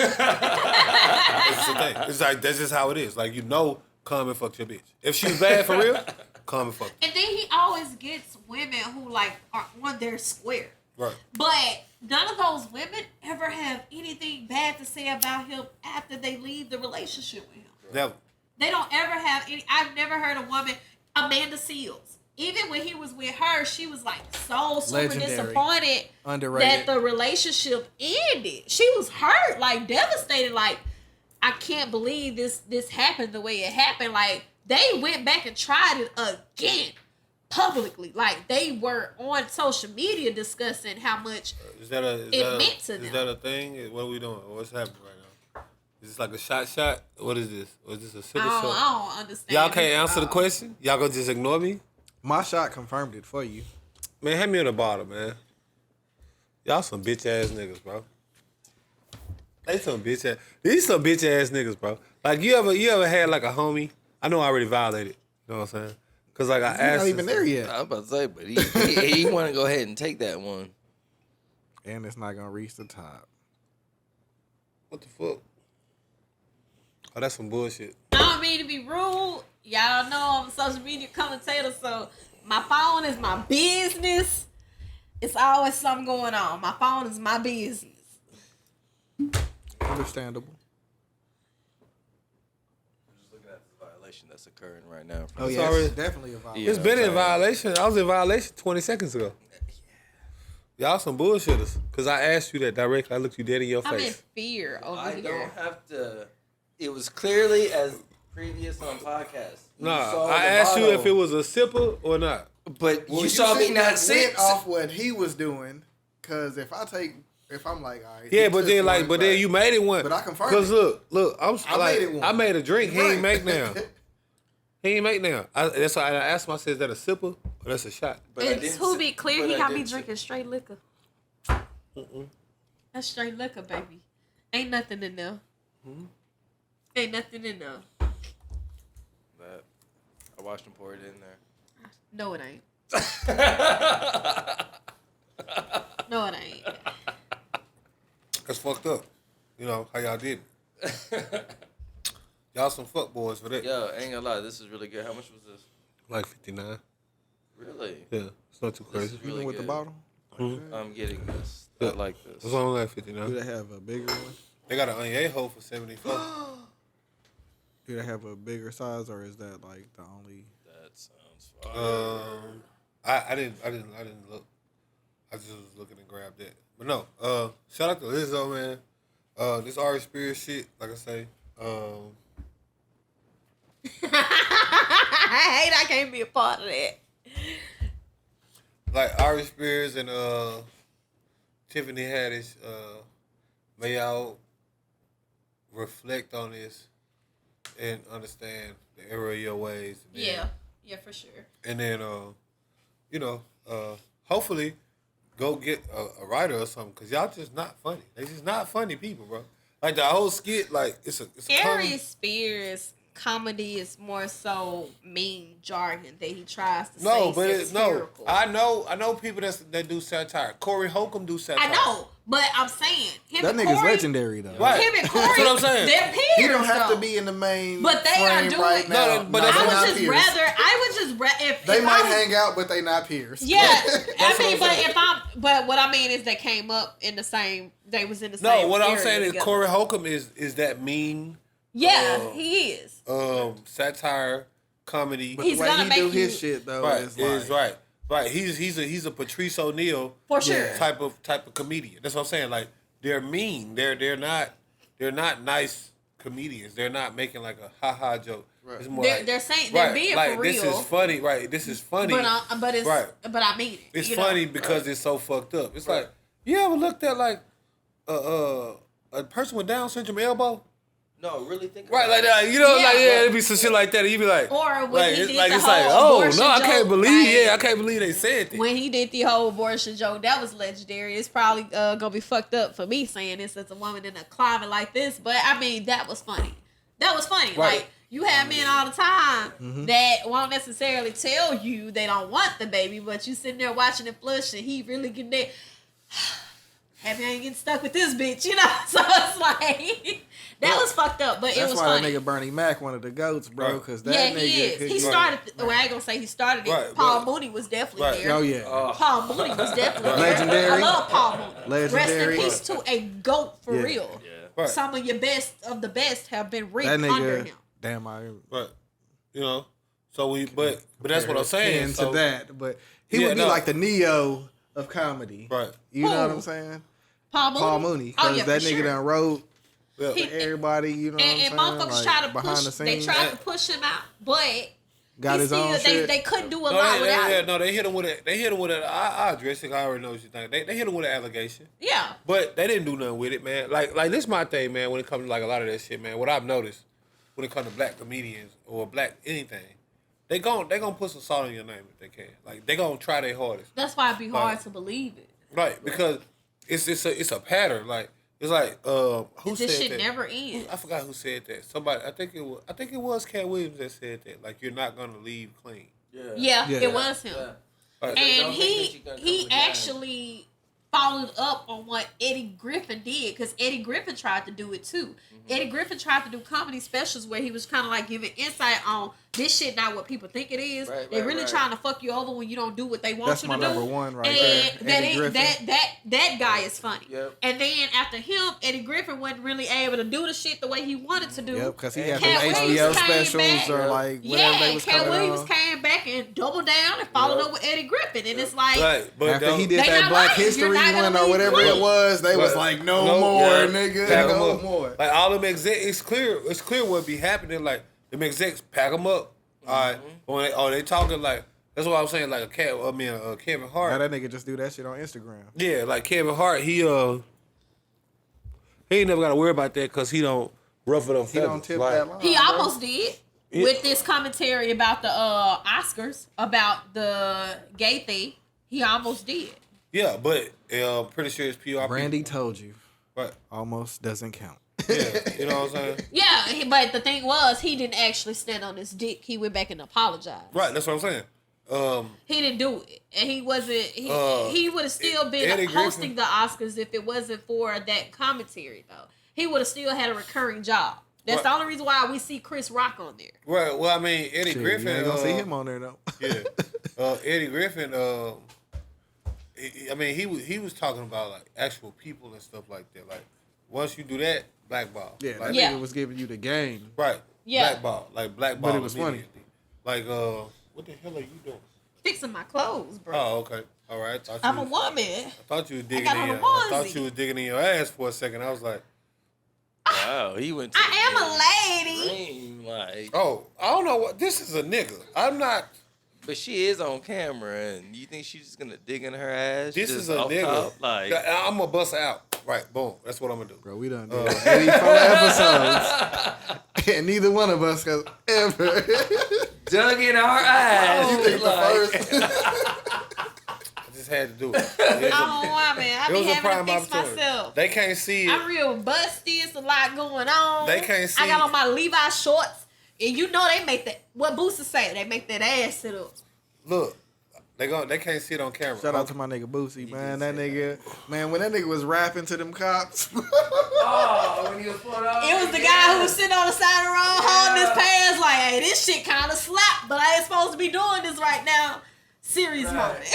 It's the thing. It's like, that's just how it is. Like, you know, Common fucked your bitch. If she's bad for real, Common fucked.
And then he always gets women who like are on their square.
Right.
But none of those women ever have anything bad to say about him after they leave the relationship with him.
Never.
They don't ever have any. I've never heard a woman, Amanda Seals, even when he was with her, she was like so super
Legendary.
disappointed
Underrated.
that the relationship ended. She was hurt, like devastated, like I can't believe this happened the way it happened. Like they went back and tried it again publicly. Like they were on social media discussing how much
Is that a
meant to them.
Is that a thing? What are we doing? What's happening right now? Is this like a shot? What is this? Or is this a sip
I
shot?
don't understand.
Y'all can't answer the question? Y'all gonna just ignore me?
My shot confirmed it for you.
Man, hand me on the bottle, man. Y'all some bitch ass niggas, bro. They some bitch ass. These some bitch ass niggas, bro. Like you ever had like a homie? I know I already violated. You know what I'm saying? Cause like I
You're
asked.
not even there yet.
I'm about to say, but he want to go ahead and take that one.
And it's not gonna reach the top.
What the fuck? Oh, that's some bullshit.
I don't mean to be rude. Y'all know I'm a social media commentator, so my phone is my business. It's always something going on. My phone is my business.
Understandable.
I'm just looking at the violation that's occurring right now.
Oh
It's
yeah,
already-
it's definitely a violation.
It's been in violation. I was in violation 20 seconds ago. Y'all some bullshitters. Cause I asked you that directly. I looked you dead in your
I'm in
face.
fear over
I
here.
don't have to. It was clearly as previous on podcast. You
Nah,
saw
I
the
asked you
bottle,
if it was a sipper or not.
But
Well,
you saw me
see,
not
that
sit.
went off what he was doing. Cause if I'm like, all right.
Yeah,
he
but
took
then
one,
then you made it one.
But I confirmed
Cause
it.
look,
I
like,
made it one.
I made a drink. He
Right.
ain't make now. He ain't make now. That's why I asked him. I said, is that a sipper or that's a shot?
But I
And
didn't
to
sit-
be clear,
but
he
I
got me
didn't sit.
drinking straight liquor. That's straight liquor, baby. Ain't nothing in there. Ain't nothing in there.
That I watched him pour it in there.
No, it ain't. No, it ain't.
That's fucked up. You know how y'all did it. Y'all some fuck boys for that.
Yo, I ain't gonna lie, this is really good. How much was this?
Like 59.
Really?
Yeah, it's not too
This
crazy.
is really
Even with
good.
the bottle.
I'm getting this.
Yeah.
I like this.
It's only like
Do
59.
they have a bigger one?
They got an añejo for 74.
Do they have a bigger size, or is that like the only?
That sounds fire.
I didn't look. I just was looking to grab that. But no, shout out to Lizzo, man. This Ari Spears shit, like I say,
I hate I can't be a part of that.
like Ari Spears and Tiffany Haddish, may y'all reflect on this and understand the error of your ways. And then,
Yeah, for sure.
And then, hopefully, go get a writer or something, cause y'all just not funny. They just not funny people, bro. Like the whole skit, like it's a
Ari Spears comedy is more so mean jargon that he tries to
no,
say
but it's no.
satirical.
I know people that do satire. Corey Holcomb do satire.
I know, but I'm saying him
That
and
nigga's
Corey,
legendary though.
Right.
Him and Corey,
That's what I'm saying.
they're peers.
He don't have
though.
to be in the main.
But they are
frame
doing-
right now.
No, but that's
they're
I
what
not
would just
peers.
rather. If
They
if
might
I was,
hang out, but they not peers.
Yeah, I
what
mean,
I'm
but
saying.
but what I mean is they came up in the same. They was in the
No,
same.
what I'm
area
saying is
together.
Corey Holcomb is that mean
Yeah, he is.
satire comedy.
But
He's
the way
gonna
he
make
do
you-
his shit though
Right,
is like,
right. He's a Patrice O'Neal
For sure.
type of comedian. That's what I'm saying. Like they're mean. They're not nice comedians. They're not making like a ha joke.
Right.
It's more
They're saying they're being
like
for
this
real.
is funny. Right, this is funny.
But it's
right.
but I mean it.
It's
you know?
funny because it's so fucked up. It's like you ever looked at like a person with Down syndrome elbow?
No, really think
Right,
about
like
it.
that. You know,
Yeah.
like it'd be some shit like that. And you be like,
Or when
like,
he
it's
did
like
the
it's like,
whole
oh
abortion
no, I can't
joke,
believe.
like-
Yeah, I can't believe they said that.
When he did the whole abortion joke, that was legendary. It's probably gonna be fucked up for me saying this as a woman in a climate like this, but I mean that was funny. That was funny.
Right.
Like you have men all the time that won't necessarily tell you they don't want the baby, but you sitting there watching it flush and he really getting that. Happy I ain't getting stuck with this bitch, you know. So it's like That was fucked up, but it
That's
was
why
funny.
that nigga Bernie Mac one of the goats, bro.
Right.
Because that
Yeah,
nigga
he is.
could
He
get-
started. Well, I ain't gonna say he started it.
Right,
Paul
but-
Mooney was definitely
Right.
there.
Oh yeah.
Paul Mooney was definitely there.
Legendary.
I love Paul Mooney.
Legendary.
Rest in peace to a GOAT for
Yeah.
real.
Right.
Some of your best of the best have been rigged
That
under
nigga.
him.
Damn, I
Right. You know. So but that's what I'm saying.
Into
So,
that, but he
Yeah,
would be
no.
like the Neo of comedy.
Right.
You know what
Who?
I'm saying?
Paul Mooney.
Paul Mooney.
Oh
Because
yeah,
that
for
nigga
sure.
done wrote
Yeah.
He-
for everybody, you know
And
what I'm saying?
motherfuckers
Like,
try to
behind
push.
the
They
scenes.
tried to push him out, but
Got
he
his own
still,
shit.
they couldn't do a
No,
lot without him.
they hit him with it. They hit him with it. I address it. I already know what you think. They hit him with an allegation,
Yeah.
but they didn't do nothing with it, man. Like this my thing, man. When it comes to like a lot of that shit, man. What I've noticed when it comes to black comedians or black anything, they gonna put some salt in your name if they can. Like they gonna try their hardest,
That's why it'd be hard
Right.
to believe it.
right? Because it's a pattern. Like it's like who
This
said
shit
that?
never ends.
I forgot who said that. Somebody. I think it was Cat Williams that said that. Like you're not gonna leave clean.
Yeah,
Yeah.
it was him.
Like,
And
Don't think that
he
you gonna come
he
with that.
actually followed up on what Eddie Griffin did, because Eddie Griffin tried to do it too. Eddie Griffin tried to do comedy specials where he was kind of like giving insight on this shit not what people think it is.
Right,
They're
right,
really
right.
trying to fuck you over when you don't do what they want
That's
you
my
to do.
number one right
and
there, Eddie Griffin.
that guy is funny.
Yep.
And then after him, Eddie Griffin wasn't really able to do the shit the way he wanted to do.
Yep, because he
And
had them
Cat
HBO
Williams came
specials
back.
or like whatever they
Yeah,
was
Cat
coming
Williams
on.
came back and doubled down and followed
Yep.
up with Eddie Griffin, and it's like,
right, but
After he did
They
that
not
Black
lying.
History
You're not gonna
one or
leave
whatever
clean.
it was, they was
Right.
like, no
No,
more,
yeah.
nigga,
Pack 'em
no
up.
more.
Like all them execs, it's clear what be happening. Like them execs pack them up. All right, when they talking like that's what I'm saying. Like Kevin
Now
Hart.
that nigga just do that shit on Instagram.
Yeah, like Kevin Hart. He ain't never got to worry about that because he don't ruffle them
He
feathers.
don't tip
Like,
that line.
he
bro.
almost did with this commentary about the Oscars, about the gay thing. He almost did.
Yeah, but I'm pretty sure it's PRP.
Brandy told you,
Right.
almost doesn't count.
Yeah, you know what I'm saying.
Yeah, but the thing was, he didn't actually stand on his dick. He went back and apologized.
Right, that's what I'm saying.
He didn't do it, and he wasn't.
Uh,
He would have still been
Eddie
hosting
Griffin.
the Oscars if it wasn't for that commentary. Though he would have still had a recurring job. That's
Right.
the only reason why we see Chris Rock on there.
Right. Well, I mean, Eddie
Shit,
Griffin.
you ain't gonna see him on there though.
Yeah. Eddie Griffin. He was talking about like actual people and stuff like that. Like once you do that, blackball.
Yeah, that
Like,
Yeah.
nigga was giving you the game.
Right.
Yeah.
Blackball. Like blackball.
But it was funny.
immediately. Like what the hell are you doing?
Fixing my clothes, bro.
Oh, okay. All right. I
I'm a woman.
I thought you was digging
got
in
on a
your. I thought
onesie.
you was digging in your ass for a second. I was like,
Wow, he went to
I am a lady.
dream, like,
oh, I don't know what. This is a nigga. I'm not.
but she is on camera, and you think she's just gonna dig in her ass?
This
just
is a
off
nigga.
top? Like,
I'm gonna bust her out. Right. Boom. That's what I'm gonna do.
Bro, we done did 84 episodes. And neither one of us has ever.
dug in our eyes.
You think
like,
the first?
I just had to do it.
I'm a woman. I
It
be
was a
having
prime
to fix
opportunity.
myself.
They can't see it.
I'm real busty. It's a lot going on.
They can't see
I got
it.
on my Levi shorts, and you know they make that. What Booster say? They make that ass sit up.
Look, they can't see it on camera.
Shout out to my nigga Boosie, man. That nigga, man, when that nigga was rapping to them cops.
oh, when he was put on.
It was the guy who was sitting on the side of the road holding his pants like, hey, this shit kind of slapped, but I ain't supposed to be doing this right now. Serious moment.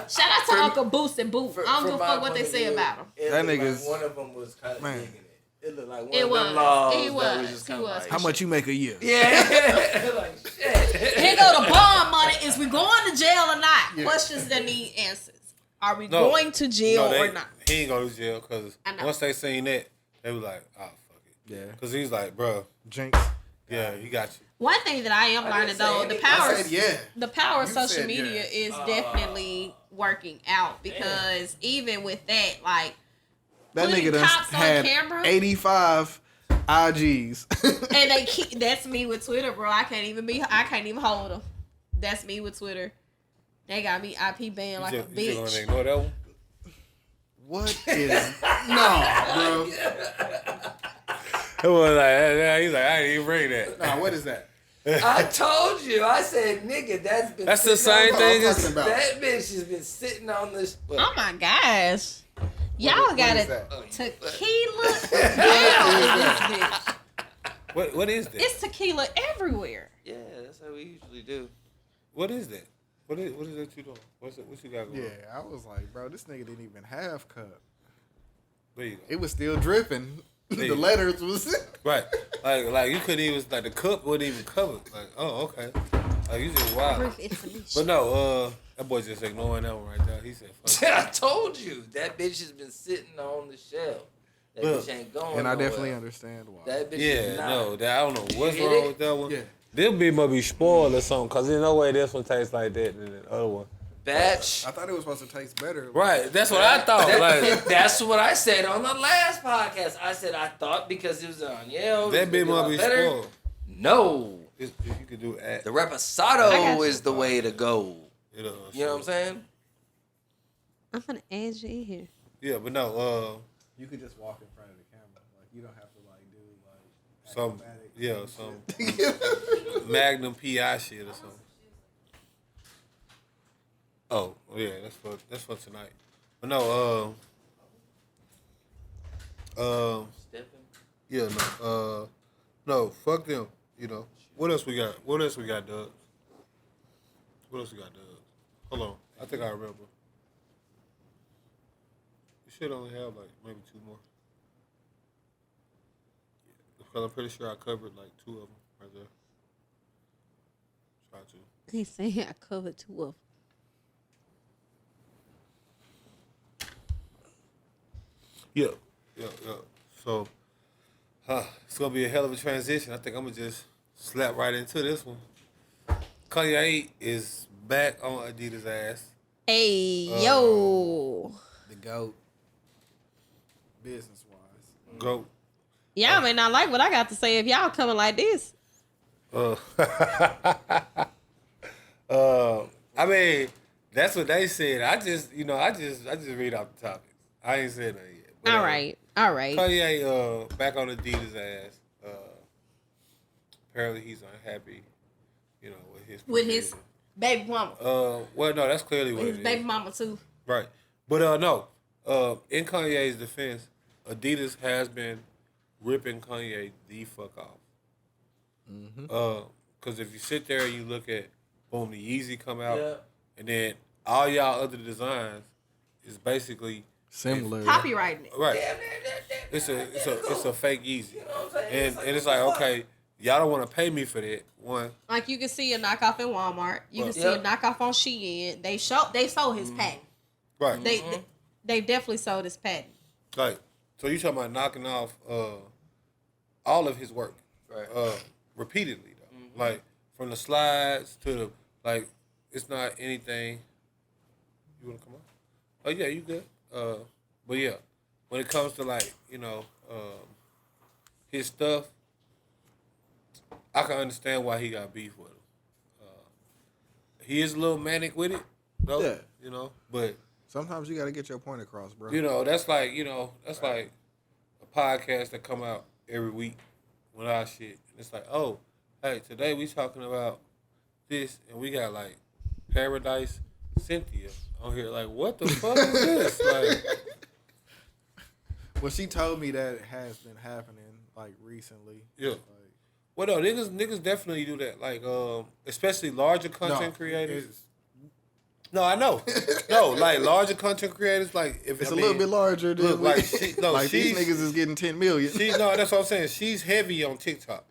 Shout out to Uncle Boost and Boo. I don't give a fuck what they say about him.
That nigga's-
one of them was kind of
Man.
digging it. It looked like one
It
of
was.
them laws.
He
that
was.
just
He
kinda
was.
like,
How much you make a year?
Yeah. like shit.
Here go the bond money. Is we going to jail or not? Questions that need answers. Are we
No.
going to jail
No,
or not?
He ain't going to jail because
I know.
once they seen that, they was like, oh, fuck it.
Yeah.
Because he's like, bro,
Jinx.
yeah, he got you.
One thing that I am learning
didn't say
though, the
anything.
power,
I said yeah.
the power of
You
social
said
media
yeah.
is definitely working out because even with that, like
That
putting
nigga done
cops on
had
camera?
85 IGs.
and they keep that's me with Twitter, bro. I can't even hold them. That's me with Twitter. They got me IP banned like a
You just going to
bitch.
ignore that one?
What is no, bro?
It was like, he's like, I didn't even bring that.
Nah, what is that?
I told you. I said, nigga, that's been.
That's the
sitting
same
on-
thing
I'm
as
talking about.
That bitch has been sitting on this.
Oh my gosh. Y'all
What
got
is
a
that?
tequila down in this bitch.
What is that?
It's tequila everywhere.
Yeah, that's how we usually do.
What is that? What is that you doing? What you got going?
Yeah, I was like, bro, this nigga didn't even have cup.
There you go.
It was still dripping.
There
The
you go.
letters was.
Right. Like you couldn't even like the cup wasn't even covered. Like, oh, okay. Like you just wild.
Proof is delicious.
But no, that boy just ignoring that one right there. He said, fuck.
I told you that bitch has been sitting on the shelf. That
Look,
bitch ain't going.
And I
nowhere.
definitely understand why.
That bitch
Yeah,
is not.
no, that I don't know what's
Hit
wrong
it?
with that one.
Yeah.
This bitch must be spoiled or something, cause there's no way this one tastes like that than the other one.
Batch.
I thought it was supposed to taste better.
Right, that's what I thought. Like
That's what I said on the last podcast. I said I thought because it was on Yale.
that bitch must be
better.
spoiled.
No,
You could do
the
I got
reposado
you.
is the way to go.
you know
You know what I'm saying?
I'm gonna add you in here.
Yeah, but no,
You could just walk in front of the camera. Like you don't have to like do like
some
acrobatics and shit.
Magnum PI shit or something. Oh, yeah, that's for tonight. But no,
Stepping.
yeah, no, fuck them. You know, what else we got? What else we got, Dubz? What else we got, Dubz? Hold on, I think I remember. We should only have like maybe two more. Because I'm pretty sure I covered like two of them right there. Try to.
He's saying I covered 2 of them.
Yeah. So, it's gonna be a hell of a transition. I think I'm gonna just slap right into this one. Kanye is back on Adidas' ass.
Hey, yo.
The GOAT. Business wise.
Go.
Y'all may not like what I got to say if y'all coming like this.
I mean, that's what they said. I just read off the topics. I ain't said nothing yet. But,
All right.
Kanye, back on Adidas' ass. Apparently he's unhappy, with his
With his baby mama.
well, no, that's clearly what
His
it
baby
is.
mama, too.
Right. But no. In Kanye's defense, Adidas has been ripping Kanye the fuck off. Because if you sit there and you look at, boom, the Yeezy come out,
Yeah.
and then all y'all other designs is basically
Similar.
Copywriting it.
right. It's a fake Yeezy, and it's like, okay, y'all don't want to pay me for that. One,
Like you can see a knockoff in Walmart. You can see
Yeah.
a knockoff on Shein. They sold his patent.
right?
They definitely sold his patent.
Like, so you talking about knocking off all of his work,
Right.
repeatedly though, like from the slides to the like, it's not anything. You wanna come on? Oh yeah, you good. But yeah, when it comes to like his stuff, I can understand why he got beef with him. He is a little manic with it, though.
Yeah.
But
Sometimes you got to get your point across, bro.
that's like like a podcast that come out every week with our shit. It's like, oh, hey, today we talking about this, and we got like Paradise Cynthia on here. Like, what the fuck is this? Like,
Well, she told me that it has been happening like recently.
yeah.
Like,
Well, no, niggas definitely do that. Like, especially larger content creators. No, I know. No, like larger content creators. Like, if
it's a little bit larger than
look, like, these
niggas is getting 10 million.
No, that's what I'm saying. She's heavy on TikTok.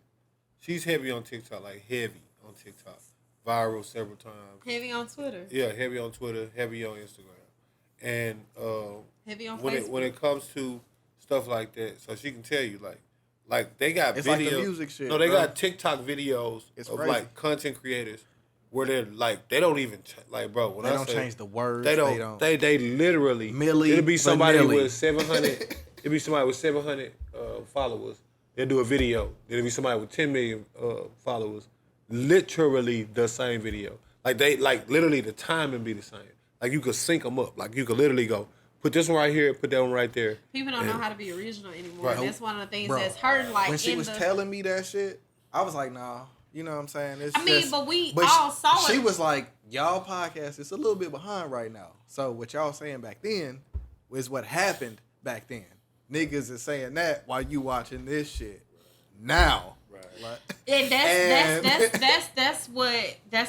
She's heavy on TikTok, like heavy on TikTok, viral several times.
Heavy on Twitter.
Yeah, heavy on Twitter, heavy on Instagram, and
Heavy on
when
Facebook.
when it comes to stuff like that, so she can tell you like they got
It's
videos.
like the music shit,
No, they
bro.
got TikTok videos
It's
of
crazy.
like content creators where they're like they don't even like, bro. When
They
I
don't
say,
change the words.
They don't. They literally.
Milli
It'll be somebody
vanilli.
with 700. It'll be somebody with 700 followers. They'll do a video. Then it'll be somebody with 10 million followers. Literally the same video. Like they literally the timing be the same. Like you could sync them up. Like you could literally go put this one right here, put that one right there.
People don't know how to be original anymore.
Right.
That's one of the things
Bro,
that's hurting. Like
when she
in
was
the,
telling me that shit, I was like, nah. You know what I'm saying? It's
I mean,
just,
but we all saw
She
it.
was like, y'all podcast is a little bit behind right now. So what y'all saying back then is what happened back then. Niggas is saying that while you watching this shit now.
Right.
Like,
And that's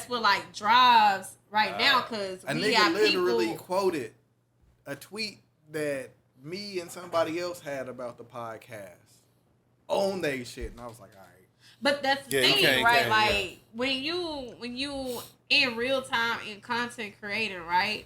what like drives right now, because
a
we
nigga
got
literally
people.
quoted a tweet that me and somebody else had about the podcast on they shit, and I was like, all right.
But that's the
Yeah, you
thing,
can't-
right?
can't,
Like when you in real time in content creating, right?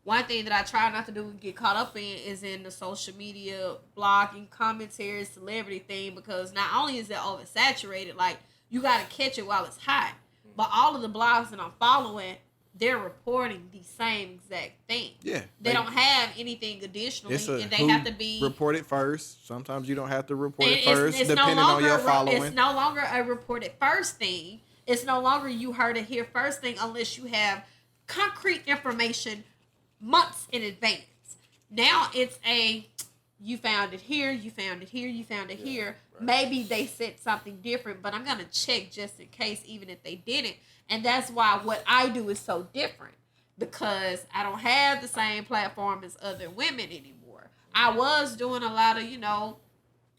One thing that I try not to do and get caught up in is in the social media, blogging, commentary, celebrity thing, because not only is it oversaturated, like you gotta catch it while it's hot. But all of the blogs that I'm following, they're reporting the same exact thing.
Yeah.
They don't have anything additionally, and they
who
have to be
report it first. Sometimes you don't have to report it
and
first,
it's
depending on your following.
It's no longer a reported first thing. It's no longer you heard it here first thing unless you have concrete information months in advance. Now it's you found it here, you found it here, you found it here. Right. Maybe they said something different, but I'm going to check just in case, even if they didn't. And that's why what I do is so different, because I don't have the same platform as other women anymore. I was doing a lot of,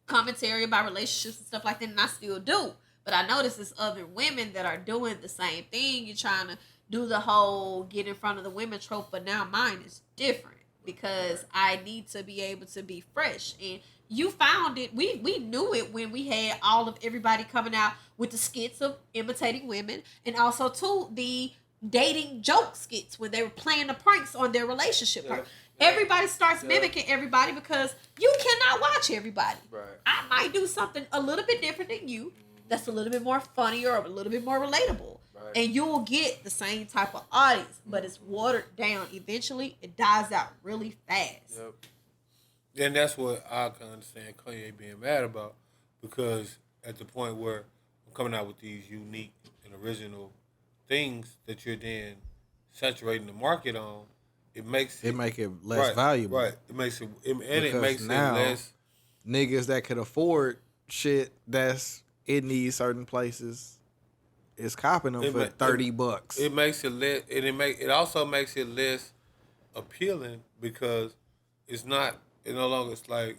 commentary about relationships and stuff like that, and I still do. But I notice there's other women that are doing the same thing. You're trying to do the whole get in front of the women trope, but now mine is different because I need to be able to be fresh. And you found it. We knew it when we had all of everybody coming out with the skits of imitating women, and also too the dating joke skits when they were playing the pranks on their relationship. Yeah. Everybody starts mimicking everybody because you cannot watch everybody.
Right.
I might do something a little bit different than you that's a little bit more funny or a little bit more relatable. Right. And you will get the same type of audience, but it's watered down. Eventually, it dies out really fast.
Yep. And that's what I can understand Kanye being mad about, because at the point where I'm coming out with these unique and original things that you're then saturating the market on, it makes it
less valuable.
Right. It makes it less.
Niggas that could afford shit that's in these certain places is copping them for $30.
It makes it less, and it also makes it less appealing because it's not. It no longer. It's like.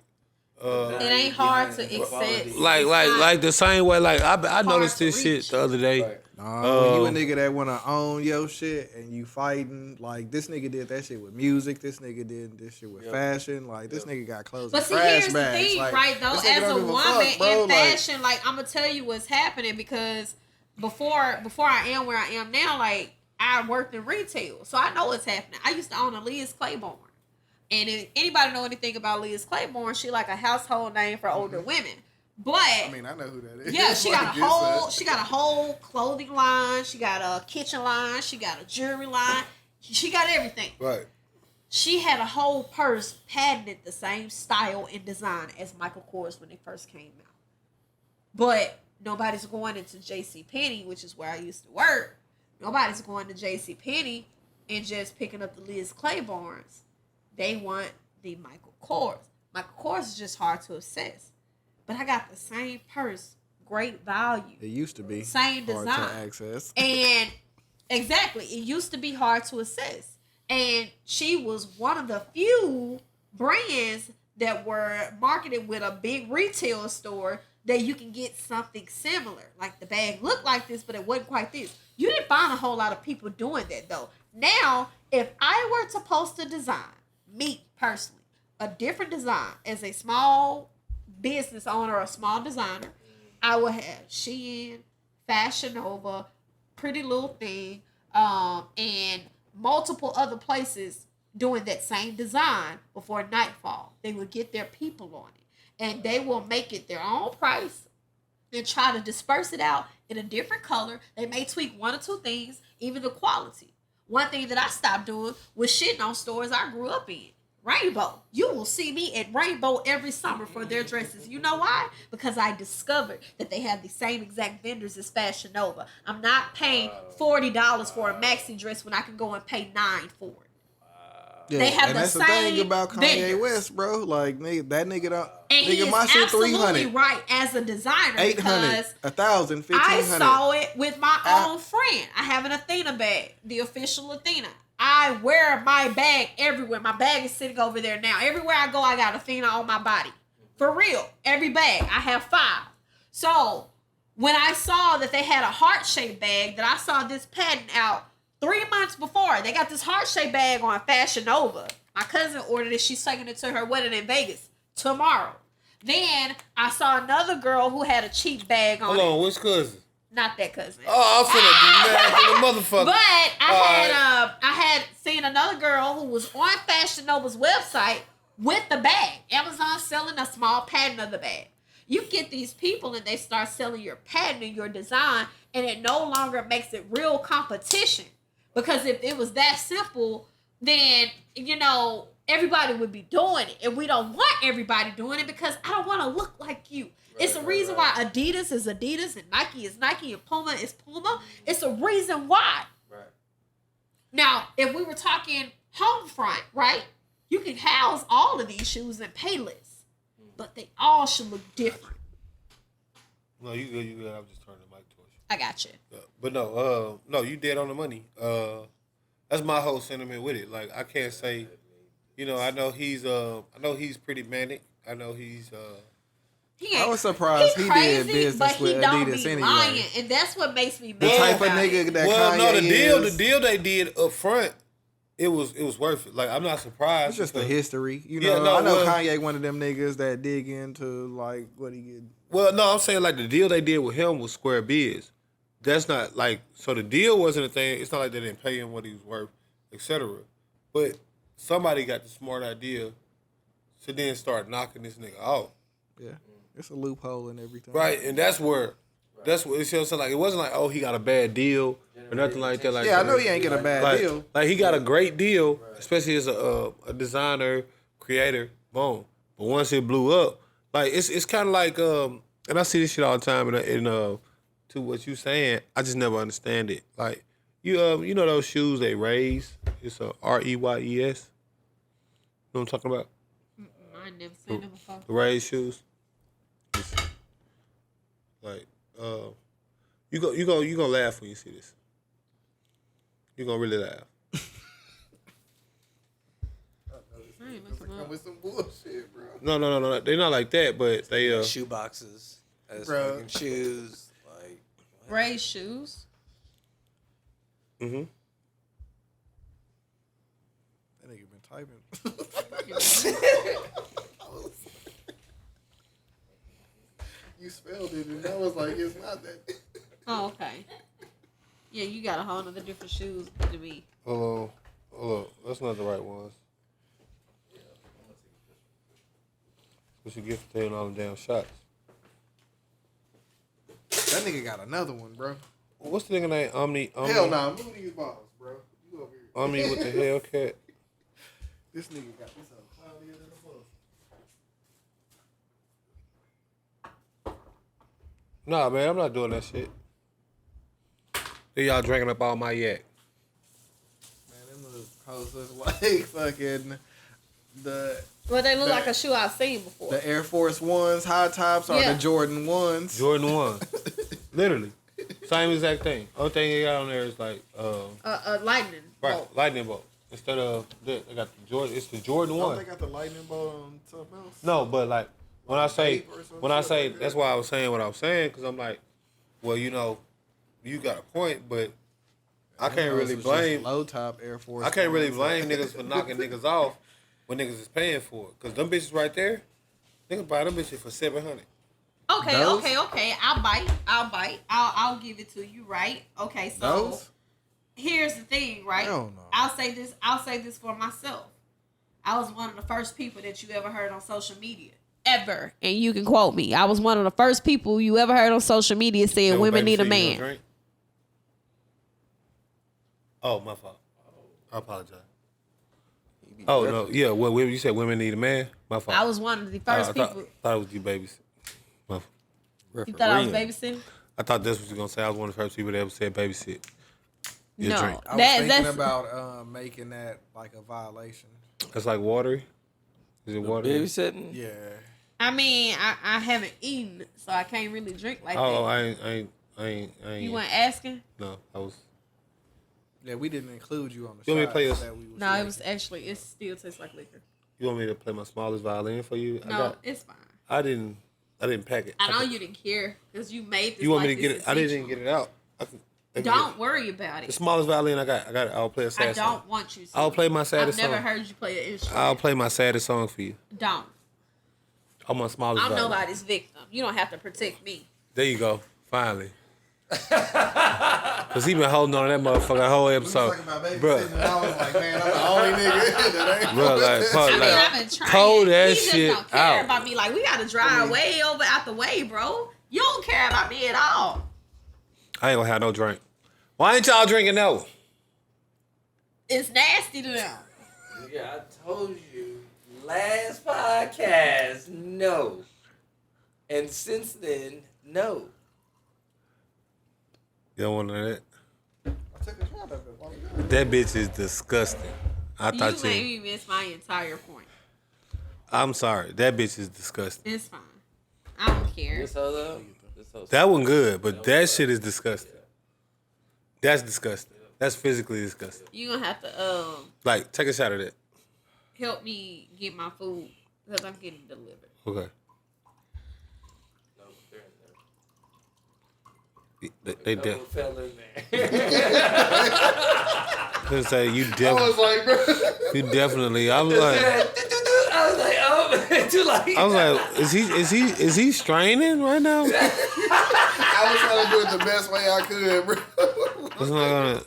It ain't hard to accept.
Like the same way. Like I noticed this shit the other day.
Right. When you a nigga that wanna own your shit and you fighting, like this nigga did that shit with music. This nigga did this shit with fashion. Like this nigga got clothes.
But see,
trash
here's
bags.
the thing,
like,
right? Though, as a woman in fashion, like I'm gonna tell you what's happening, because before I am where I am now, like I worked in retail, so I know what's happening. I used to own a Liz Claiborne. And if anybody know anything about Liz Claiborne, she like a household name for older women. But
I mean, I know who that is.
Yeah, she got a whole clothing line. She got a kitchen line. She got a jewelry line. She got everything.
Right.
She had a whole purse patented the same style and design as Michael Kors when they first came out. But nobody's going into JCPenney, which is where I used to work. Nobody's going to JCPenney and just picking up the Liz Claibornes. They want the Michael Kors. Michael Kors is just hard to access. But I got the same purse, great value.
It used to be
same design,
hard to access.
And exactly, it used to be hard to access. And she was one of the few brands that were marketed with a big retail store that you can get something similar. Like the bag looked like this, but it wasn't quite this. You didn't find a whole lot of people doing that though. Now, if I were to post a design, me personally, a different design as a small business owner or a small designer, I would have Shein, Fashion Nova, Pretty Little Thing, and multiple other places doing that same design before nightfall. They will get their people on it, and they will make it their own price and try to disperse it out in a different color. They may tweak one or two things, even the quality. One thing that I stopped doing was shitting on stores I grew up in. Rainbow. You will see me at Rainbow every summer for their dresses. You know why? Because I discovered that they have the same exact vendors as Fashion Nova. I'm not paying $40 for a maxi dress when I can go and pay $9 for it.
Yeah,
they have
and
the
that's
same
the thing about Kanye
vendors.
West, bro. Like that nigga don't.
And he is
my shit
absolutely
$300,
right as a designer,
800,
because
1,000, 1,500.
I saw it with my own friend. I have an Athena bag, the official Athena. I wear my bag everywhere. My bag is sitting over there now. Everywhere I go, I got Athena on my body. For real. Every bag. I have 5. So when I saw that they had a heart-shaped bag, that I saw this patent out 3 months before. They got this heart-shaped bag on Fashion Nova. My cousin ordered it. She's taking it to her wedding in Vegas tomorrow. Then I saw another girl who had a cheap bag on.
Hold on, which cousin?
Not that cousin.
Oh, I'm finna be mad at the motherfucker.
But I had seen another girl who was on Fashion Nova's website with the bag. Amazon selling a small patent of the bag. You get these people and they start selling your patent and your design, and it no longer makes it real competition. Because if it was that simple, then, you know, everybody would be doing it. And we don't want everybody doing it because I don't want to look like you. It's a reason why Adidas is Adidas and Nike is Nike and Puma is Puma. It's a reason why.
Right.
Now, if we were talking home front, right? You can house all of these shoes in Payless, but they all should look different.
No, you good. I'm just turning the mic towards you.
I got you.
But no, you dead on the money. That's my whole sentiment with it. Like, I can't say, you know, I know he's pretty manic. I know he's
I was surprised he did business
but he
with
don't
Adidas
be
anyway.
lying, and that's what makes me mad.
The type of
about
nigga
it.
that
well,
Kanye
no, the
is.
deal they did up front, it was worth it. Like, I'm not surprised.
It's just the
because-
history. You
Yeah,
know,
no,
I know
well-
Kanye one of them niggas that dig into like what he get.
Well, no, I'm saying like the deal they did with him was square biz. That's not like, so the deal wasn't a thing. It's not like they didn't pay him what he was worth, etc. But somebody got the smart idea to then start knocking this nigga out.
Yeah, it's a loophole and everything.
Right, and that's what it's, you know what I'm saying? Like, it wasn't like, oh, he got a bad deal or nothing like that. Like,
Yeah, I know he ain't get a bad
like,
deal.
Like, he got a great deal, especially as a designer, creator, boom. But once it blew up, like, it's kind of like, and I see this shit all the time, and to what you saying, I just never understand it. Like, you know those shoes they raise? It's a REYES. You know what I'm talking about?
I never seen them before.
The raised shoes. It's like, you gonna laugh when you see this. You gonna really laugh.
Come with some bullshit, bro.
No. They're not like that, but they
Shoe boxes as
Bruh.
fucking shoes. Like,
Raised shoes.
Mm-hmm.
That nigga been typing. You spelled it, and I was like, it's not that.
Oh, okay. Yeah, you got a whole other different shoes to me.
Hold on. That's not the right ones. What you get for taking all them damn shots?
That nigga got another one, bro.
What's the nigga name? Omni.
Hell nah, move these balls, bro. You over here.
Omni with the Hellcat.
This nigga got this up cloudier than a fuck.
Nah, man, I'm not doing that shit. Then y'all drinking up all my yak.
Man, them little hoes look like fucking
Well, they look like a shoe I've seen before.
the Air Force Ones, high tops, or
Yeah.
the Jordan Ones.
Jordan 1. Literally. Same exact thing. Only thing they got on there is like,
A lightning
right,
bolt.
lightning bolt. Instead of, they got the Jordan, it's the Jordan
Don't
1.
they got the lightning bolt on something else?
No, but like, when I say,
Vape or some shit like that.
that's why I was saying what I was saying, because I'm like, well, you know, you got a point, but I can't really
Those was just
blame,
low top Air Force.
I can't really
Ones.
blame niggas for knocking niggas off when niggas is paying for it. Because them bitches right there, niggas buy them bitches for $700.
Okay,
Those?
okay. I'll bite. I'll give it to you, right? Okay, so
Those?
here's the thing, right?
Hell no.
I'll say this for myself. I was one of the first people that you ever heard on social media. Ever. And you can quote me. I was one of the first people you ever heard on social media saying
That
women
baby
need a
said you don't
man.
drink? Oh, my fault. I apologize. Oh, no. Yeah, well, you said women need a man? My fault.
I was one of the first
I
people.
thought it was you babies. My fault.
You thought I was babysitting?
I thought that's what you were going to say. I was one of the first people that ever said babysit. Your
No.
drink.
I was thinking about making that like a violation.
It's like watery. Is it watery?
babysitting?
Yeah.
I mean, I haven't eaten, so I can't really drink like
Oh,
that.
I ain't.
You weren't asking?
No, I was.
Yeah, we didn't include you on the
You want me to
shots
play
that we was
No, it
making.
was actually, it still tastes like liquor.
You want me to play my smallest violin for you?
No, it's fine.
I didn't pack it.
I know you didn't care because you made this.
You want
like
me to get
this
it? I didn't
essential.
get it out. I can get
Don't
it.
worry about
The
it.
smallest violin I got it. I'll play a sad
I
song.
don't want you to.
I'll play my
I've
saddest
never
song.
heard you play an instrument.
I'll play my saddest song for you.
Don't.
I'm my smallest
I'm
violin.
nobody's victim. You don't have to protect me.
There you go. Finally. Cause he been holding on to that motherfucker the whole episode, bro.
I was like, man, I'm the only nigga that ain't.
Bro, like,
I mean,
like,
I've been trying.
pull that
he just
shit
don't care
out.
about me. Like, we got to drive way over out the way, bro. You don't care about me at all.
I ain't gonna have no drink. Why ain't y'all drinking no?
It's nasty to them.
Yeah, I told you last podcast, no. And since then, no.
You don't want none of that?
I took a shot of it.
That bitch is disgusting. I
You
thought
made
you.
me miss my entire point.
I'm sorry. That bitch is disgusting.
It's fine. I don't care.
This hoe though, this hoe.
That one good, but that shit is disgusting. That's disgusting. That's physically disgusting.
You gonna have to
Like, take a shot of that.
help me get my food because I'm getting delivered.
Okay.
No, they're in there.
They
No,
def-
fell in there.
Couldn't say you
I was like, bro.
You definitely. I was like,
I was like, oh, too late.
I was like, is he straining right now?
I was trying to do it the best way I could, bro.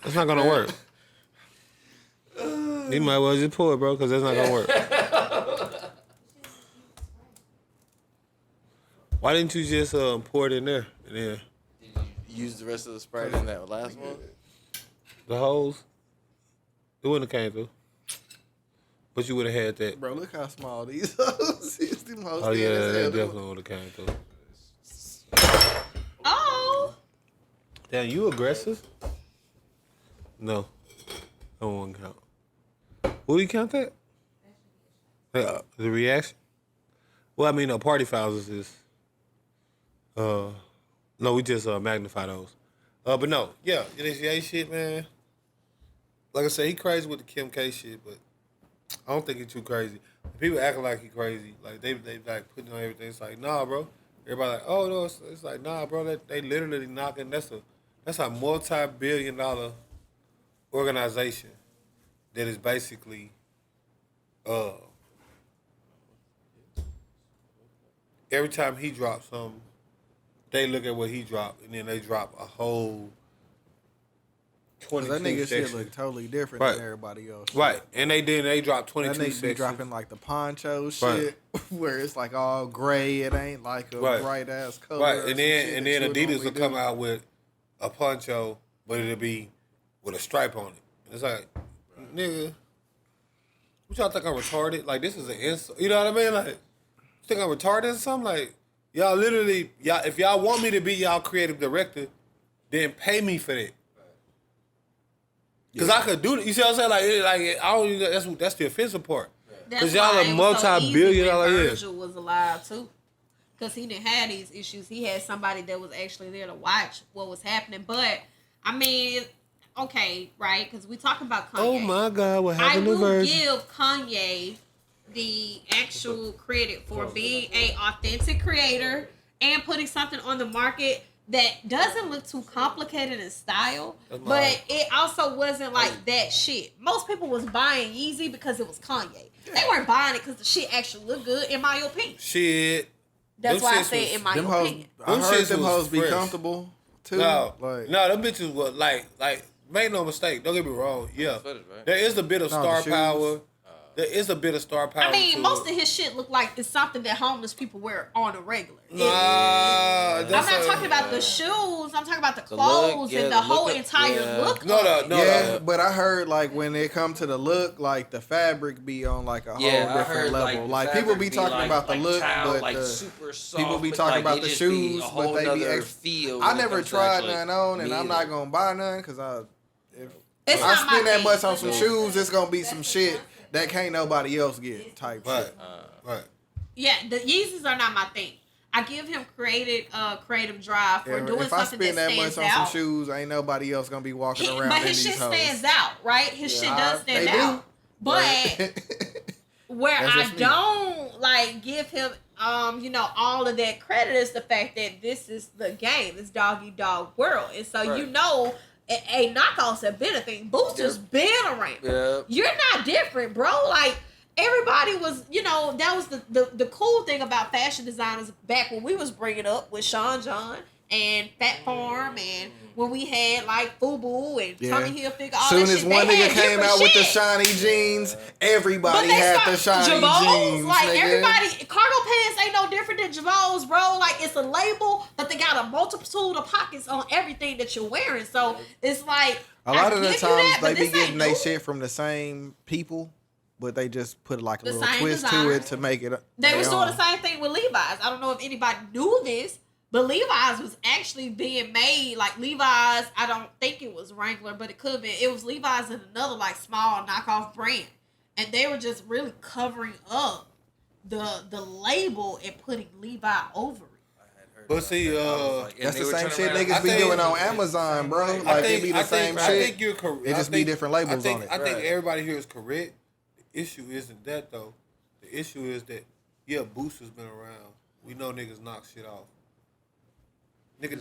It's not gonna work. You might well just pull it, bro, because that's not gonna work. Why didn't you just pour it in there and then
Use the rest of the Sprite in that last one.
the hose? It wouldn't have came through. But you would have had that.
Bro, look how small these hoes is. Them hoes
Oh
thin
yeah,
as
that
hell.
definitely would have came through.
Oh,
Damn, you aggressive? No, I won't count. Will you count that? The reaction? Well, I mean, party fouls is. No, we just magnify those. But no, yeah, NHA shit, man. Like I said, he crazy with the Kim K shit, but I don't think he's too crazy. People acting like he crazy, like they like putting on everything. It's like, nah, bro. Everybody like, oh no, it's like, nah, bro. They literally knocking. That's a multi-billion-dollar organization that is basically, every time he drops something, they look at what he dropped, and then they drop a whole 22
That nigga shit
sections.
look totally different
Right.
than everybody else.
Right, and they dropped 22
That nigga
sections.
be dropping like the poncho shit,
Right.
where it's like all gray. It ain't like a
Right.
bright ass color.
Right,
or
and
some
then
shit
and
that
then
you would
Adidas
normally
will
do.
come out with a poncho, but it'll be with a stripe on it. It's like, nigga, what y'all think I'm retarded? Like, this is an insult. You know what I mean? Like, you think I'm retarded or something? Like, y'all literally, if y'all want me to be y'all creative director, then pay me for that. Cause I could do it. You see what I'm saying? Like I don't. Even, that's the offensive part.
that's
Cause y'all
why
a
it was so easy
multi-billion-dollar
when
year.
Virgil was alive too, because he didn't have these issues. He had somebody that was actually there to watch what was happening. But I mean, okay, right? Because we talk about Kanye.
Oh my God, what
I
happened to
will
Virgil?
give Kanye the actual credit for being a authentic creator and putting something on the market that doesn't look too complicated in style, but it also wasn't like that shit. Most people was buying Yeezy because it was Kanye. They weren't buying it because the shit actually looked good, in my opinion.
Shit.
That's
Them
why I
shits
say
was-
in my
Them hoes,
opinion.
I
Them
heard
shits
them
was
hoes be
fresh.
comfortable too.
No,
Like,
no, them bitches were like, make no mistake. Don't get me wrong. Yeah,
Sweaters, right?
there is a bit of
No, the
star
shoes.
power. There is a bit of star power.
I mean,
to
most
it.
of his shit look like it's something that homeless people wear on a regular.
Nah,
I'm
that's
not
a-
talking about the shoes. I'm talking about the
The look,
clothes
yeah,
and the
the
whole
look,
entire
yeah.
look.
No,
of
no,
it.
no.
yeah, but I heard like when it come to the look, like the fabric be on like a whole
Yeah, I
different
heard
level.
the
Like people
fabric
be talking
like-
about the
like
look,
towel,
but
like
the,
super soft,
people be
but,
talking
like,
about
it
the
just be
shoes,
a
but
whole
they be
nother
ex-
feel.
I
when it
never
comes to
tried
actually
none on, and I'm
meeting.
not gonna buy none because if
It's
I
not my
spend that
thing.
much on some shoes, it's gonna be some shit that can't nobody else get type
Right,
shit.
right.
Yeah, the Yeezys are not my thing. I give him creative drive for doing
if I
something
spend
that
that much
stands
on
out.
some shoes, ain't nobody else gonna be walking around
But
in
his
these
shit
hoes.
stands out, right? His shit does stand
they
out.
do.
But where
That's
I
just me.
don't like give him all of that credit is the fact that this is the game, it's dog eat dog world, and so knockoffs have been a thing. Boots just been around.
Yep.
You're not different, bro. Like everybody was, that was the cool thing about fashion designers back when we was bringing up with Sean John and Fat Farm and when we had like FUBU and Tommy Hilfiger, all
Soon
that
as
shit.
one
They
nigga
had
came
different
out with the
shit.
shiny jeans, everybody
But they
had the
start-
shiny
Jabos,
jeans.
like
nigga.
everybody, cargo pants ain't no different than Jabos, bro. Like it's a label, but they got a multitude of pockets on everything that you're wearing. So it's like
A lot of the
I give you
times
that, but
they be
this
getting
ain't
their
new.
shit from the same people, but they just put like a
The
little
same
twist
design.
to it to make it.
They
their
was doing
own.
the same thing with Levi's. I don't know if anybody knew this, but Levi's was actually being made like Levi's. I don't think it was Wrangler, but it could have been. It was Levi's and another like small knockoff brand, and they were just really covering up the label and putting Levi over it.
But see,
That's the same shit
I
niggas be
think-
doing on Amazon, bro. Like it be the same
I
shit.
think you're correct.
It just be different labels on it.
I think everybody here is correct. The issue isn't that though. The issue is that Boost has been around. We know niggas knock shit off. Nigga,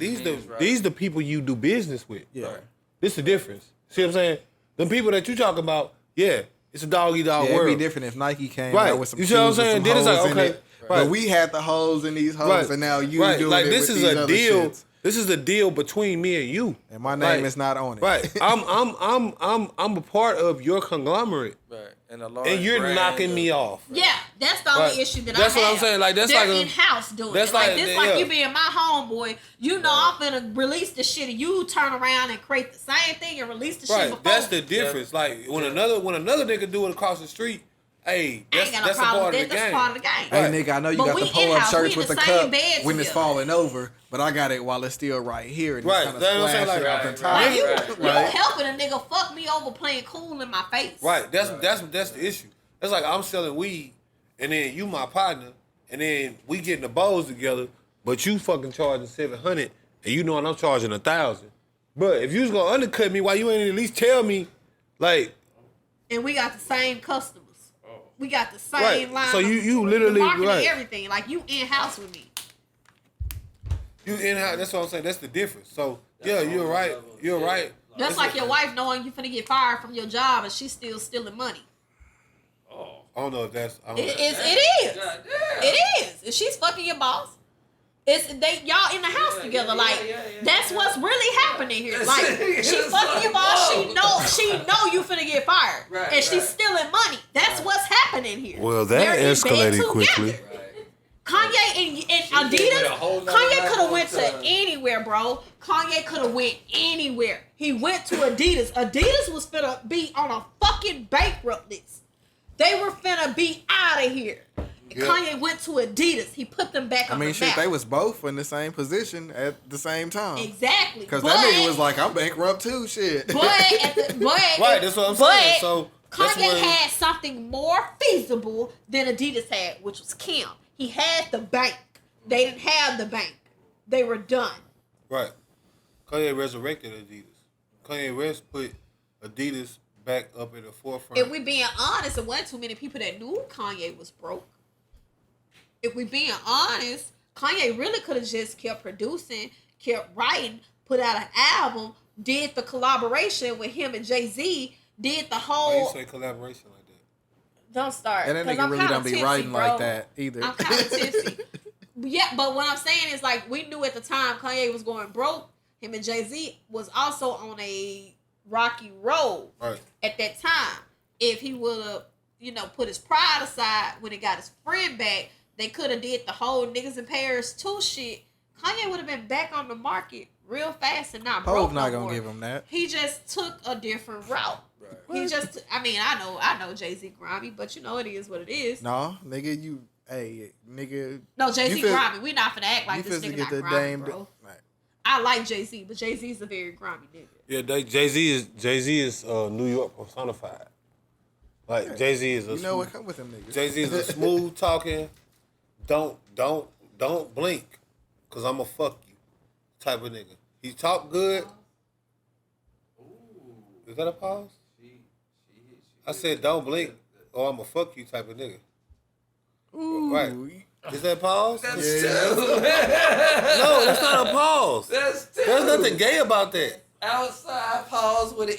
these the people you do business with.
Yeah.
This the difference. See what I'm saying? The people that you talk about, it's a dog eat dog
Yeah,
world.
it'd be different if Nike came
Right.
out with some
You
shoes
see what I'm
with
saying?
some
Then it's like,
holes in
okay,
it.
right.
But we had the holes in these holes, and now you doing
like
it
this
with
is
these
a
other
deal.
shits.
This is a deal between me and you.
And my name is not on it.
Right. I'm a part of your conglomerate.
Right. And a large
And you're
brand
knocking
of-
me off.
Yeah, that's the only
Right.
issue that
That's
I have.
what I'm saying. Like, that's
they're
like a-
in-house doing
that's
it. Like
like-
this,
yeah.
like you being my homeboy. You know, I'm finna release the shit, and you turn around and create the same thing and release the shit
Right.
before.
That's the difference. Like when another nigga do it across the street, hey,
I ain't got no
that's a
problem
part
with
of
that.
the
That's
game.
part of the game.
Hey,
Right.
nigga, I know you
But
got
we
the pull-up
in-house,
shirts
we in
with the
the same
cup
bed
when it's
together.
falling over, but I got it while it's still right here. And
Right.
it's kind
That's
of
what I'm saying,
splashing
like,
off the
right,
top.
Like you,
Right,
you
right.
helping a nigga fuck me over playing cool in my face.
Right. That's the issue. That's like I'm selling weed, and then you my partner, and then we getting the bowls together, but you fucking charging $700, and you knowing I'm charging $1,000. But if you was gonna undercut me, why you ain't at least tell me, like,
And we got the same customers. We got the same
Right.
line.
So
of-
you literally-
the marketing,
right.
everything. Like you in house with me.
you in how? That's what I'm saying. That's the difference. So you're right. You're right.
Just like your wife knowing you finna get fired from your job and she's still stealing money.
I don't know if that's. I don't
It
know.
is. It is. If she's fucking your boss, y'all in the house together. Like that's what's really happening here. Like she's fucking your boss. She know you finna get fired, and she's stealing money. That's what's happening here.
Well, that
They're in bed
escalated quickly.
together. Kanye and Adidas. Kanye could have went to anywhere, bro. Kanye could have went anywhere. He went to Adidas. Adidas was finna be on a fucking bankrupt list. They were finna be out of here. And
Yeah.
Kanye went to Adidas. He put them back
I
on
mean,
the
shit,
map.
they was both in the same position at the same time.
Exactly.
Because that nigga was like, I'm bankrupt too, shit.
but
Right, that's what I'm saying. So that's
Kanye
when-
had something more feasible than Adidas had, which was Kim. He had the bank. They didn't have the bank. They were done.
Right. Kanye resurrected Adidas. Kanye West put Adidas back up in the forefront.
If we being honest, there wasn't too many people that knew Kanye was broke. If we being honest, Kanye really could have just kept producing, kept writing, put out an album, did the collaboration with him and Jay-Z, did the
Why
whole...
you say collaboration like that?
Don't start.
And that
'cause
nigga
I'm
really
kinda
don't be
tipsy,
writing
bro.
like that either.
I'm kind of tipsy. Yeah, but what I'm saying is like we knew at the time Kanye was going broke. Him and Jay-Z was also on a rocky road
Right.
at that time. If he would have, put his pride aside when he got his friend back, they could have did the whole niggas in Paris 2 shit. Kanye would have been back on the market real fast and not broke
Hov not
no
gonna
more.
give him that.
He just took a different route. He just, I know Jay-Z grimy, but it is what it is.
No, nigga, nigga.
No, Jay-Z
you feel-
grimy. We not finna act like
you
this
finna
nigga
get
not
the
grimy,
dame.
bro.
Right.
I like Jay-Z, but Jay-Z's a very grimy nigga.
Yeah, Jay-Z is New York personified. Like Jay-Z is a
You know what come with them niggas.
Jay-Z is a smooth talking, don't don't blink, cause I'ma fuck you, type of nigga. He talk good. Is that a pause? I said don't blink, or I'ma fuck you, type of nigga.
Ooh.
Right. Is that pause?
That's
No,
two.
that's not a pause.
That's two.
There's nothing gay about that.
Outside pause with an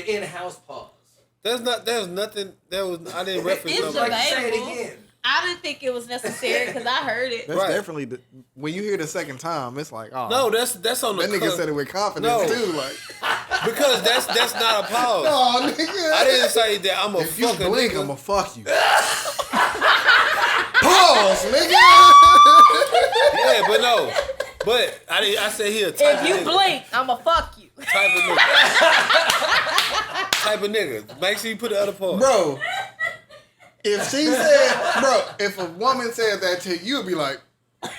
in-house pause.
There's nothing. I didn't reference
It's
nobody.
debatable.
Say it again.
I didn't think it was necessary because I heard it.
That's
Right.
definitely when you hear the second time, it's like, oh,
No, that's on the
that nigga said it with confidence
No.
too. Like,
because that's not a pause.
no, nigga.
I didn't say that I'm a
If you
fucking
blink,
nigga.
I'ma fuck you. Pause, nigga.
Yeah, but no. But I said he a type
If
of
you
nigga.
blink, I'ma fuck you.
Type of nigga. Type of nigga. Make sure you put the other part.
Bro, if she said, bro, if a woman said that to you, you'd be like,
Nigga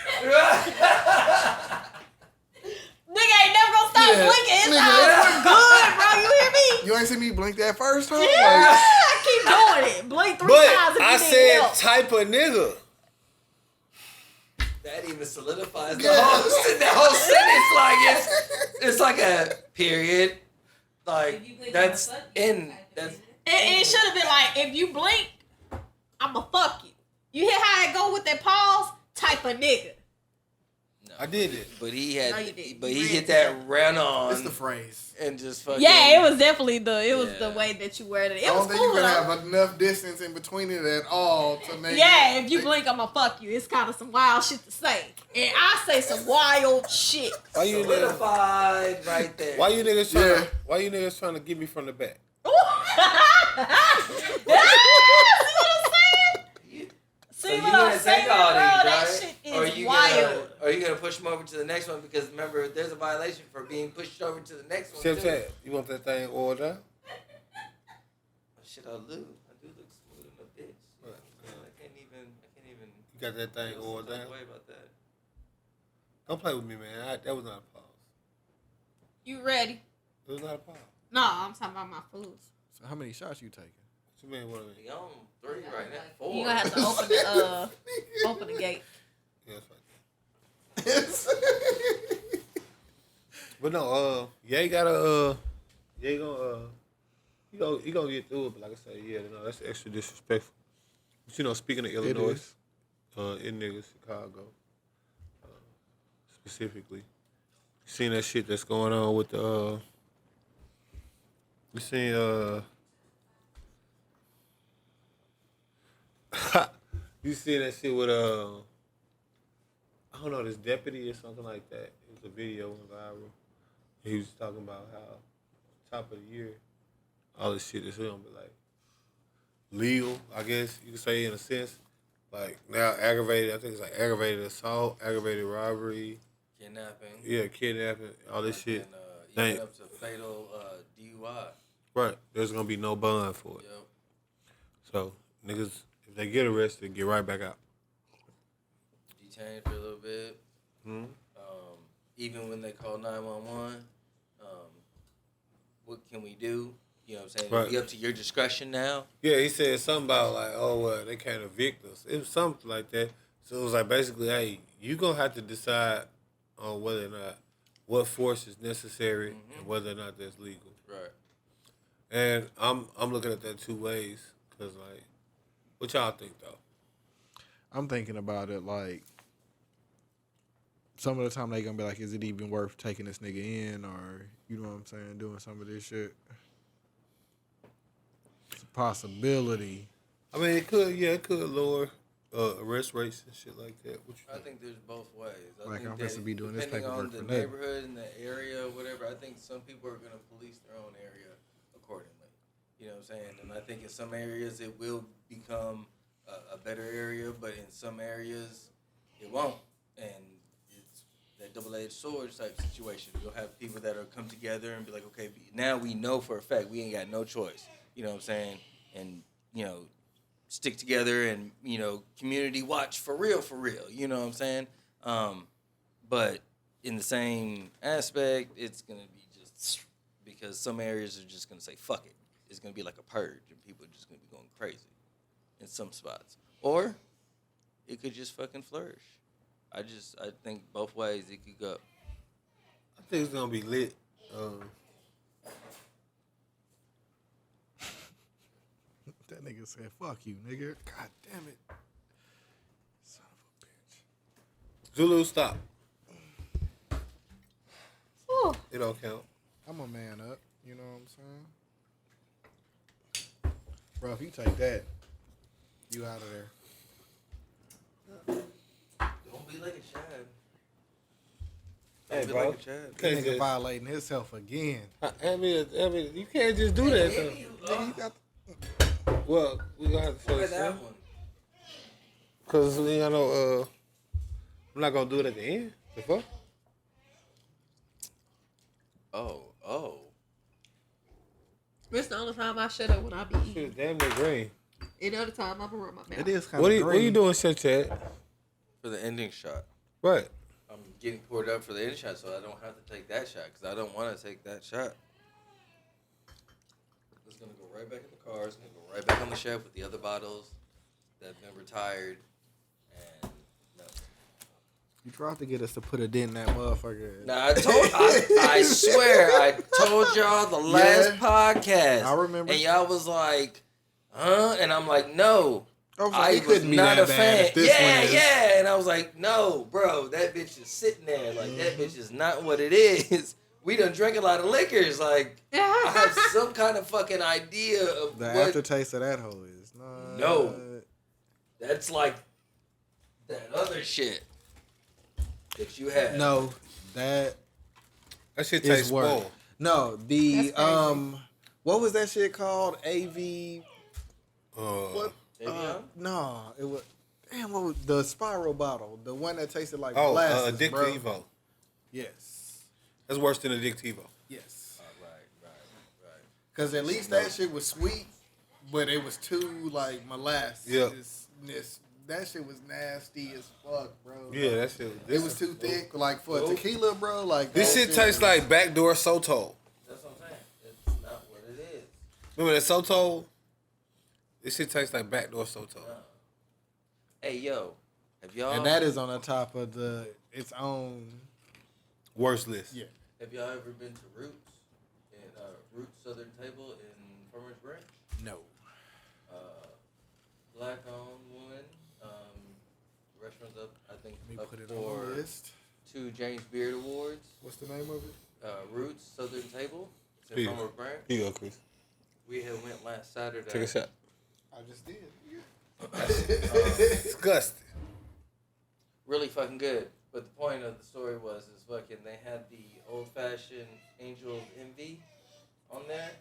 ain't never gonna stop
Yeah.
blinking. His
Nigga,
eyes were good, bro. You hear me?
you ain't see me blink that first time?
Yeah,
Like,
I keep doing it. Blink 3
But
times if
I
you need
said
help.
type of nigga.
That even solidifies
Yeah.
the whole sentence. Like it's like a period. Like
If you blink,
that's
I'ma fuck you.
in that's
It should have been like, if you blink, I'ma fuck you. You hear how it go with that pause? Type of nigga.
I did it.
But he had
No, you didn't.
but
You
he
ran
hit
to
that
that.
run on
it's the phrase.
and just fucking
Yeah, it was definitely the
Yeah.
way that you worded it.
I
It was
don't think
cool
you can
though.
have enough distance in between it at all to make
Yeah,
it.
if you blink, I'ma fuck you. It's kind of some wild shit to say. And I say some wild shit.
Why you niggas?
solidified right there.
Why you niggas trying?
Yeah.
Why you niggas trying to get me from the back?
See what I'm saying?
So
See
you
what
gonna
I'm
take
saying,
all
bro?
these,
That
right?
shit
Or
is
you
wild.
Or you gonna push him over to the next one because remember there's a violation for being pushed over to the next one.
Chef
too.
Chad, you want that thing oiled down?
Oh, shit, I do look smooth in the bitch.
Right.
I can't even.
You got that thing oiled
feel
down?
some way about that.
Don't play with me, man. That was not a pause.
You ready?
That was not a pause.
No, I'm talking about my food.
So how many shots you taking?
What you mean? What I mean?
We on 3 right now. 4.
You gonna have to open the gate.
Yeah, that's right. But no, Ye gotta Ye gonna he gonna get through it. But like I said, yeah, no, that's extra disrespectful. But you know, speaking of Illinois,
is.
in niggas Chicago, specifically, you seen that shit that's going on with the you seen you see that shit with I don't know, this deputy or something like that. It was a video went viral. He was talking about how top of the year, all this shit is gonna be like legal, I guess you could say in a sense. Like now aggravated, I think it's like aggravated assault, aggravated robbery,
Kidnapping.
Kidnapping, all this shit.
And,
Dang.
even up to fatal DUI.
Right. There's gonna be no bond for it.
Yep.
So niggas, if they get arrested, get right back out.
Detained for a little bit.
Hmm?
Even when they call 911, what can we do? You know what I'm saying?
Right.
It'll be up to your discretion now.
Yeah, he said something about like, oh, well, they can't evict us. It was something like that. So it was like basically, hey, you gonna have to decide on whether or not what force is necessary and whether or not that's legal.
Right.
And I'm looking at that two ways because like, what y'all think though?
I'm thinking about it like some of the time they gonna be like, is it even worth taking this nigga in, or you know what I'm saying, doing some of this shit? It's a possibility.
I mean, it could lower arrest rates and shit like that. What you
I
think?
think there's both ways. I
Like,
think
I'm supposed to be doing this
depending
paperwork
on the
for nothing.
neighborhood and the area, whatever. I think some people are gonna police their own area accordingly. You know what I'm saying? And I think in some areas it will become a better area, but in some areas it won't. And it's that double-edged sword type situation. You'll have people that are come together and be like, okay, now we know for a fact we ain't got no choice. You know what I'm saying? And you know, stick together and, you know, community watch for real, you know what I'm saying? But in the same aspect, it's going to be just because some areas are just going to say, fuck it. It's going to be like a purge and people are just going to be going crazy in some spots. Or it could just fucking flourish. I think both ways it could go.
I think it's gonna be lit.
That nigga said, "Fuck you, nigga." God damn it, son of a bitch.
Zulu, stop.
Ooh.
It don't count.
I'm a man up. You know what I'm saying? Bro, if you take that, you out of there.
Don't be like a child.
Hey,
Be
bro.
like a child.
That
Can't
nigga
just-
violating himself again.
I mean, you can't just do that though.
Nigga, you got
Well, we gonna have to
Look
say
at that
something.
one.
Cause you know, I'm not gonna do it at the end. The fuck?
Oh.
It's the only time I shut up when I be eating.
Shit, damn near green.
Any other time, I'm gonna run my mouth.
it is kind
What
of
are you doing, Chef Chad?
For the ending shot.
Right.
I'm getting poured up for the ending shot, so I don't have to take that shot because I don't want to take that shot. It's gonna go right back in the car. It's gonna go right back on the shelf with the other bottles that have been retired. And no.
You tried to get us to put a dent in that motherfucker.
Now I swear I told y'all the last
Yeah.
podcast.
I remember.
And y'all was like, huh? And I'm like, no.
I was
I
like, it
was
couldn't be
not
that
a
bad
fan.
if this
Yeah,
one is.
yeah. And I was like, no, bro, that bitch is sitting there. Like, that bitch is not what it is. We done drank a lot of liquors. Like, I have some kind of fucking idea of
The
what.
aftertaste of that hoe is not.
No. That's like that other shit that you had.
No, that
That shit
is
tastes
worse.
spoiled.
No, the
That's crazy.
what was that shit called? AV.
Uh,
What?
Davion?
No, it was. Damn, what was the spiral bottle? The one that tasted like
Oh,
molasses, bro.
Addictivo.
Yes.
That's worse than Addictivo.
Yes.
Right.
Because at least that shit was sweet, but it was too like molasses.
Yeah.
That shit was nasty as fuck, bro.
Yeah, that shit.
It was too thick, like for tequila, bro. Like
This
that
shit tastes
was-
like backdoor Soto.
That's what I'm saying. It's not what it is.
Remember that Soto? This shit tastes like backdoor Soto.
Hey, yo. Have y'all
and that is on the top of its own.
Worst list.
Yeah.
have y'all ever been to Roots Roots Southern Table in Farmers Branch?
No.
Black owned one. The restaurant's up, I think,
Let me
up
put it
for
on the list.
2 James Beard Awards.
What's the name of it?
Roots Southern Table. It's in
Here you
Farmers Branch.
Here you go, Chris.
We had went last Saturday.
Take a shot.
I just did.
Disgusting.
Really fucking good. But the point of the story was fucking they had the old fashioned Angel of Envy on there,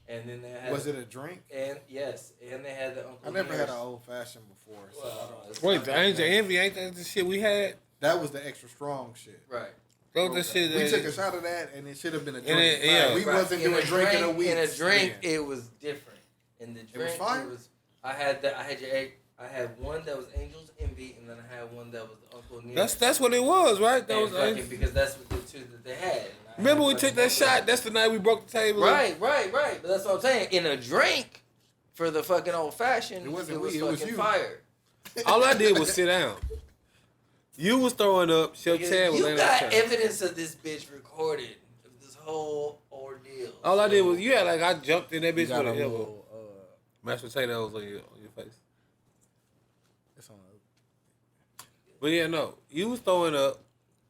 and then they had
Was it a drink?
and yes, and they had the Uncle
I never had
Nearest-
an old fashioned before. So I don't.
it's
Wait,
not
the
that
Angel
bad.
Envy ain't that the shit we had?
That was the extra strong shit.
Right.
That was the shit
We
that
took a shot of that, and it should have been a drink.
it- yeah.
we
Right.
wasn't
In
doing drinking a week.
In a drink,
then.
it was different. In the drink,
was fire?
I had that. I had one that was Angel's Envy, and then I had one that was Uncle Nearest.
that's what it was, right? That
And
was
fucking, because that's what the two that they had. And I
Remember
had
we
fucking
took that
both of
shot?
them.
That's the night we broke the table.
Right. But that's what I'm saying. In a drink for the fucking old fashioned,
It wasn't
was
we, it was
fucking
you.
fire.
All I did was sit down. You was throwing up. Chef Chad was
You
laying on the
got
couch.
evidence of this bitch recorded of this whole ordeal.
All I
So-
did was you had like I jumped in that
You
bitch
got
with
a
an elbow.
little.
Mashed potatoes on your face.
It's on.
But yeah, no, you was throwing up.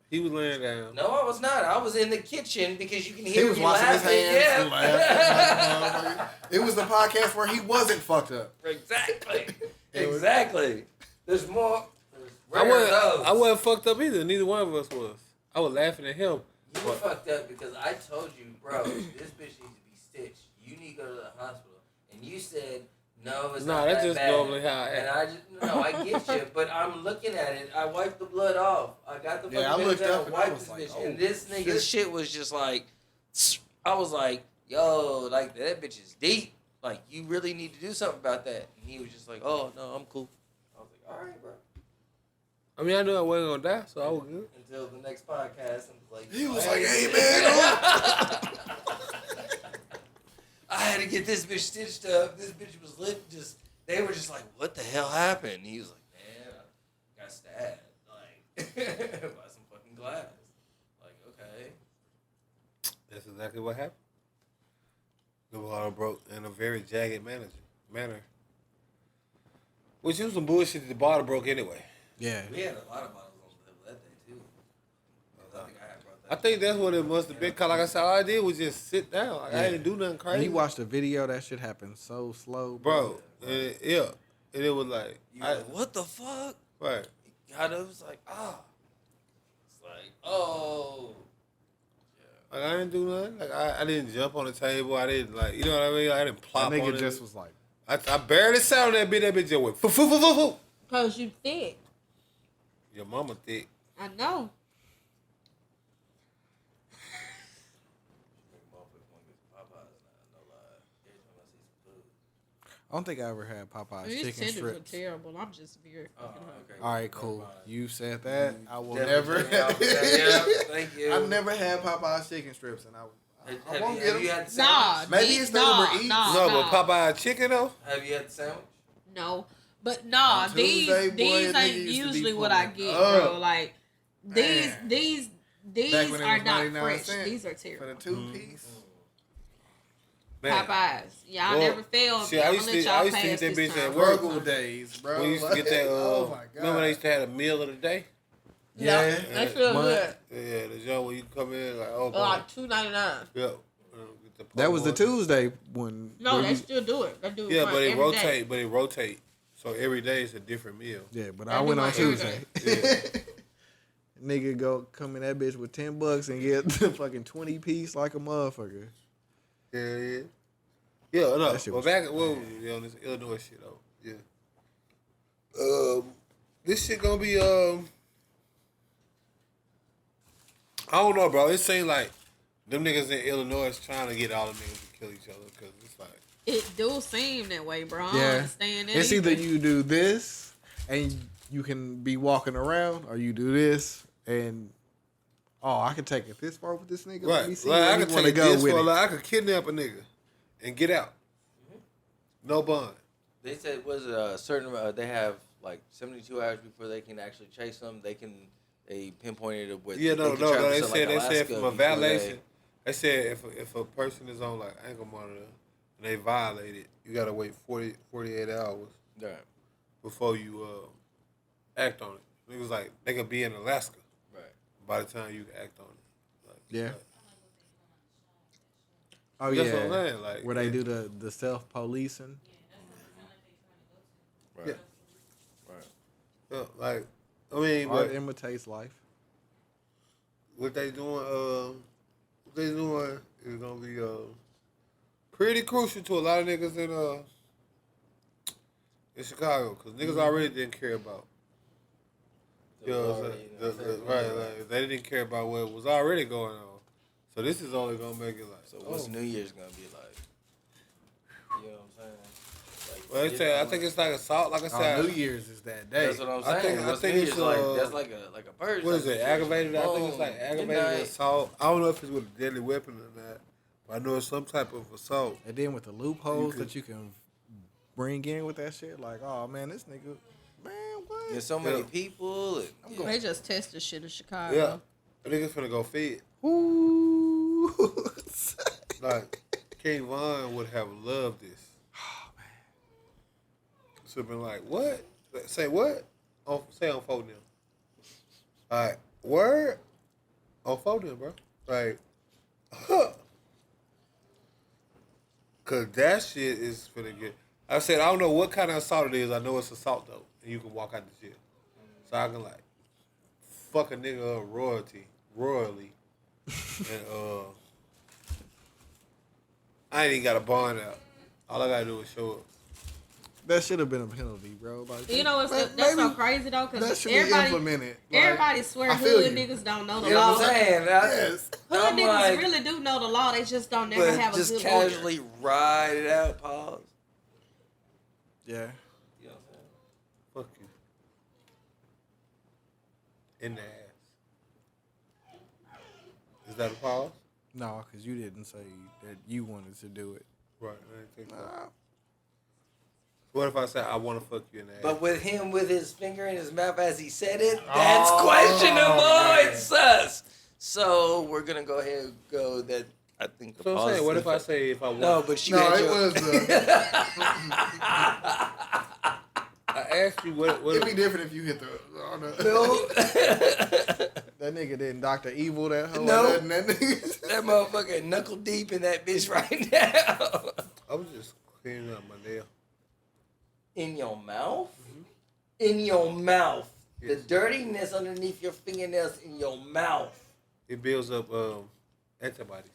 He was laying down.
No, I was not. I was in the kitchen because you can
He
hear
was
me
washing his
laughing.
hands.
Yeah.
Laughing like a motherfucker. It was the podcast where he wasn't fucked up.
Exactly.
It was-
Exactly. There's more. There's
I
rare those.
wasn't fucked up either. Neither one of us was. I was laughing at him.
You were fucked up because I told you, bro, this bitch needs to be stitched. You need to go to the hospital. And you said, no, it's
Nah,
not
that's
that
just
bad.
normally how I
And
act.
I just, no, I get you, but I'm looking at it. I wiped the blood off. I got the fucking
Yeah, I looked
bandage
up
out,
and I
wiped
was
this
like,
bitch.
oh,
And this nigga's shit was just like, I was like, yo, like, that bitch is deep. Like, you really need to do something about that. And he was just like, oh, no, I'm cool. I was like, all right, bro.
I mean, I knew I wasn't gonna die, so I was good.
Until the next podcast, and like,
He was like, hey, man.
I had to get this bitch stitched up. This bitch was lit. They were just like, what the hell happened? And he was like, man, I got stabbed. Like, Buy some fucking glass. Like, okay.
That's exactly what happened. The bottle broke in a very jagged manner. Which was some bullshit that the bottle broke anyway.
Yeah.
We had a lot of bottles on the table that day, too. I think I had brought that.
I think that's what it must have been. Cause like I said, all I did was just sit down. Like, I didn't do nothing
When
crazy.
you watch the video, that shit happened so slow,
Bro. And yeah. And it was like,
You like, what the fuck?
right.
Got up, it's like, It's like, oh.
Like, I didn't do nothing. Like, I didn't jump on the table. I didn't, like, you know what I mean? I didn't plop
That
on
nigga
it.
just was like,
I barely sat on that bitch. That bitch just went, foo.
Cause you thick.
Your mama thick.
I know.
I don't think I ever had Popeye's
These
chicken
tenders are
strips.
terrible. I'm just very fucking hungry.
Okay.
All right, cool. You said that. I will
Definitely
never.
took me off. Yeah, thank you.
I've never had Popeye's chicken strips, and I won't get
Have
them.
you had the
Nah,
sandwich?
Maybe it's the Uber Eats.
No, but Popeye chicken, though?
Have you had the sandwich?
No, but nah,
On
these
Tuesday, boy,
these
nigga
ain't
used to be
usually what I
pulling
get,
up.
bro. Like these
Man.
these
Back when it
are
was
not
99
fresh.
cents
These are
for the
terrible.
2-piece.
Man.
Popeyes, y'all
Well,
never failed.
shit, I used to eat that bitch at work.
Virgo days, bro.
We used to get that,
oh my god.
remember they used to have a meal of the day?
Yeah.
They feel good.
Yeah, the joint where you come in, like, oh, boy.
Like $2.99.
Yeah. Get the
That was the
popcorn.
Tuesday when.
No,
where
they
you-
still do it. They do it.
Yeah,
one
but it
every day.
rotate. So every day is a different meal.
Yeah, but
They
I
do
went on
one every
Tuesday.
Yeah.
Nigga go come in that bitch with $10 and get the fucking 20-piece like a motherfucker.
Yeah. Yeah, no.
That shit
But
was
back, well, on this Illinois shit, though. Yeah. This shit gonna be, I don't know, bro. It seems like them niggas in Illinois is trying to get all the niggas to kill each other, because it's like,
It do seem that way, bro. I don't
Yeah.
understand that.
It's either
either.
you do this and you can be walking around, or you do this and I can take it this far with this nigga. Let me
right.
see
Like,
where
I
he
could
wanna
take
go
this
with
for,
it.
like, I could kidnap a nigga and get out. No bond.
They said it was a certain. They have like 72 hours before they can actually chase them. They pinpointed it with.
Yeah, no.
They
They said from a
before
violation. They said if a person is on like ankle monitor and they violate it, you gotta wait 48 hours
Right.
before you act on it. It was like they could be in Alaska
Right.
by the time you act on it. Like,
Yeah.
like,
Oh
that's
yeah,
what I'm saying. Like
where they do the self policing.
Right.
Yeah.
Right.
like I mean,
Art
but
imitates life.
what they doing is gonna be pretty crucial to a lot of niggas in Chicago, because niggas already didn't care about. You know what I'm saying? Right, like, they didn't care about what was already going on. So this is only gonna make it like.
So what's New Year's gonna be like? You know what I'm saying? Like,
Well, they say, I think it's like assault. Like I said,
New Year's is that day.
That's what I'm
I
saying.
think-
What's
I think
New
it's,
Year's like? That's like a purge.
what is
type
it?
of
Aggravated. I think
situation.
it's like
Boom.
aggravated
Midnight.
assault. I don't know if it's with a deadly weapon or not, but I know it's some type of assault.
And then with the loopholes
You could-
that you can bring in with that shit, like, oh man, this nigga, man, what?
There's so many
Yeah.
people. And,
They just test this shit in Chicago.
Yeah, a niggas finna go feed.
Ooh.
Like King Von would have loved this. Oh man, should have been like, what? Say what? Say on phone them. All right, word on phone them, bro. Like, cause that shit is finna get. I said I don't know what kind of assault it is. I know it's assault though, and you can walk out the jail. So I can like fuck a nigga up royally, and I ain't even got a bond out. All I gotta do is show up.
That should have been a penalty, bro. Like,
You know what's
man,
that's so
maybe
crazy though,
that
because
should be
everybody
implemented. Like,
everybody swear
I feel
hood
you.
niggas don't know the
you know
law.
what I'm saying?
Yes.
Hood
I'm
niggas
like,
really do know the law. They just don't never
but
have a
just
good lawyer.
casually ride it out. Pause.
Yeah.
You know what I'm saying?
Fuck you. In the ass. Is that a pause?
No, because you didn't say that you wanted to do it.
Right. I didn't think so.
Nah.
What if I say I want to fuck you in the ass?
But with him with his finger in his mouth as he said it, that's questionable. It's sus. So we're gonna go ahead and go that. I think.
So I'm saying, what if I say if I want?
No, but you
No,
had
it
your.
was.
I asked you what.
It'd be different if you hit the.
No.
That nigga didn't Dr. Evil that whole.
No.
That nigga.
That motherfucker knuckle deep in that bitch right now.
I was just cleaning up my nail.
In your mouth? In your mouth.
Yes.
The dirtiness underneath your fingernails in your mouth.
It builds up antibodies.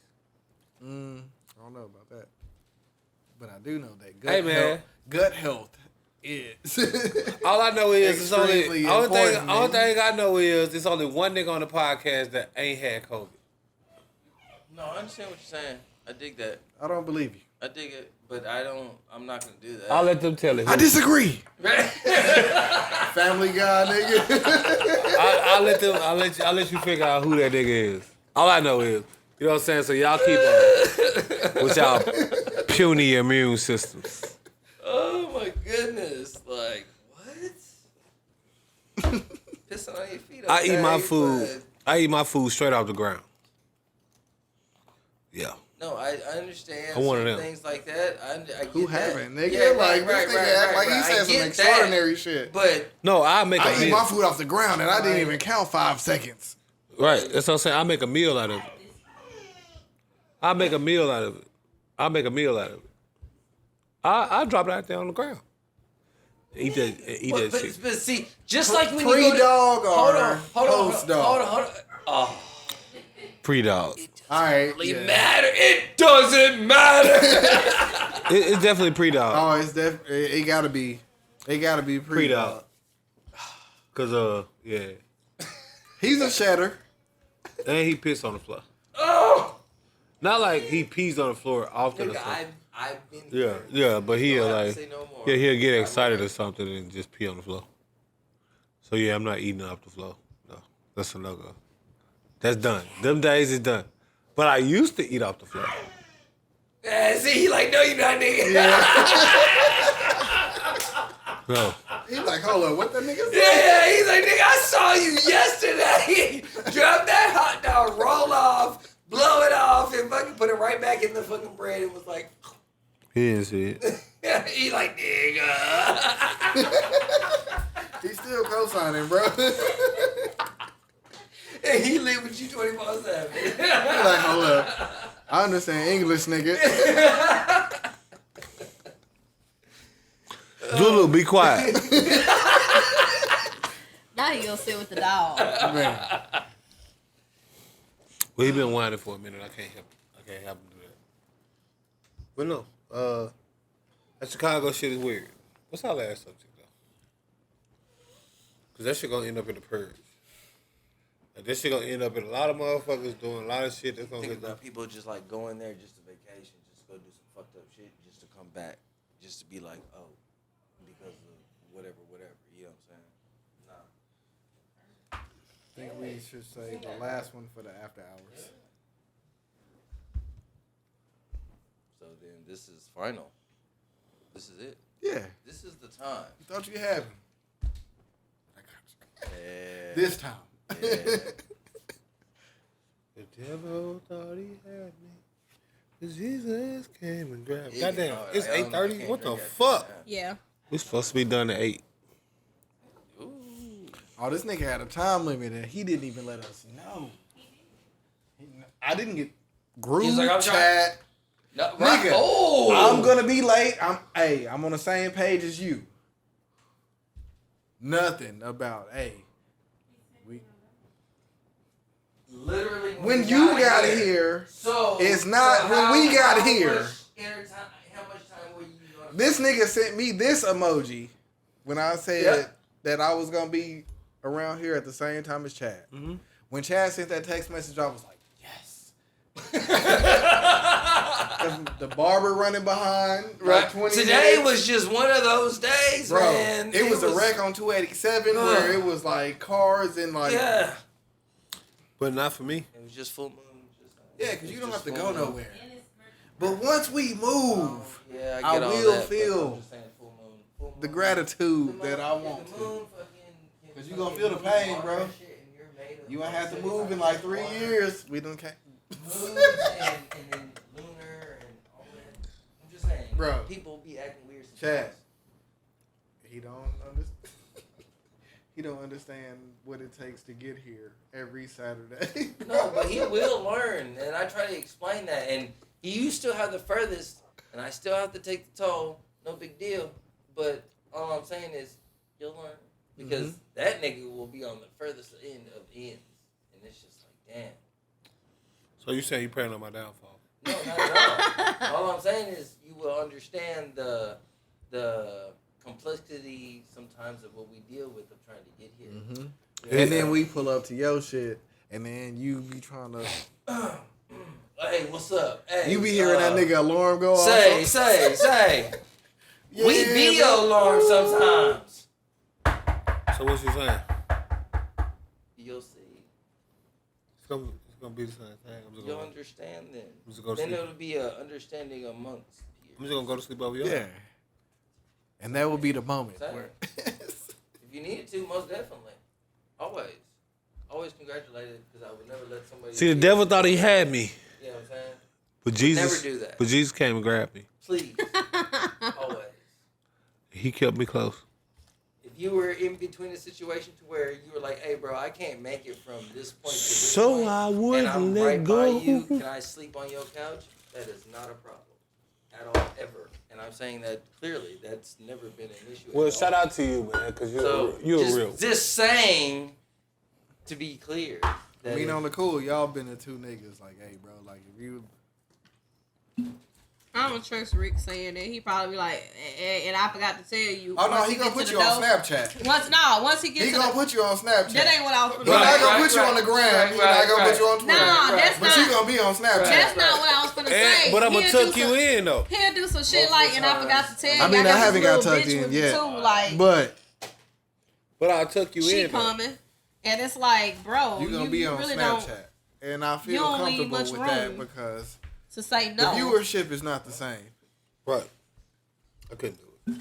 I don't know about that, but I do know that
Hey, man.
gut health is.
All I know is it's only
Extremely
only
important,
thing I know is it's only one nigga on the podcast that ain't had COVID.
No, I understand what you're saying. I dig that.
I don't believe you.
I dig it, but I'm not gonna do that.
I'll let them tell it.
I disagree. Family Guy, nigga.
I'll let you figure out who that nigga is. All I know is, you know what I'm saying? So y'all keep with y'all puny immune systems.
Oh my goodness! Like what? Pissing on your feet.
I eat my
okay,
food.
but-
I eat my food straight off the ground. Yeah.
No, I understand
I'm one of
some
them.
things like that. I get
Who
that.
haven't, nigga?
Yeah,
like this nigga act like he
I
said some
get that.
extraordinary shit.
But
No, I make a
I eat
meal.
my food off the ground and I didn't even count 5 seconds.
Right. That's what I'm saying. I make a meal out of it. I make a meal out of it. I drop it out there on the ground. Eat that shit.
But see, just like when you go to,
Pre-dog or
hold on,
post-dog?
Oh,
Pre-dog.
All right.
really
Yeah.
matter. It doesn't matter.
It's definitely pre-dog.
Oh, it gotta be. It gotta be
Pre-dog.
pre-dog.
Cause yeah.
He's a shedder.
And he pissed on the floor.
Oh,
Not like he pees on the floor often or
nigga,
something.
I've been.
Yeah, but he'll
Don't have to
like
say no more.
yeah, he'll get excited or something and just pee on the floor. So yeah, I'm not eating off the floor. No. That's a no-go. That's done. Them days is done. But I used to eat off the floor.
Yeah, see, he like, no, you're not, nigga.
No.
He's like, hold up, what that nigga say?
Yeah, he's like, nigga, I saw you yesterday. Drop that hot dog, roll off, blow it off, and fucking put it right back in the fucking bread. And was like,
He didn't see it.
he like, nigga.
He's still co-signing, bro.
And he live with you 24/7.
He's like, hold up. I understand English, nigga.
Zulu, be quiet.
Now you gonna sit with the dog.
Man.
Well, he been whining for a minute. I can't help him do that. But no, that Chicago shit is weird. What's our last subject though? Cause that shit gonna end up in the purge. Like, this shit gonna end up in a lot of motherfuckers doing a lot of shit that's gonna
Think
get done.
about people just like going there just to vacation, just to go do some fucked up shit, just to come back, just to be like, oh, because of whatever, you know what I'm saying? Nah.
I think we should say the last one for the after hours.
So then this is final. This is it.
Yeah.
This is the time.
You thought you had him.
Yeah.
This time.
The devil thought he had me. Cause Jesus came and grabbed me.
Yeah,
Goddamn,
no,
it's
I don't know.
8:30.
I
What the
can't
fuck?
Yeah.
We supposed to be done at 8.
Oh, this nigga had a time limit and he didn't even let us know. I didn't get group
He's like, I'm
chat.
No,
Nigga,
oh,
I'm gonna be late. I'm on the same page as you. Nothing about, we
literally
when you got here,
So
it's not when we got here.
How much time were you gonna?
This nigga sent me this emoji when I said
Yeah.
that I was gonna be around here at the same time as Chad.
Mm-hmm.
When Chad sent that text message, I was like, yes. 'Cause the barber running behind.
Right.
20
Today
minutes.
was just one of those days,
Bro,
man.
it was a wreck on 287 where it was like cars and like
Yeah.
But not for me.
It was just full moon.
yeah, because you don't have to go
full moon.
nowhere. But once we move,
Yeah,
I
get all
will
that, but
feel-
I'm just saying full moon.
the gratitude that I want to. Cause you gonna feel the pain, bro. You ain't have to move in like 3 years. We done can't.
Moons and then lunar and all that. I'm just saying,
Bro.
people be acting weird
Chad.
sometimes.
He don't understand. He don't understand what it takes to get here every Saturday.
No, but he will learn, and I try to explain that. And you still have the furthest, and I still have to take the toll. No big deal. But all I'm saying is, you'll learn because that nigga will be on the furthest end of ends, and it's just like, damn.
So you saying you praying on my downfall?
No, not at all. All I'm saying is you will understand the complexity sometimes of what we deal with of trying to get here.
Mm-hmm. And then we pull up to your shit, and then you be trying to.
Hey, what's up? Hey,
You be hearing that nigga alarm go off.
Say.
Yeah,
We be alarmed sometimes.
So what you saying?
You'll see.
It's gonna be the same thing.
You'll understand then.
I'm just gonna
Then
sleep.
it'll be an understanding amongst
I'm just gonna go to sleep over your
Yeah.
house.
And that will be the moment.
Same.
Where
If you needed to, most definitely. Always congratulated because I would never let somebody.
See, the devil thought he had me,
You know what I'm saying?
but Jesus
Never do that.
But Jesus came and grabbed me.
Please. Always.
He kept me close.
If you were in between a situation to where you were like, hey, bro, I can't make it from this point to this
So
point,
I
and
wouldn't
I'm
let
right
go.
by you, can I sleep on your couch? That is not a problem at all, ever. And I'm saying that clearly. That's never been an issue.
Well,
at all.
shout out to you, man, because you're
just,
real.
Just saying, to be clear.
I mean, on the cool, y'all been the two niggas. Like, hey, bro, like if you.
I don't trust Rick saying that. He probably be like, and I forgot to tell you.
Oh no,
once
he gonna
get
put
to
you
the
on
door-
Snapchat.
Once he gets
He
to
gonna
the,
put you on Snapchat.
that ain't what I was
He
finna
not
say.
gonna put you on the gram. He not gonna put you on Twitter.
Nah, that's
But
not.
you gonna be on Snapchat.
That's not what I was finna say.
But I'm gonna
He'll
tuck
do
you
some-
in though.
He'll do some shit like, and I forgot to tell you.
I mean, I
got
haven't
this
got
little
tucked
bitch
in
with me
yet.
Too, like,
But
I'll tuck you
she
in. Though.
coming, and it's like, bro,
you gonna be on
really
Snapchat, and I
you
feel
don't leave
comfortable
much
with that
room.
because
to say no.
the viewership is not the same.
Right. I couldn't do it.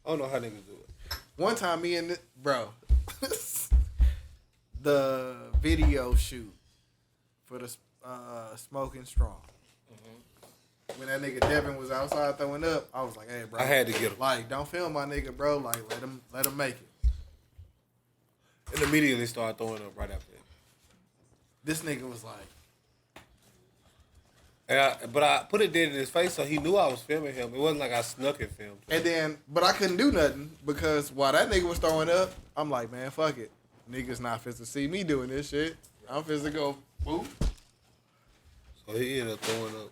I don't know how niggas do it.
One time, me and bro, the video shoot for the Smoking Strong. When that nigga Devin was outside throwing up, I was like, "Hey, bro,
I had to get him.
Like, don't film my nigga, bro. Like, let him make it."
And immediately started throwing up right after that.
This nigga was like,
But I put it dead in his face so he knew I was filming him. It wasn't like I snuck and filmed.
and then, but I couldn't do nothing because while that nigga was throwing up, I'm like, man, fuck it. Niggas not fit to see me doing this shit. I'm fit to go, boop.
So he ended up throwing up.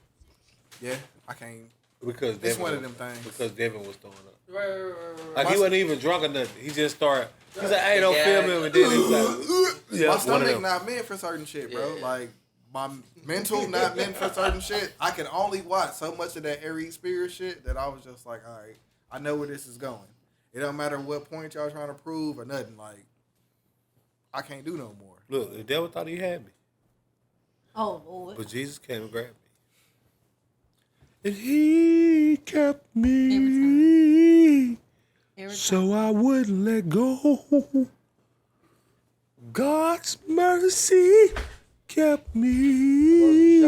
Yeah, I can't.
Because
It's
Devin
one of
was-
them things.
Because Devin was throwing up.
Right.
Like he wasn't even drunk or nothing. He just started. He's like, "Hey, don't film him," and then he was like, "Yeah,
My
one of
stomach
them."
not meant for certain shit, bro.
Yeah.
Like, my mental not meant for certain shit. I can only watch so much of that Aries Spirit shit that I was just like, all right, I know where this is going. It don't matter what point y'all trying to prove or nothing. Like, I can't do no more.
Look, the devil thought he had me,
oh Lord.
but Jesus came and grabbed me, and He kept me,
Every time.
so I wouldn't let go. God's mercy kept me,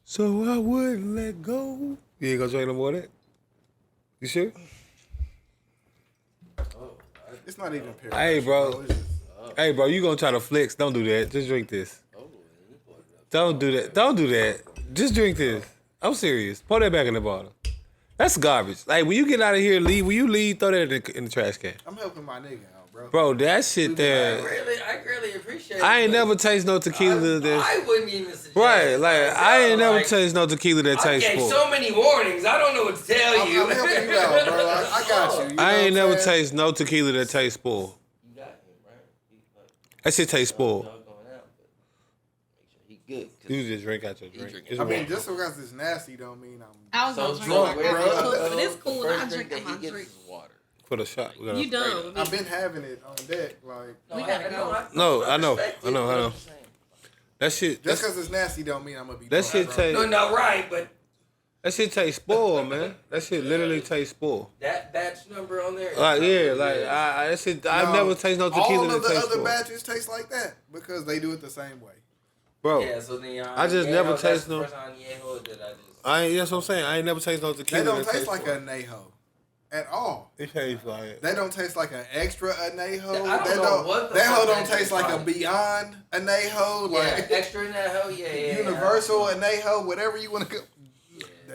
so I wouldn't let go. You ain't gonna drink no more of that? You sure?
It's not even period.
Hey, bro.
It's just,
Hey, bro, you gonna try to flex? Don't do that. Just drink this. Don't do that. Don't do that. Just drink this. I'm serious. Pour that back in the bottle. That's garbage. Like, when you get out of here, leave. When you leave, throw that in the trash can.
I'm helping my nigga out, bro.
Bro, that shit there.
I really appreciate it.
I ain't
but
never taste no tequila that.
I wouldn't even suggest.
Right, like, I ain't never
like,
taste no tequila that
I
tastes
gave
full.
so many warnings. I don't know what to tell you.
I'm helping you out, bro. I got you. You know
I ain't
what
never
I'm saying?
taste no tequila that tastes full.
You got him, right? He, like,
That shit tastes full.
y'all going out, but make sure he good. 'cause
You just drink out your
he
drink.
drinking.
It's
I mean,
water.
just because it's nasty don't mean I'm.
I was
So
gonna drink
drunk,
my
bro.
cool, but it's cool.
First
I
drink
drink
that
my
he gets
drink.
is water.
For the shot. we gotta-
You dumb.
I've been having it on deck, like
No,
We gotta go.
No, I know.
respect
I
it,
know,
but
I know.
I'm just saying.
That shit.
just because it's nasty don't mean I'm gonna be.
That
drunk,
shit
bro.
tastes.
No, right, but
That shit tastes spoiled, man. That shit literally tastes spoiled.
That batch number on there.
Like that shit. I've never tasted no tequila
All
that
of the
tastes
other
spoiled.
batches taste like that because they do it the same way.
Bro,
Yeah, so then
I just never taste no.
That's the first añejo that I just.
That's what I'm saying. I ain't never tasted no tequila.
They don't
that
taste like
spoiled.
a añejo at all.
It tastes like.
They don't taste like an extra añejo.
I don't know what the
that
fuck
hoe
that
don't taste
tastes
like a
like.
beyond añejo, like
Yeah, extra in that hoe. Yeah.
universal añejo, whatever you want to go.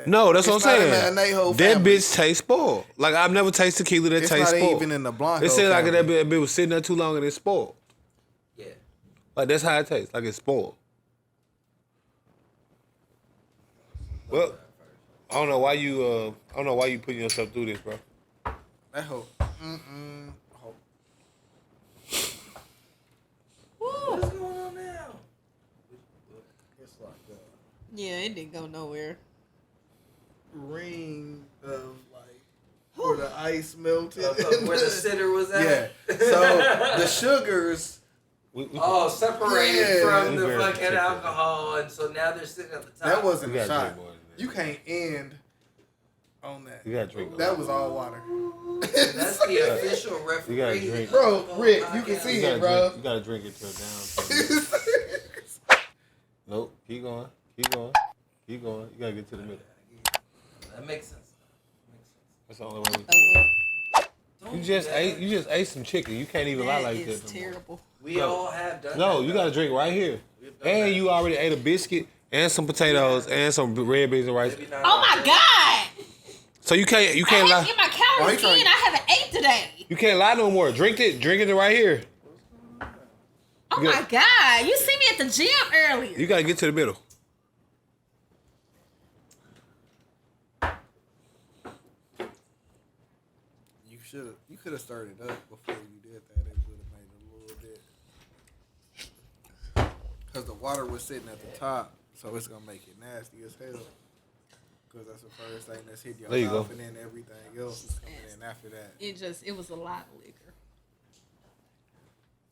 No, that's what I'm
It's not in
saying.
the añejo
That
family.
bitch tastes spoiled. Like I've never tasted tequila that
It's
tastes
not
spoiled.
even in the Blanco.
It seems like
family.
that bitch was sitting there too long and it's spoiled.
Yeah.
Like that's how it tastes. Like it's spoiled. Well, I don't know why you putting yourself through this, bro.
That hoe.
What's going on now?
It's like a
Yeah, it didn't go nowhere.
ring of like where the ice melted.
Where the sitter was at?
Yeah. So the sugars.
Separated
Yeah.
from the
Very
fucking
particular.
alcohol, and so now they're sitting at the top.
That wasn't
You
a
gotta
shot.
drink more than that.
You can't end on that.
You gotta drink.
That was all water.
That's the official referee.
You gotta drink.
Bro, Rick, you can see it, bro.
You gotta drink it till down. Nope. Keep going. You gotta get to the middle.
That makes sense.
That's the only way we can. You just ate some chicken. You can't even lie like that.
It's
no more.
terrible.
We all have done that.
No, you gotta drink right here. And you already ate a biscuit and some potatoes and some red beans and rice.
Oh my God!
So you can't
I
lie.
have to get my calories in. I haven't ate today.
You can't lie no more. Drink it right here.
Oh
You
my God! You see me at the gym earlier.
You gotta get to the middle.
You could have started up before you did that. It would have made it a little bit. Because the water was sitting at the top, so it's gonna make it nasty as hell. Because that's the first thing that's hit your
There you
mouth,
go.
and then everything else is coming in after that.
It was a lot of liquor.